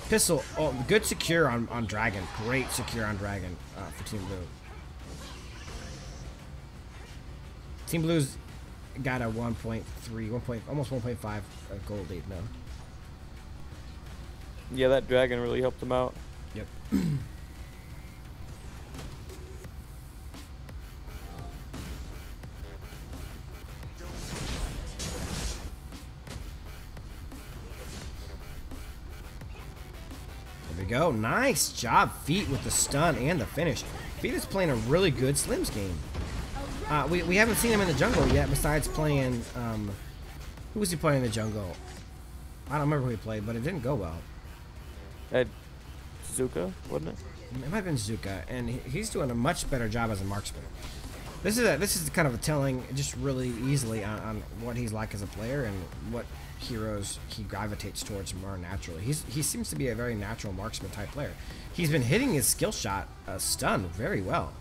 Pistol, good secure on Dragon. Great secure on Dragon for Team Blue. Team Blue's got a 1.3, almost 1.5 gold lead now. Yeah, that Dragon really helped him out. Yep. There we go. Nice job, Feet, with the stun and the finish. Feet is playing a really good Slims game. We haven't seen him in the jungle yet, besides playing, who was he playing in the jungle? I don't remember who he played, but it didn't go well. Zuka, wasn't it? It might have been Zuka, and he's doing a much better job as a marksman. This is kind of a telling, just really easily on what he's like as a player and what heroes he gravitates towards more naturally. He seems to be a very natural marksman type player. He's been hitting his skill shot stun very well.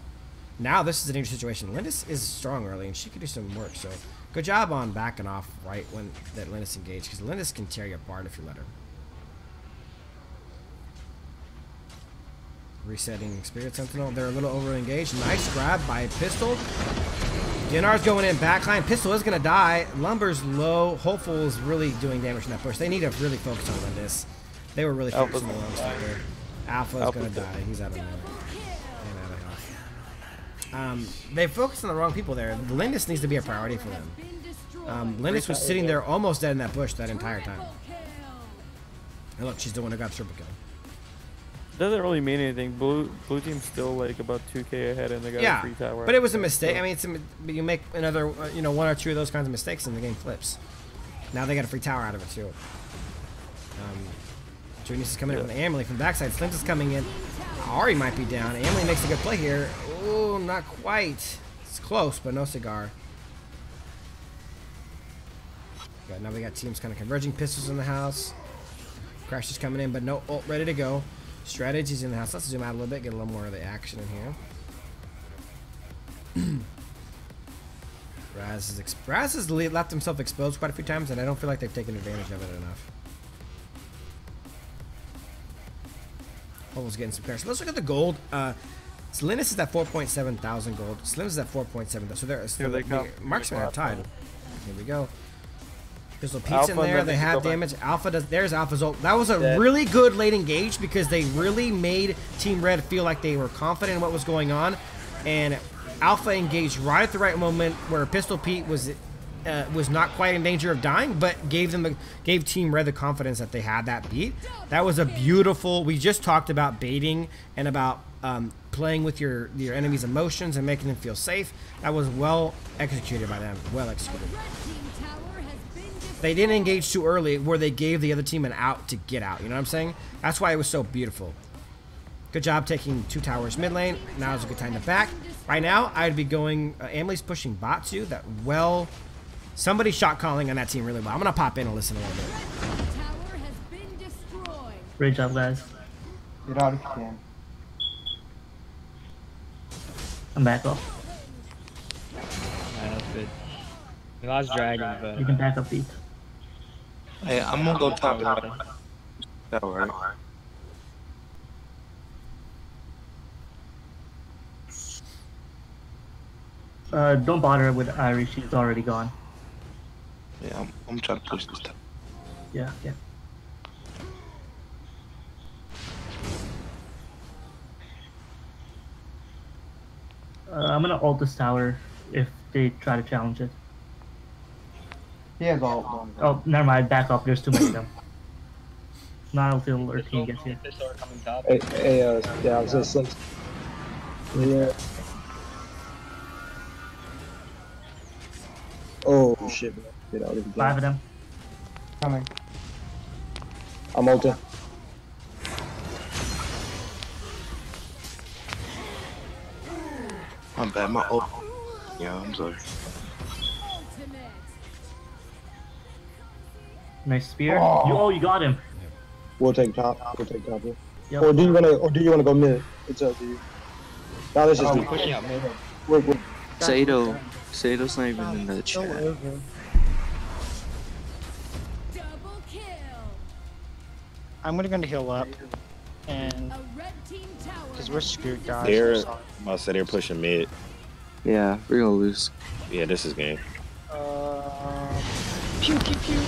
Now this is an interesting situation. Lindis is strong early, and she could do some work. So good job on backing off right when that Lindis engaged, because Lindis can tear you apart if you let her. Resetting Spirit Sentinel. They're a little over engaged. Nice grab by Pistol. Dinar's going in backline. Pistol is going to die. Lumber's low. Hopeful is really doing damage in that push. They need to really focus on this. They were really focusing on the wrong stuff there. Alpha is going to die. He's out of mana. They focused on the wrong people there. Lindis needs to be a priority for them. Lindis was sitting there almost dead in that bush that entire time. And look, she's the one who got triple kill. Doesn't really mean anything. Blue team's still like about 2K ahead, and they got a free tower. But it was a mistake. I mean, you make another, one or two of those kinds of mistakes, and the game flips. Now they got a free tower out of it too. Junius is coming in with Amelie from the backside. Slims is coming in. Ari might be down. Amelie makes a good play here. Oh, not quite. It's close, but no cigar. Now we got teams kind of converging. Pistols in the house. Crash is coming in, but no ult ready to go. Strategies in the house. Let's zoom out a little bit, get a little more of the action in here. Raz has left himself exposed quite a few times, and I don't feel like they've taken advantage of it enough. Almost getting some pairs. So let's look at the gold. So Linus is at 4.7 thousand gold. Slims is at 4.7. So they're marksmen are tied. Here we go. Pistol Pete's in there. They have damage. Alpha does. There's Alpha's ult. That was a really good late engage because they really made Team Red feel like they were confident in what was going on, and Alpha engaged right at the right moment where Pistol Pete was not quite in danger of dying, but gave Team Red the confidence that they had that beat. That was a beautiful. We just talked about baiting and about playing with your enemy's emotions and making them feel safe. That was well executed by them. Well executed. They didn't engage too early where they gave the other team an out to get out. You know what I'm saying? That's why it was so beautiful. Good job taking 2 towers mid lane. Now is a good time to back. Right now, I'd be going... Amelie's pushing bot too. Somebody shot calling on that team really well. I'm going to pop in and listen a little bit. Great job, guys. Get out if you can. I'm back off. Yeah, that's good. We lost Dragon, but... You can back up Pete. Hey, I'm gonna go top right. That right. Don't bother with Irie, she's already gone. Yeah, I'm trying to push this top. Yeah, yeah. I'm gonna ult this tower if they try to challenge it. He has ult. Oh, never mind. Back up. There's too many of them. Not until our team gets here. Yeah, I was just like, yeah. Oh shit, man. Get out of here. 5 of them. Coming. I'm ulting. I'm bad, my ult. Yeah, I'm sorry. Nice spear. Oh, you got him. We'll take top. We'll take top here. Yep. Or do you wanna go mid? It's up to you. Now let's just do pushing out mid. Sato's not even in the chat. I'm gonna heal up, and because we're screwed, guys. They're pushing mid. Yeah, we're gonna lose. Yeah, this is game. Pew pew pew.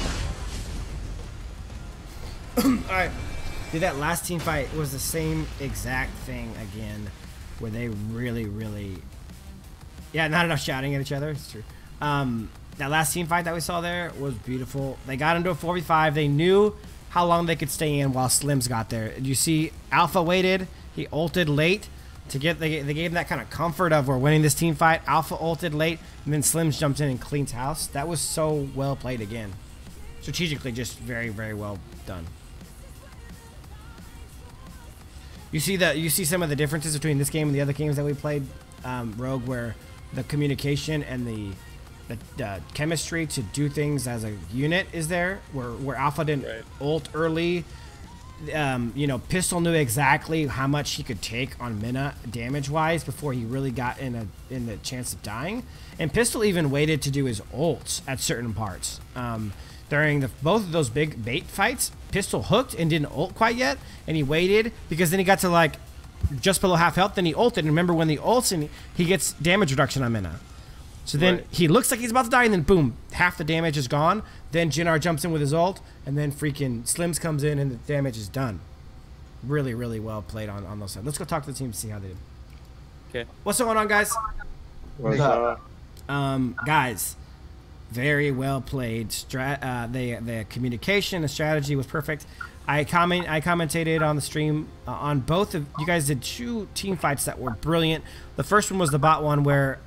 Alright. Dude, that last team fight was the same exact thing again, where they really... Yeah, not enough shouting at each other. It's true. That last team fight that we saw there was beautiful. They got into a 4v5. They knew how long they could stay in while Slims got there. You see, Alpha waited. He ulted late to get. They gave him that kind of comfort of we're winning this team fight. Alpha ulted late, and then Slims jumped in and cleans house. That was so well played again. Strategically, just very well done. You see some of the differences between this game and the other games that we played, Rogue, where the communication and the chemistry to do things as a unit is there. Where Alpha didn't ult early. You know, Pistol knew exactly how much he could take on Minna damage-wise before he really got in the chance of dying. And Pistol even waited to do his ults at certain parts. During both of those big bait fights, Pistol hooked and didn't ult quite yet, and he waited because then he got to like just below half health, then he ulted, and remember when the ults and he gets damage reduction on Minna. So then he looks like he's about to die, and then boom, half the damage is gone. Then Jinnar jumps in with his ult, and then freaking Slims comes in, and the damage is done. Really, really well played on those sides. Let's go talk to the team to see how they did. Okay. What's going on, guys? What's up? Guys, very well played. The communication, the strategy was perfect. I commentated on the stream on both of you guys did 2 team fights that were brilliant. The first one was the bot one where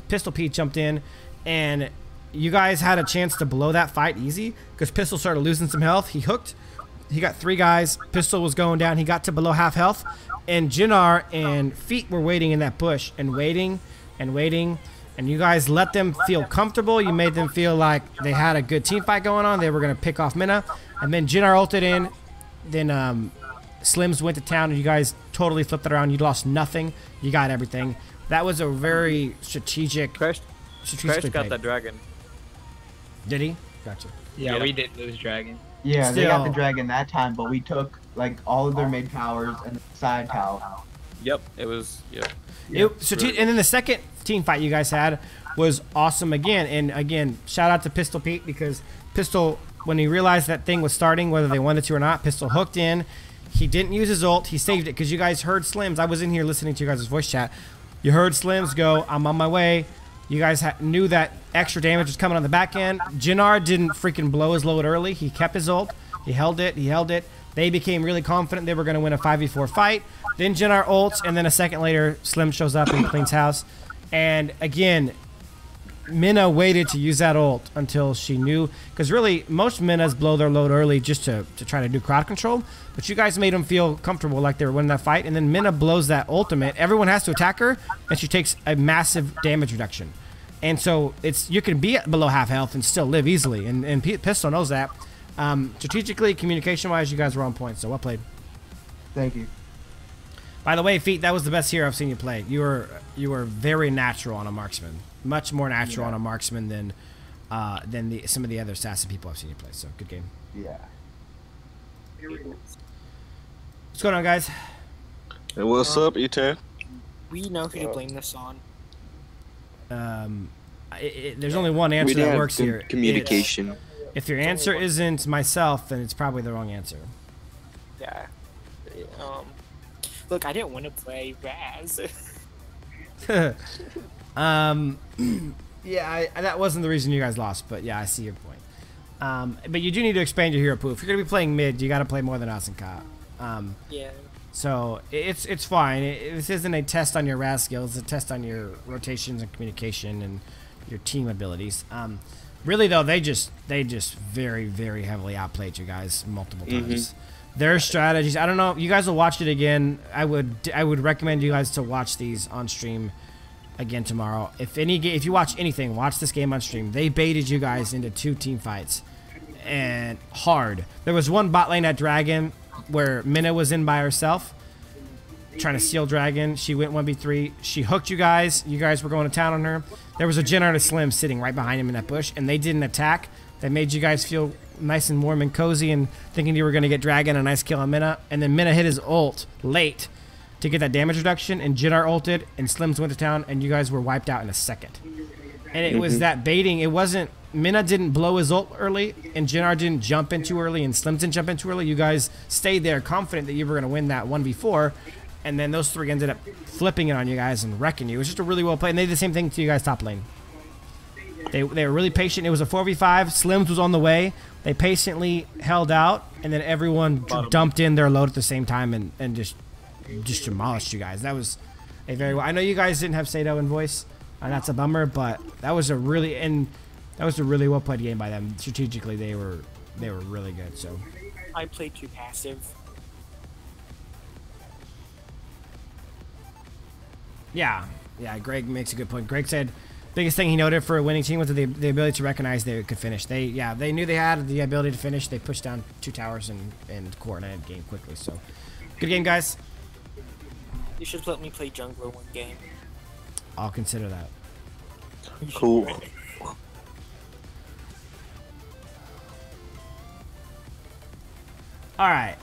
Pistol Pete jumped in, and you guys had a chance to blow that fight easy because Pistol started losing some health. He hooked. He got 3 guys. Pistol was going down. He got to below half health, and Jinnar and Feet were waiting in that bush and waiting and waiting. And you guys let them feel comfortable. You made them feel like they had a good team fight going on. They were going to pick off Minna. And then Jinnar ulted in. Then Slims went to town, and you guys totally flipped it around. You lost nothing. You got everything. That was a very strategic. Crash got that dragon. Did he? Gotcha. Yeah, we did lose dragon. Yeah, they got the dragon that time, but we took like all of their main towers and the side tower. Yep, it was. Yep. And then the second team fight you guys had was awesome again. And again, shout out to Pistol Pete because Pistol, when he realized that thing was starting, whether they wanted to or not, Pistol hooked in. He didn't use his ult. He saved it because you guys heard Slims. I was in here listening to you guys' voice chat. You heard Slims go, I'm on my way. You guys knew that extra damage was coming on the back end. Jinnar didn't freaking blow his load early. He kept his ult. He held it. He held it. They became really confident they were going to win a 5v4 fight. Then Jinnar ults, and then a second later, Slim shows up and cleans house. And again, Minna waited to use that ult until she knew. Because really, most Minnas blow their load early just to try to do crowd control. But you guys made them feel comfortable like they were winning that fight. And then Minna blows that ultimate. Everyone has to attack her, and she takes a massive damage reduction. And so you can be below half health and still live easily. And Pistol knows that. Strategically, communication-wise, you guys were on point. So well played. Thank you. By the way, Feet, that was the best hero I've seen you play. You were very natural on a marksman. Much more natural on a marksman than some of the other assassin people I've seen you play. So good game. Yeah. What's going on, guys? Hey, what's up, E10? We know who to blame this on. There's only one answer that works here. Communication. If your answer isn't myself, then it's probably the wrong answer. Yeah. Look, I didn't want to play Raz. Yeah, that wasn't the reason you guys lost, but yeah, I see your point. But you do need to expand your hero pool. If you're gonna be playing mid, you got to play more than us and Ka. Yeah. So it's fine. This isn't a test on your Raz skills. It's a test on your rotations and communication and your team abilities. Really though, they just very, very heavily outplayed you guys multiple times. Their strategies, I don't know, you guys will watch it again. I would recommend you guys to watch these on stream again tomorrow. If you watch anything, watch this game on stream. They baited you guys into 2 team fights and hard. There was one bot lane at Dragon where Minna was in by herself trying to steal Dragon. She went 1v3. She hooked you guys. You guys were going to town on her. There was a Jinnar and a Slim sitting right behind him in that bush, and they didn't attack. They made you guys feel nice and warm and cozy and thinking you were going to get Dragon a nice kill on Minna. And then Minna hit his ult late to get that damage reduction, and Jinnar ulted, and Slims went to town, and you guys were wiped out in a second. And it was that baiting. It wasn't... Minna didn't blow his ult early, and Jinnar didn't jump in too early, and Slims didn't jump in too early. You guys stayed there confident that you were going to win that 1v4, and then those 3 ended up flipping it on you guys and wrecking you. It was just a really well played, and they did the same thing to you guys top lane. They were really patient. It was a 4v5. Slims was on the way. They patiently held out, and then everyone dumped in their load at the same time and just demolished you guys. That was a very well. I know you guys didn't have Sato in voice, and that's a bummer, but that was a really well played game by them. Strategically, they were really good. So I played too passive. Yeah, Greg makes a good point. Greg said Biggest thing he noted for a winning team was the ability to recognize they could finish. They knew they had the ability to finish. They pushed down 2 towers and coordinated game quickly. So, good game, guys. You should let me play jungler one game. I'll consider that. Cool. All right.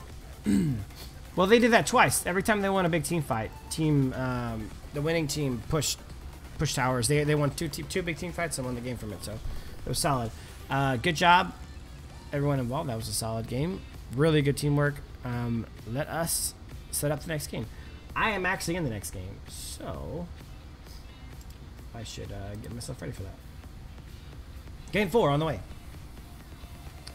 Well, they did that twice. Every time they won a big team fight, the winning team pushed towers. They won two big team fights and won the game from it. So it was solid. Good job, everyone involved. That was a solid game. Really good teamwork. Let us set up the next game. I am actually in the next game, so I should get myself ready for that. Game 4 on the way.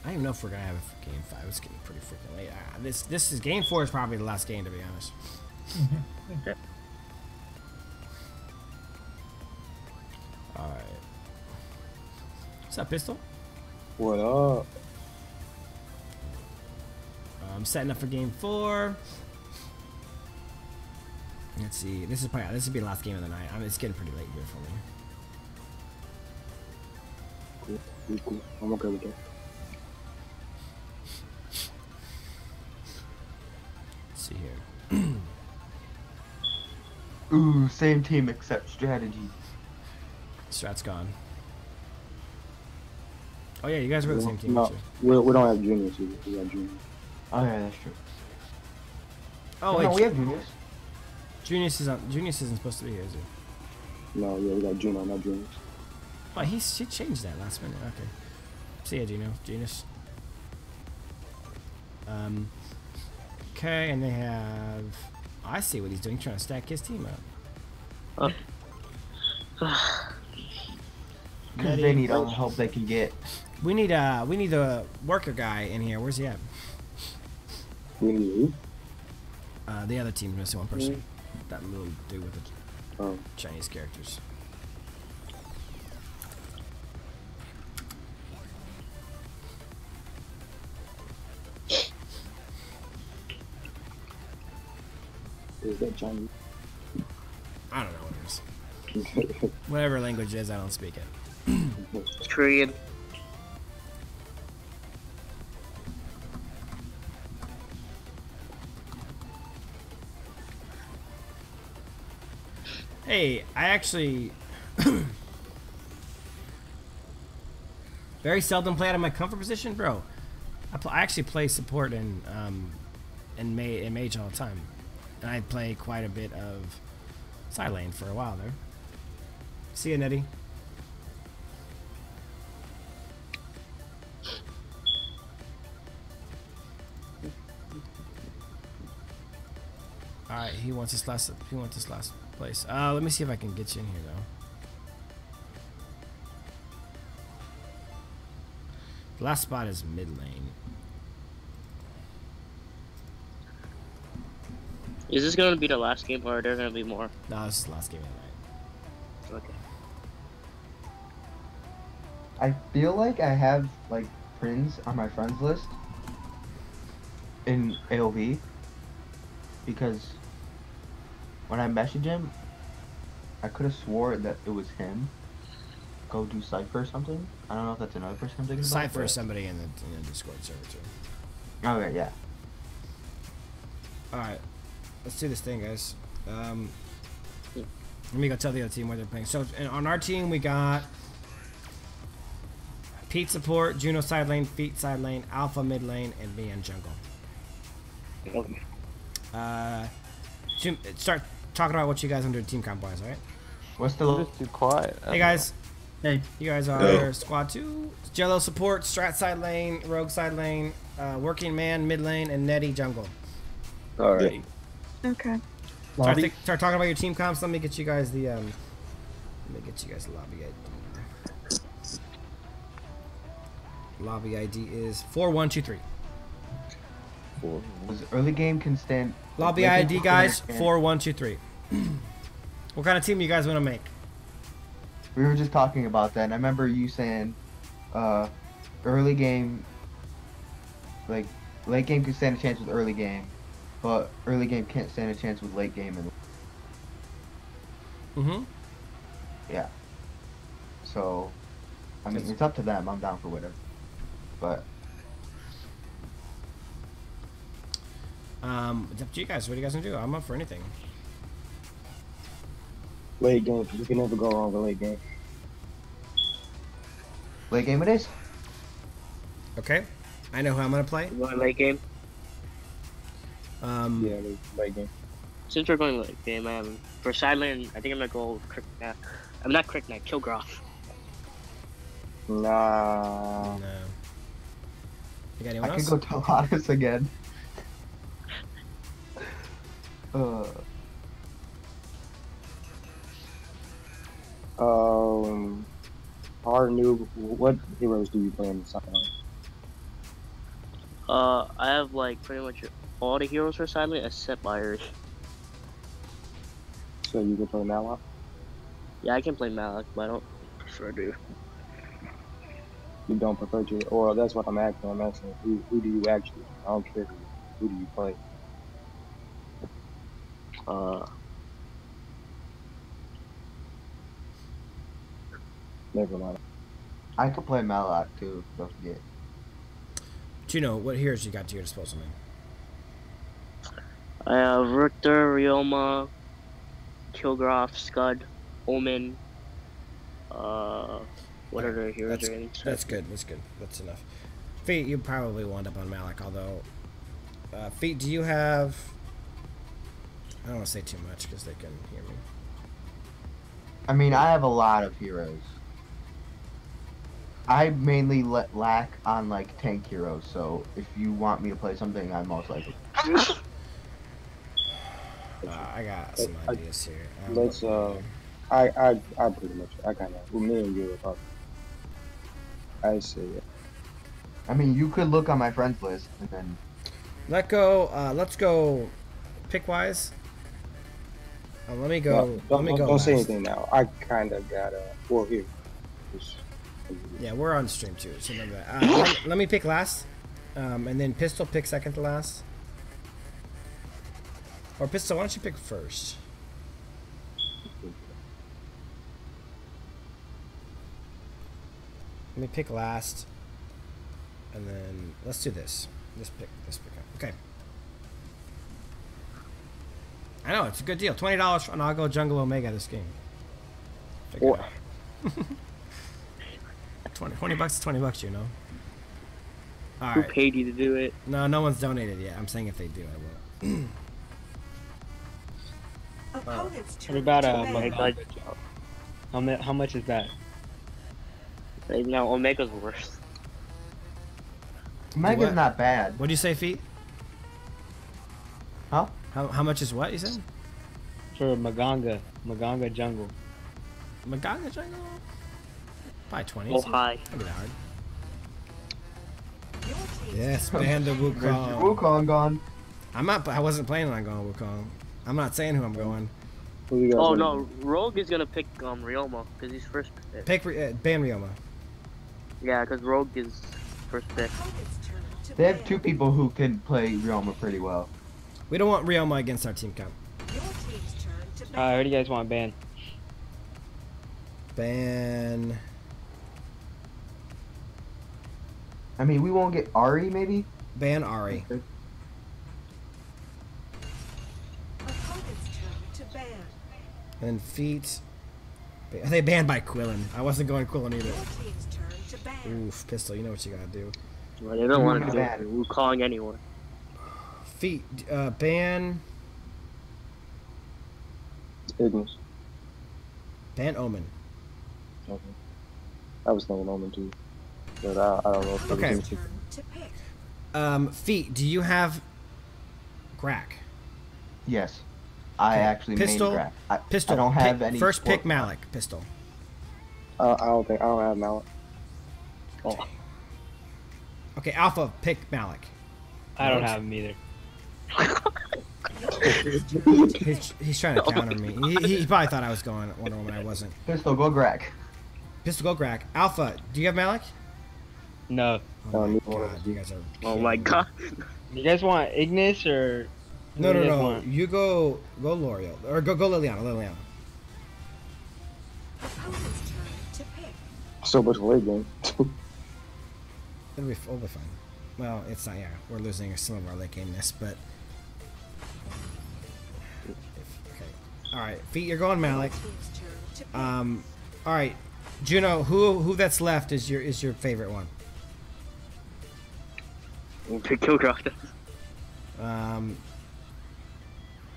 I don't even know if we're gonna have game 5. It's getting pretty freaking late. This is game 4 is probably the last game, to be honest. Okay. All right. What's up, Pistol? What up? I'm setting up for game 4. Let's see. This will be the last game of the night. It's getting pretty late here for me. Cool. I'm okay with that. Let's see here. Ooh, same team except strategy. Strat's gone. Oh yeah, you guys were the same team. No, we don't have juniors either. We got juniors. Oh yeah, that's true. Oh no, wait, we have juniors. Junius isn't supposed to be here, is he? No, yeah, we got Juno, not juniors. Oh, she changed that last minute. Okay. See ya, Genius. Okay, and they have. I see what he's doing, trying to stack his team up. Because they need all the help they can get. We need a worker guy in here. Where's he at? We need who? The other team's missing one person. That little dude with the Chinese characters. Is that Chinese? I don't know what it is. Whatever language it is, I don't speak it. It's Korean. Hey, I actually very seldom play out of my comfort position, bro. I actually play support in mage all the time, and I play quite a bit of side lane for a while there. See ya, Nettie. All right, he wants this last place. Let me see if I can get you in here though. The last spot is mid lane. Is this going to be the last game, or are there going to be more? No, this is the last game of the night. Okay. I feel like I have like Prince on my friends list in AoV because when I messaged him, I could have swore that it was him. Go do Cypher or something. I don't know if that's another person I'm thinking about. Cypher is somebody in the Discord server too. Okay, yeah. All right, let's do this thing, guys. Let me go tell the other team what they're playing. So on our team, we got Pete support, Juno side lane, Feet side lane, Alpha mid lane, and me in jungle. Start talking about what you guys under team comp wise, all right? What's the too quiet? Hey guys. Hey. You guys are squad 2. Jello support, Strat side lane, Rogue side lane, Working Man mid lane, and Nettie jungle. Alright. Okay. Start talking about your team comps. Let me get you guys the lobby ID. Lobby ID is 4123. Early game can stand. Lobby ID, guys, 4123. What kind of team you guys want to make? We were just talking about that, and I remember you saying, early game, like late game can stand a chance with early game, but early game can't stand a chance with late game. Mm-hmm. Yeah. So, I mean, it's up to them. I'm down for whatever. But it's up to you guys. What do you guys want to do? I'm up for anything. Late game. You can never go wrong with late game. Late game it is. Okay. I know who I'm gonna play. You going late game? Yeah, late game. Since we're going late game, for side lane, I think I'm gonna go I'm not Crickneck, Kilgroth. Nah. No. You got anyone I else? could go Teletis again. Hard noob. What heroes do you play in the side lane? I have like pretty much all the heroes for side lane except Irish. So you can play Malak? Yeah, I can play Malak, but I don't prefer to. You don't prefer to? Or that's what I'm asking. I'm asking who do you actually? I don't care who do you play? Never mind. I could play Malak too. Don't forget. Juno, what heroes you got to your disposal, man? I have Richter, Ryoma, Kilgroth, Scud, Omen. What other heroes are in? That's good. That's good. That's enough. Feet, you probably wound up on Malak, although. Feet, do you have? I don't want to say too much because they can hear me. I mean, I have a lot of heroes. I mainly lack on like tank heroes, so if you want me to play something, I'm most likely. I got some ideas here. Let's I pretty much kind of me and you were talking. I see it. I mean, you could look on my friends list and then. Let's go pick-wise. Let me go. Don't say anything now. I kind of got well here. Yeah, we're on stream too, so remember that. Let me pick last, and then Pistol pick second to last. Or Pistol, why don't you pick first? Let me pick last, and then let's do this. This pick up. Okay. I know it's a good deal. $20, and I'll go Jungle Omega this game. What? 20 bucks is 20 bucks, you know. All Who right. paid you to do it? No, no one's donated yet. I'm saying if they do, I will. What about how much is that? No, Omega's worse. Omega's not bad. What do you say, Feet? Huh? How much is what you said? For Maganga jungle. Maganga jungle? Probably 20. Oh, hi. That'd be that hard. Yes, ban the Wukong. Wukong gone. I wasn't planning on going Wukong. I'm not saying who I'm going. Oh no, Rogue is gonna pick Ryoma because he's first pick. Ban Ryoma. Yeah, because Rogue is first pick. They have two people who can play Ryoma pretty well. We don't want Ryoma against our team comp. Who do you guys want ban? Ban. I mean, we won't get Ari, maybe? Ban Ari. And Feet. They banned by Quillen. I wasn't going Quillen either. Oof, Pistol, you know what you gotta do. Well, they don't want to do Wukong anyone. Feet, ban. Ignis. Ban Omen. Okay. I was thinking Omen too. But I don't know if okay. Feet, do you have Grak? Yes. I actually Pistol, made Grak. Pistol. I don't have any. First pick Malik. Pistol. I don't have Malik. Oh. Okay, Alpha, pick Malik. I don't have him either. he's trying to counter me. He probably thought I was going Wonder Woman. I wasn't. Pistol, go Grak. Pistol, go Grak. Alpha, do you have Malik? No. Oh my god, you guys are. Oh my god. You guys want Ignis or? No. You go L'Oreal or go Liliana. to pick. So much late game. It'll be fine. Well, it's not. Yeah, we're losing some of our late gameness, but okay. All right, feet. You're going Malik. All right, Juno. Who that's left is your favorite one? Killcraft.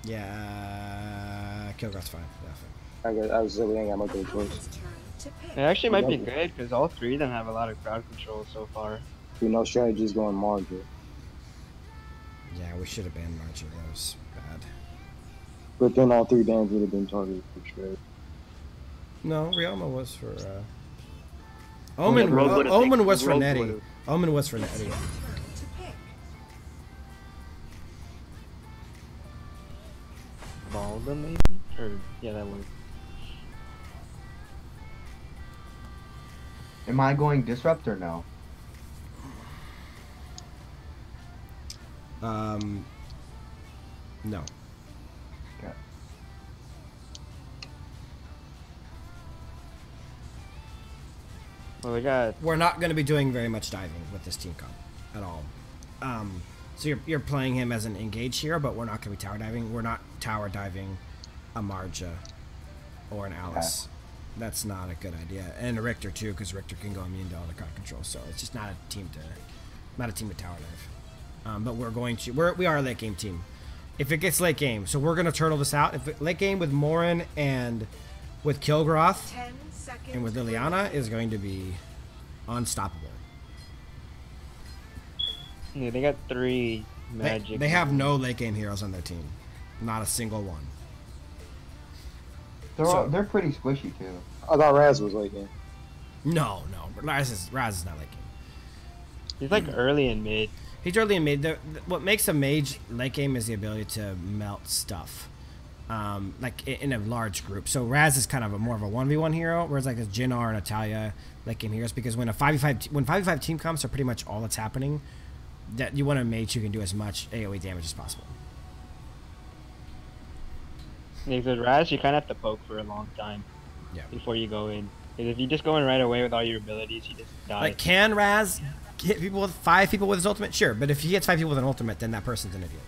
Yeah, Killcraft's fine. I was really ain't got no good choice. It actually might be good because all three of them have a lot of crowd control so far. You know, strategy's going Margaret. Yeah, we should have banned Margie. That was bad. But then all 3 bans would have been targeted for sure. No, Ryoma was for. Omen. Omen was for Nettie. Omen was for Nettie. Balda maybe? Or yeah, that one. Am I going disrupt or no? No. Okay. Well, we're not going to be doing very much diving with this team comp at all. So you're playing him as an engaged hero, but we're not going to be tower diving. We're not tower diving a Marja or an Alice. Okay. That's not a good idea. And a Richter too, because Richter can go immune to all the crowd control. So it's just not a team to tower dive. But we're going to we are a late game team. If it gets late game, so we're going to turtle this out. If late game with Morin and with Kilgroth and with Liliana is going to be unstoppable. Yeah, they got 3 magic. They have no late game heroes on their team. Not a single one. They're pretty squishy too. I thought Raz was late game. No. Raz is not late game. He's like early and mid. He's early and mid. What makes a mage late game is the ability to melt stuff. Like in a large group. So Raz is kind of more of a 1v1 hero, whereas like Jinnar and Natalia late game heroes, because when 5v5 team comps are pretty much all that's happening, that you want a mage who can do as much AoE damage as possible. Yeah, because Raz, you kind of have to poke for a long time before you go in. Because if you just go in right away with all your abilities, you just die. Like, can Raz hit people with 5 people with his ultimate? Sure, but if he hits 5 people with an ultimate, then that person's an idiot.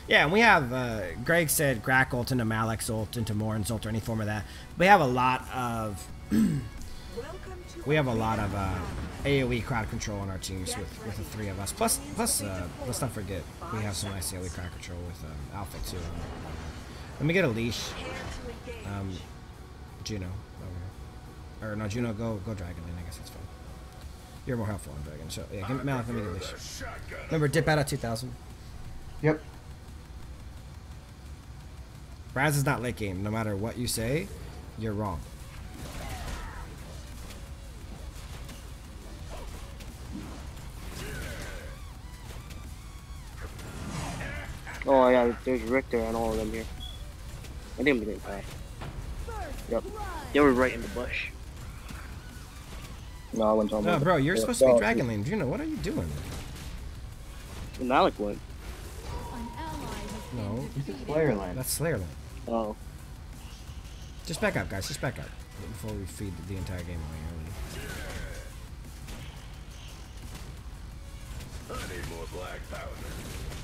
Yeah, and we have, Greg said Grak ult into Malik's ult into Morin's ult or any form of that. We have a lot of... We have a lot of AoE crowd control on our teams with the 3 of us. Plus, let's not forget, we have some nice AoE crowd control with Alpha too. Let me get a leash. Juno. Okay. Or no, Juno, go Dragon Lane. I guess that's fine. You're more helpful on Dragon. So yeah, Malik, let me get a leash. Remember, dip out at 2000. Yep. Raz is not late game. No matter what you say, you're wrong. Oh yeah, there's Richter and all of them here. I think we didn't die. Yep. They were right in the bush. No, I went on. No, bro, you're supposed to be Dragon Lane. Juno, what are you doing? Malik went. No. This is Slayer Lane. That's Slayer Lane. Oh. Just back up, guys. Just back up. Before we feed the entire game away early. I need more black powder.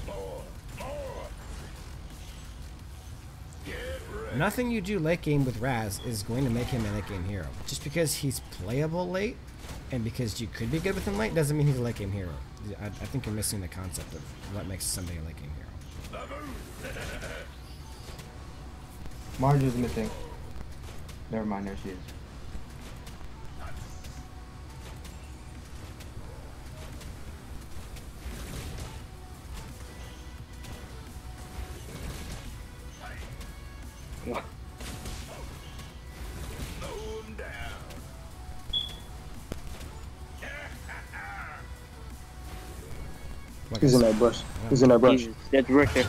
More. Nothing you do late game with Raz is going to make him a late game hero. Just because he's playable late, and because you could be good with him late, doesn't mean he's a late game hero. I think you're missing the concept of what makes somebody a late game hero. Marge is missing. Never mind, there she is. He's in that bush. He's in that brush. That's Richter.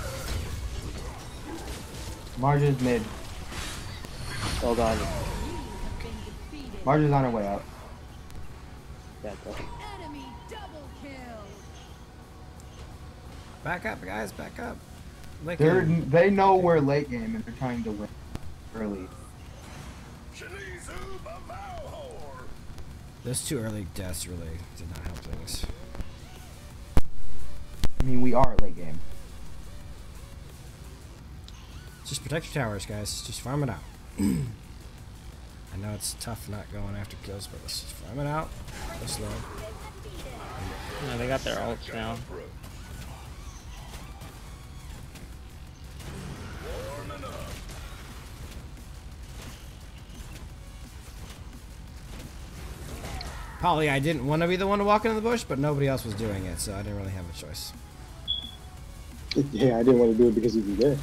Marge is mid. Oh god. Marge is on her way out. Back up, guys. Back up. They know we're late game and they're trying to win. early. Those 2 early deaths really did not help things. I mean, we are late game. Just protect your towers, guys. Just farm it out. I know it's tough not going after kills, but let's just farm it out. Go slow. No, they got their ults now. Polly, I didn't want to be the one to walk into the bush, but nobody else was doing it, so I didn't really have a choice. Yeah, I didn't want to do it because he was there.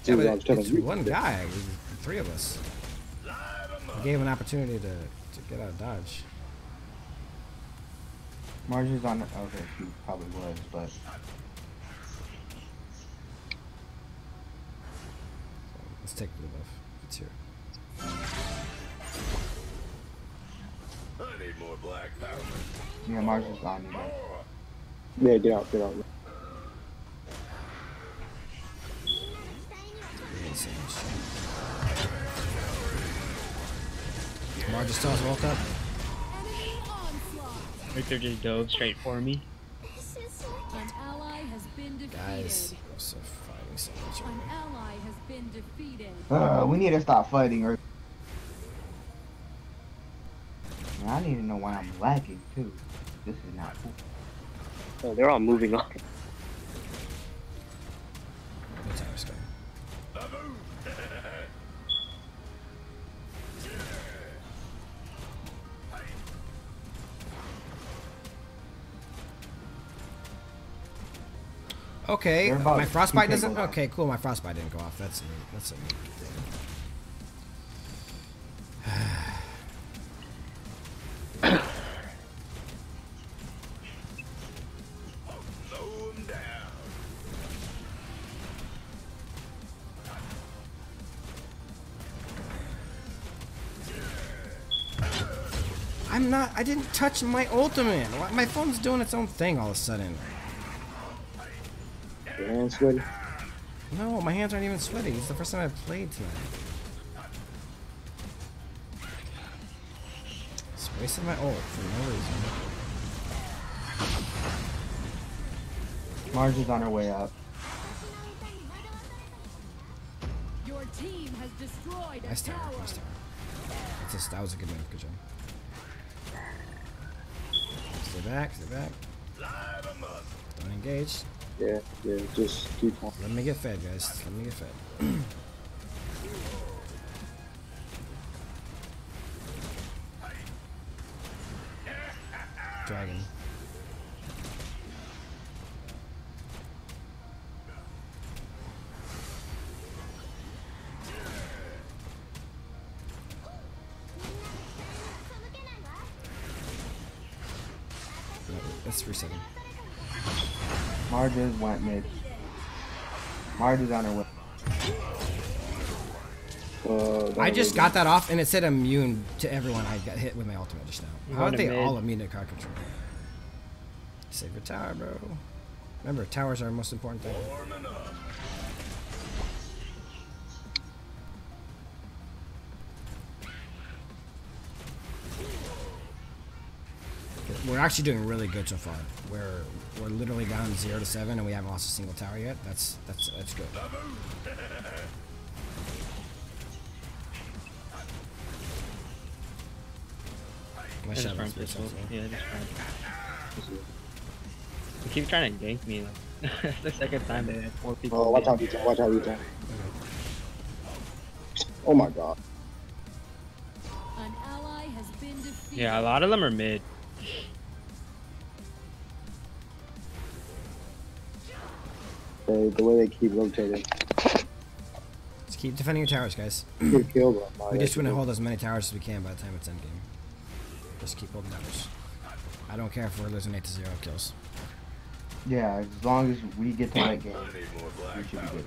Yeah, but it's one guy. It was 3 of us. I gave him an opportunity to get out of dodge. Marjorie's on. Okay, she probably was, but. Let's take the buff. It's here. I need more black powder. Yeah, Marjorie's on you guys. Yeah, get out, get out. Marge still has woke up. Victor just dove straight for me. An ally has been defeated. Guys, I'm so fighting so much. An ally has been defeated. We need to stop fighting. Or I need to know why I'm lagging too. This is not cool. Oh, they're all moving on. Okay, my frostbite doesn't. Okay, cool. My frostbite didn't go off. That's neat. That's a neat thing. I'm not. I didn't touch my ultimate. My phone's doing its own thing all of a sudden. Your hands sweaty? No, my hands aren't even sweaty. It's the first time I've played tonight. Just wasting my ult for no reason. Marjorie's on her way up. Your team has destroyed Nice tower. Nice tower. That was a good move. Good job. Stay back. Stay back. Don't engage. Yeah, just keep on. Let me get fed, guys. Let me get fed. Dragon. No, let's reset him. Marjorie's went mid. Marjorie's on her way. I just got that off and it said immune to everyone I got hit with my ultimate just now. How are they all immune to card control? Save your tower, bro. Remember, towers are our most important thing. We're actually doing really good so far. We're literally down 0 to 7 and we haven't lost a single tower yet. That's good. My just shot was this pretty yeah, just they keep trying to gank me. Like, that's the second time they had 4 people. Oh, watch out, you watch out, you turn. Oh my god. An ally has been defeated. Yeah, a lot of them are mid. The way they keep rotating. Just keep defending your towers, guys. Good kill, bro. We just want to hold as many towers as we can by the time it's endgame. Just keep holding towers. I don't care if we're losing 8 to 0 kills. Yeah, as long as we get to that game, we should be good.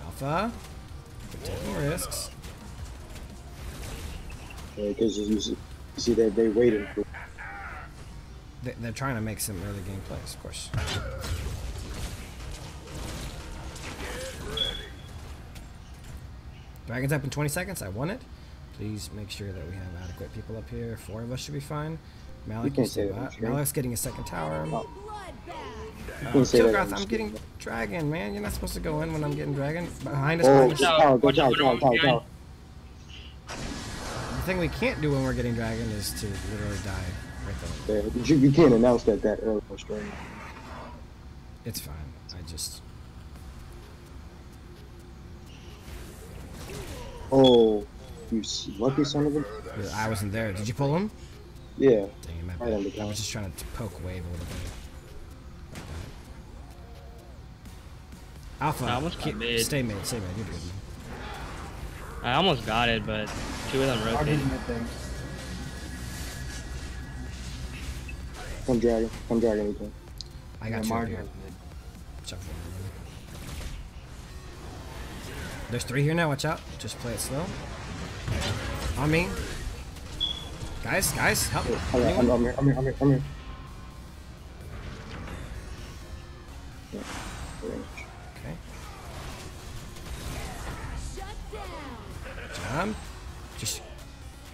Alpha, we're taking risks. Yeah, because you see that they waited for. They're trying to make some early game plays, of course. Dragon's up in 20 seconds. I won it. Please make sure that we have adequate people up here. 4 of us should be fine. Malik, you stay back. Malik's getting a second tower. Kilgoth, I'm getting dragon, man. You're not supposed to go in when I'm getting dragon. Behind us. Oh, The thing we can't do when we're getting dragon is to literally die right there. Yeah, you can't announce that early on stream. It's fine. I just. Oh, you lucky son of a. I wasn't there. Did you pull him? Yeah. Dang it, my bad. I was just trying to poke wave a little bit. Alpha, I almost got mid. Stay mid, you're good. I almost got it, but 2 of them rotated. Come dragon, anything. I got you here. There's 3 here now, watch out. Just play it slow. On me. Guys, help. I'm here. Okay. Just.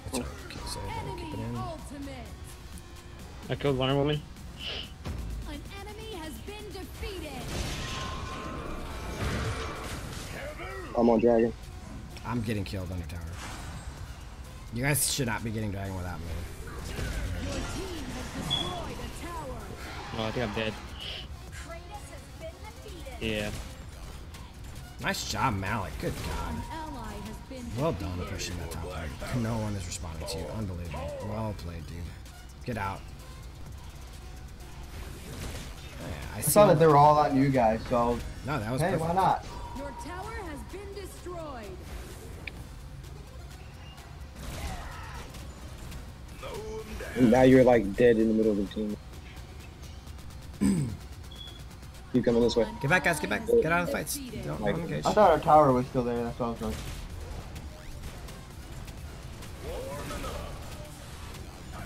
It's okay, so keep it in. I killed Wonder Woman. An enemy has been defeated. I'm on dragon. I'm getting killed under tower. You guys should not be getting dragon without me. Your team has destroyed a tower. Oh, I think I'm dead. Yeah. Nice job, Malik. Good God. An ally has been Well done pushing that top lane. No one is responding to you. Unbelievable. Well played, dude. Get out. Yeah, I saw that they were all on you guys, so. No, that was hey, perfect. why not? Your tower has been destroyed. And now you're like dead in the middle of the team. Keep coming this way. Get back, guys. Get back. Get out of the fights. Don't engage. I thought our tower was still there. That's what I was doing.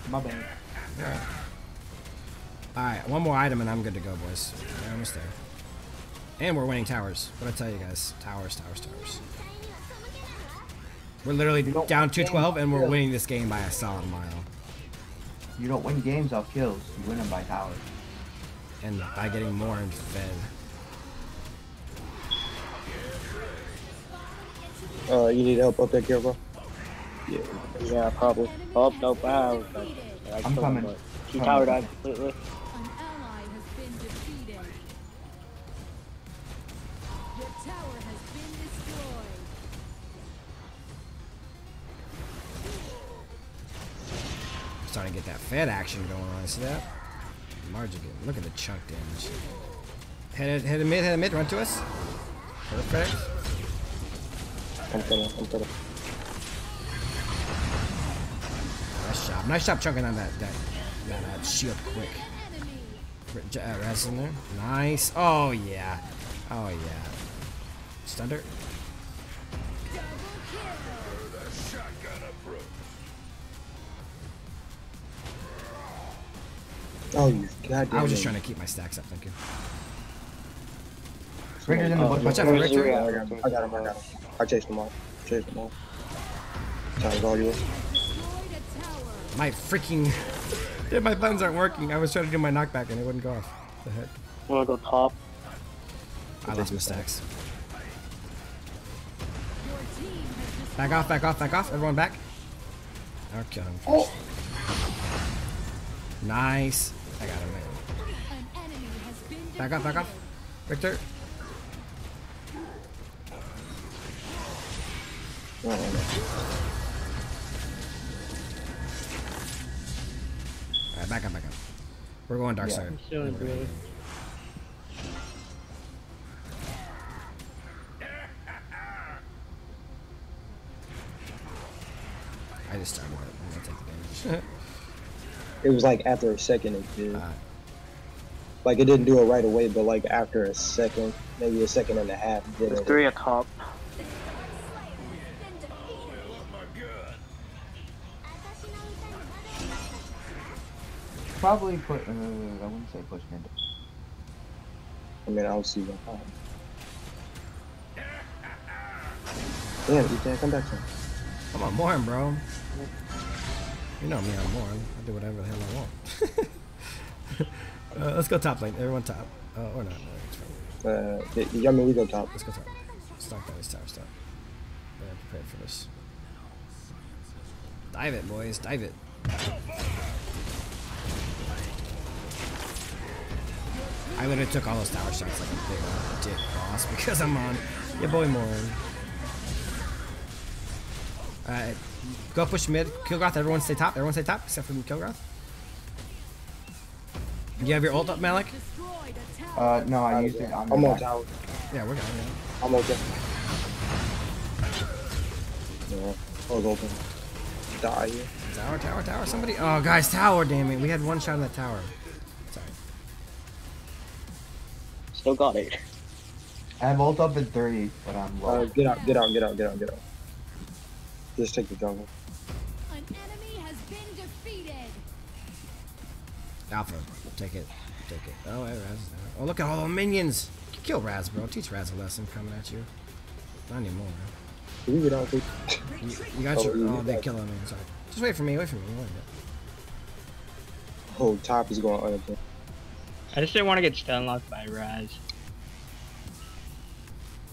My bad. Alright, one more item and I'm good to go, boys. We're almost there. And we're winning towers. What I tell you guys? Towers. We're literally down 2-12 and we're winning this game by a solid mile. You don't win games off kills. You win them by towers. And by getting more and fed. You need help up there, bro? Yeah, probably. Oh, no, wow. I'm coming. She towered out completely. An ally has been defeated. Your tower has been destroyed. Starting to get that fed action going on. See that? Margin, look at the chunk damage. Head a mid, run to us. Perfect. I'm coming. Nice job chunking on that shield quick. Res in there. Nice. Oh yeah. Stunder. Oh, you goddamn. I was just trying to keep my stacks up, thank you. Richter's in the bush. Watch out for Richter. I got him. I chased them all. Time's all yours. My freaking... Yeah, my buttons aren't working. I was trying to do my knockback and it wouldn't go off. What the heck? Wanna go top? I lost my stacks. Back off. Everyone back. Okay. Oh. Nice. I got him, man. Back off. Victor. Alright, back up. We're going dark side. I just started it. I'm gonna take the damage. It was like after a second it did. Like it didn't do it right away, but like after a second, maybe a second and a half. There's 3 at top. Probably put. I wouldn't say push mid. I mean, I don't see that. Damn, you can't come back to him. I'm on Morin, bro. You know me, I'm Morin. I do whatever the hell I want. Let's go top lane. Everyone top. Or not. Yeah, I mean, we go top. Let's go top. Start that. Let's start. Better prepared for this. Dive it, boys. Dive it. I literally took all those tower shots like a big dick boss because I'm on your boy Morin. Alright, go push mid. Kilgroth, everyone stay top. Everyone stay top except for Kilgroth. Do you have your ult up, Malik? No, I used it. I'm on tower. Yeah, we're going. Yeah. I'm okay. Yeah, I was open. Die here. Tower. Somebody. Oh, guys, tower. Damn it. We had one shot on that tower. Sorry. Still got it. I have ult up at 30, but I'm low. Get out. Just take the jungle. An enemy has been defeated. Alpha, take it. Oh, hey, Raz. Oh, look at all the minions. Kill Raz, bro. Teach Raz a lesson coming at you. Not anymore. Can you get out? You got your. Oh, they killing me. Sorry. Just wait for me. Oh, top is going under. I just didn't want to get stun locked by Raz.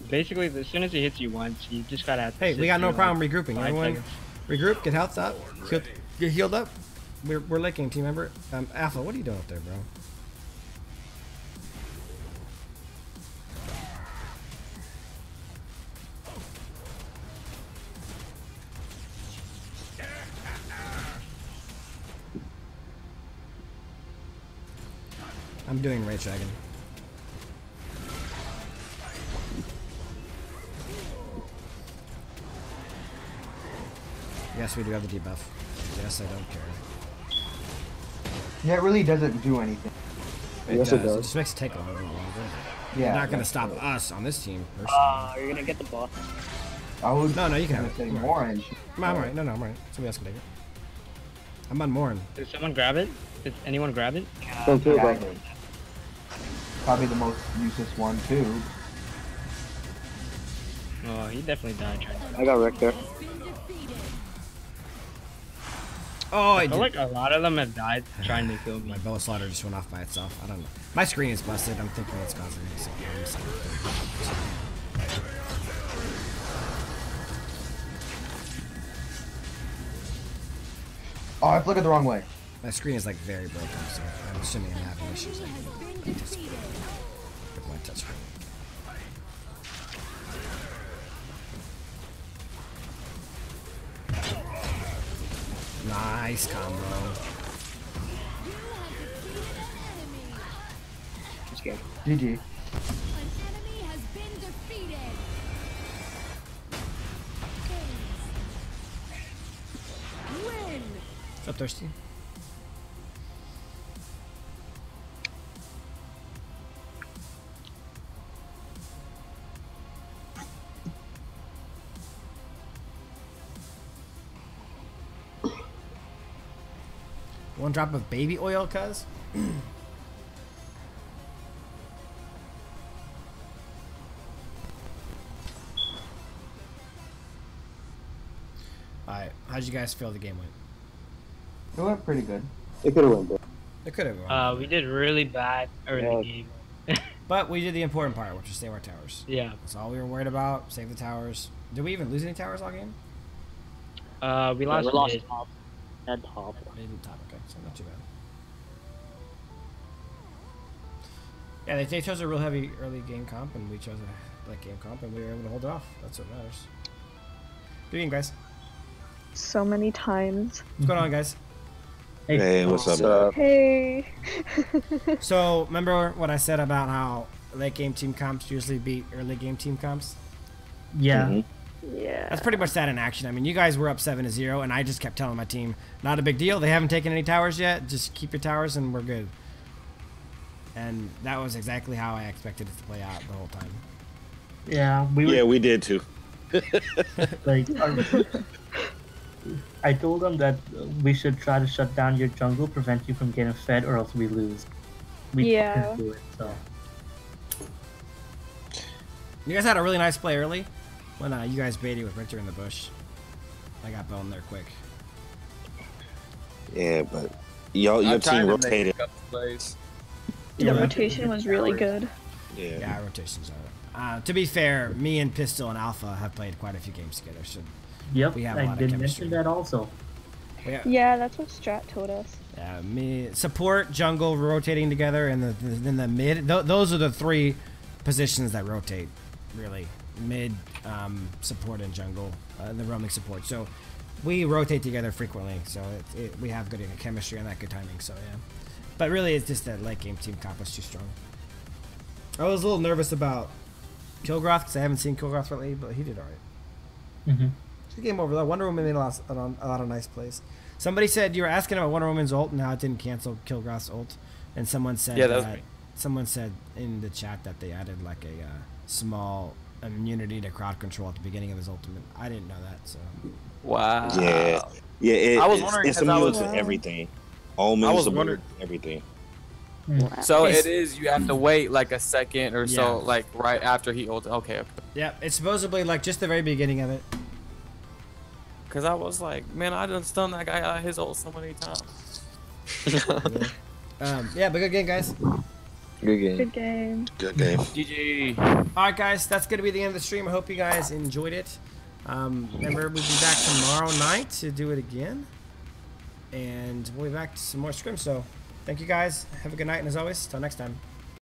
Basically, as soon as he hits you once, you just gotta have to Hey, we got no problem regrouping. Everyone, regroup, get health up, get healed up. We're licking, team member. Alpha, what are you doing up there, bro? I'm doing Ray Dragon. Yes, we do have the debuff. Yes, I don't care. Yeah, it really doesn't do anything. It does. It just makes it take a little longer. Yeah. You're not gonna stop us on this team, personally. You're gonna get the boss. I would. No, you can have it. Say Morin. I'm alright. No, I'm alright. Somebody else can take it. I'm on Morin. Did someone grab it? Did anyone grab it? Probably the most useless one too. Oh, he definitely died. I got wrecked there. Oh, I feel like a lot of them have died trying to kill me. My bow slaughter just went off by itself. I don't know. My screen is busted. I'm thinking it's causing me some problems. Oh, I flickered the wrong way. My screen is like very broken, so I'm assuming I'm having issues like with my touch screen. Nice combo. GG. What's up, Thirsty? One drop of baby oil, cuz? Alright, how'd you guys feel the game went? It went pretty good. It could have went, bro. It could have gone. We did really bad early game. But we did the important part, which was save our towers. Yeah. That's all we were worried about. Save the towers. Did we even lose any towers all game? We lost top. And top. Mid and top, okay. So not too bad. Yeah, they chose a real heavy early game comp, and we chose a late game comp, and we were able to hold it off. That's what matters. Good evening, guys. So many times. What's going on, guys? Hey, what's up? Hey. So, remember what I said about how late game team comps usually beat early game team comps? Yeah. Mm-hmm. Yeah. That's pretty much that in action. I mean, you guys were up 7-0, and I just kept telling my team, not a big deal. They haven't taken any towers yet. Just keep your towers, and we're good. And that was exactly how I expected it to play out the whole time. Yeah, we did too. Like, I told them that we should try to shut down your jungle, prevent you from getting fed, or else we lose. We Yeah. couldn't do it, so. You guys had a really nice play early. When you guys baited with Richter in the bush, I got boned there quick. Yeah, but your team rotated. The rotation was really good. Yeah, rotations are. To be fair, me and Pistol and Alpha have played quite a few games together, so yep, we have a I lot did of chemistry. mention that also. Yeah, that's what Strat told us. Yeah, me support, jungle rotating together, and then the mid. Those are the three positions that rotate, really. Mid, support, and jungle, the roaming support. So we rotate together frequently. So we have good chemistry and that good timing. So yeah, but really it's just that late game team comp was too strong. I was a little nervous about Kilgroth because I haven't seen Kilgroth lately, but he did alright. It's a game over there. Wonder Woman made a lot of nice plays. Somebody said you were asking about Wonder Woman's ult and how it didn't cancel Kilgroth's ult, and someone said someone said in the chat that they added like a small immunity to crowd control at the beginning of his ultimate. I didn't know that. So wow. Yeah. I was wondering it's immune to everything. All moves are everything. Wow. So it is. You have to wait like a second or so, like right after he ulted. Okay. Yeah, it's supposedly like just the very beginning of it. Cause I was like, man, I done stunned that guy out of his ult so many times. Yeah, but good game, guys. Good game. Good game. Good game. GG. All right, guys, that's gonna be the end of the stream. I hope you guys enjoyed it. Remember, we'll be back tomorrow night to do it again, and we'll be back to some more scrims. So, thank you guys. Have a good night, and as always, till next time.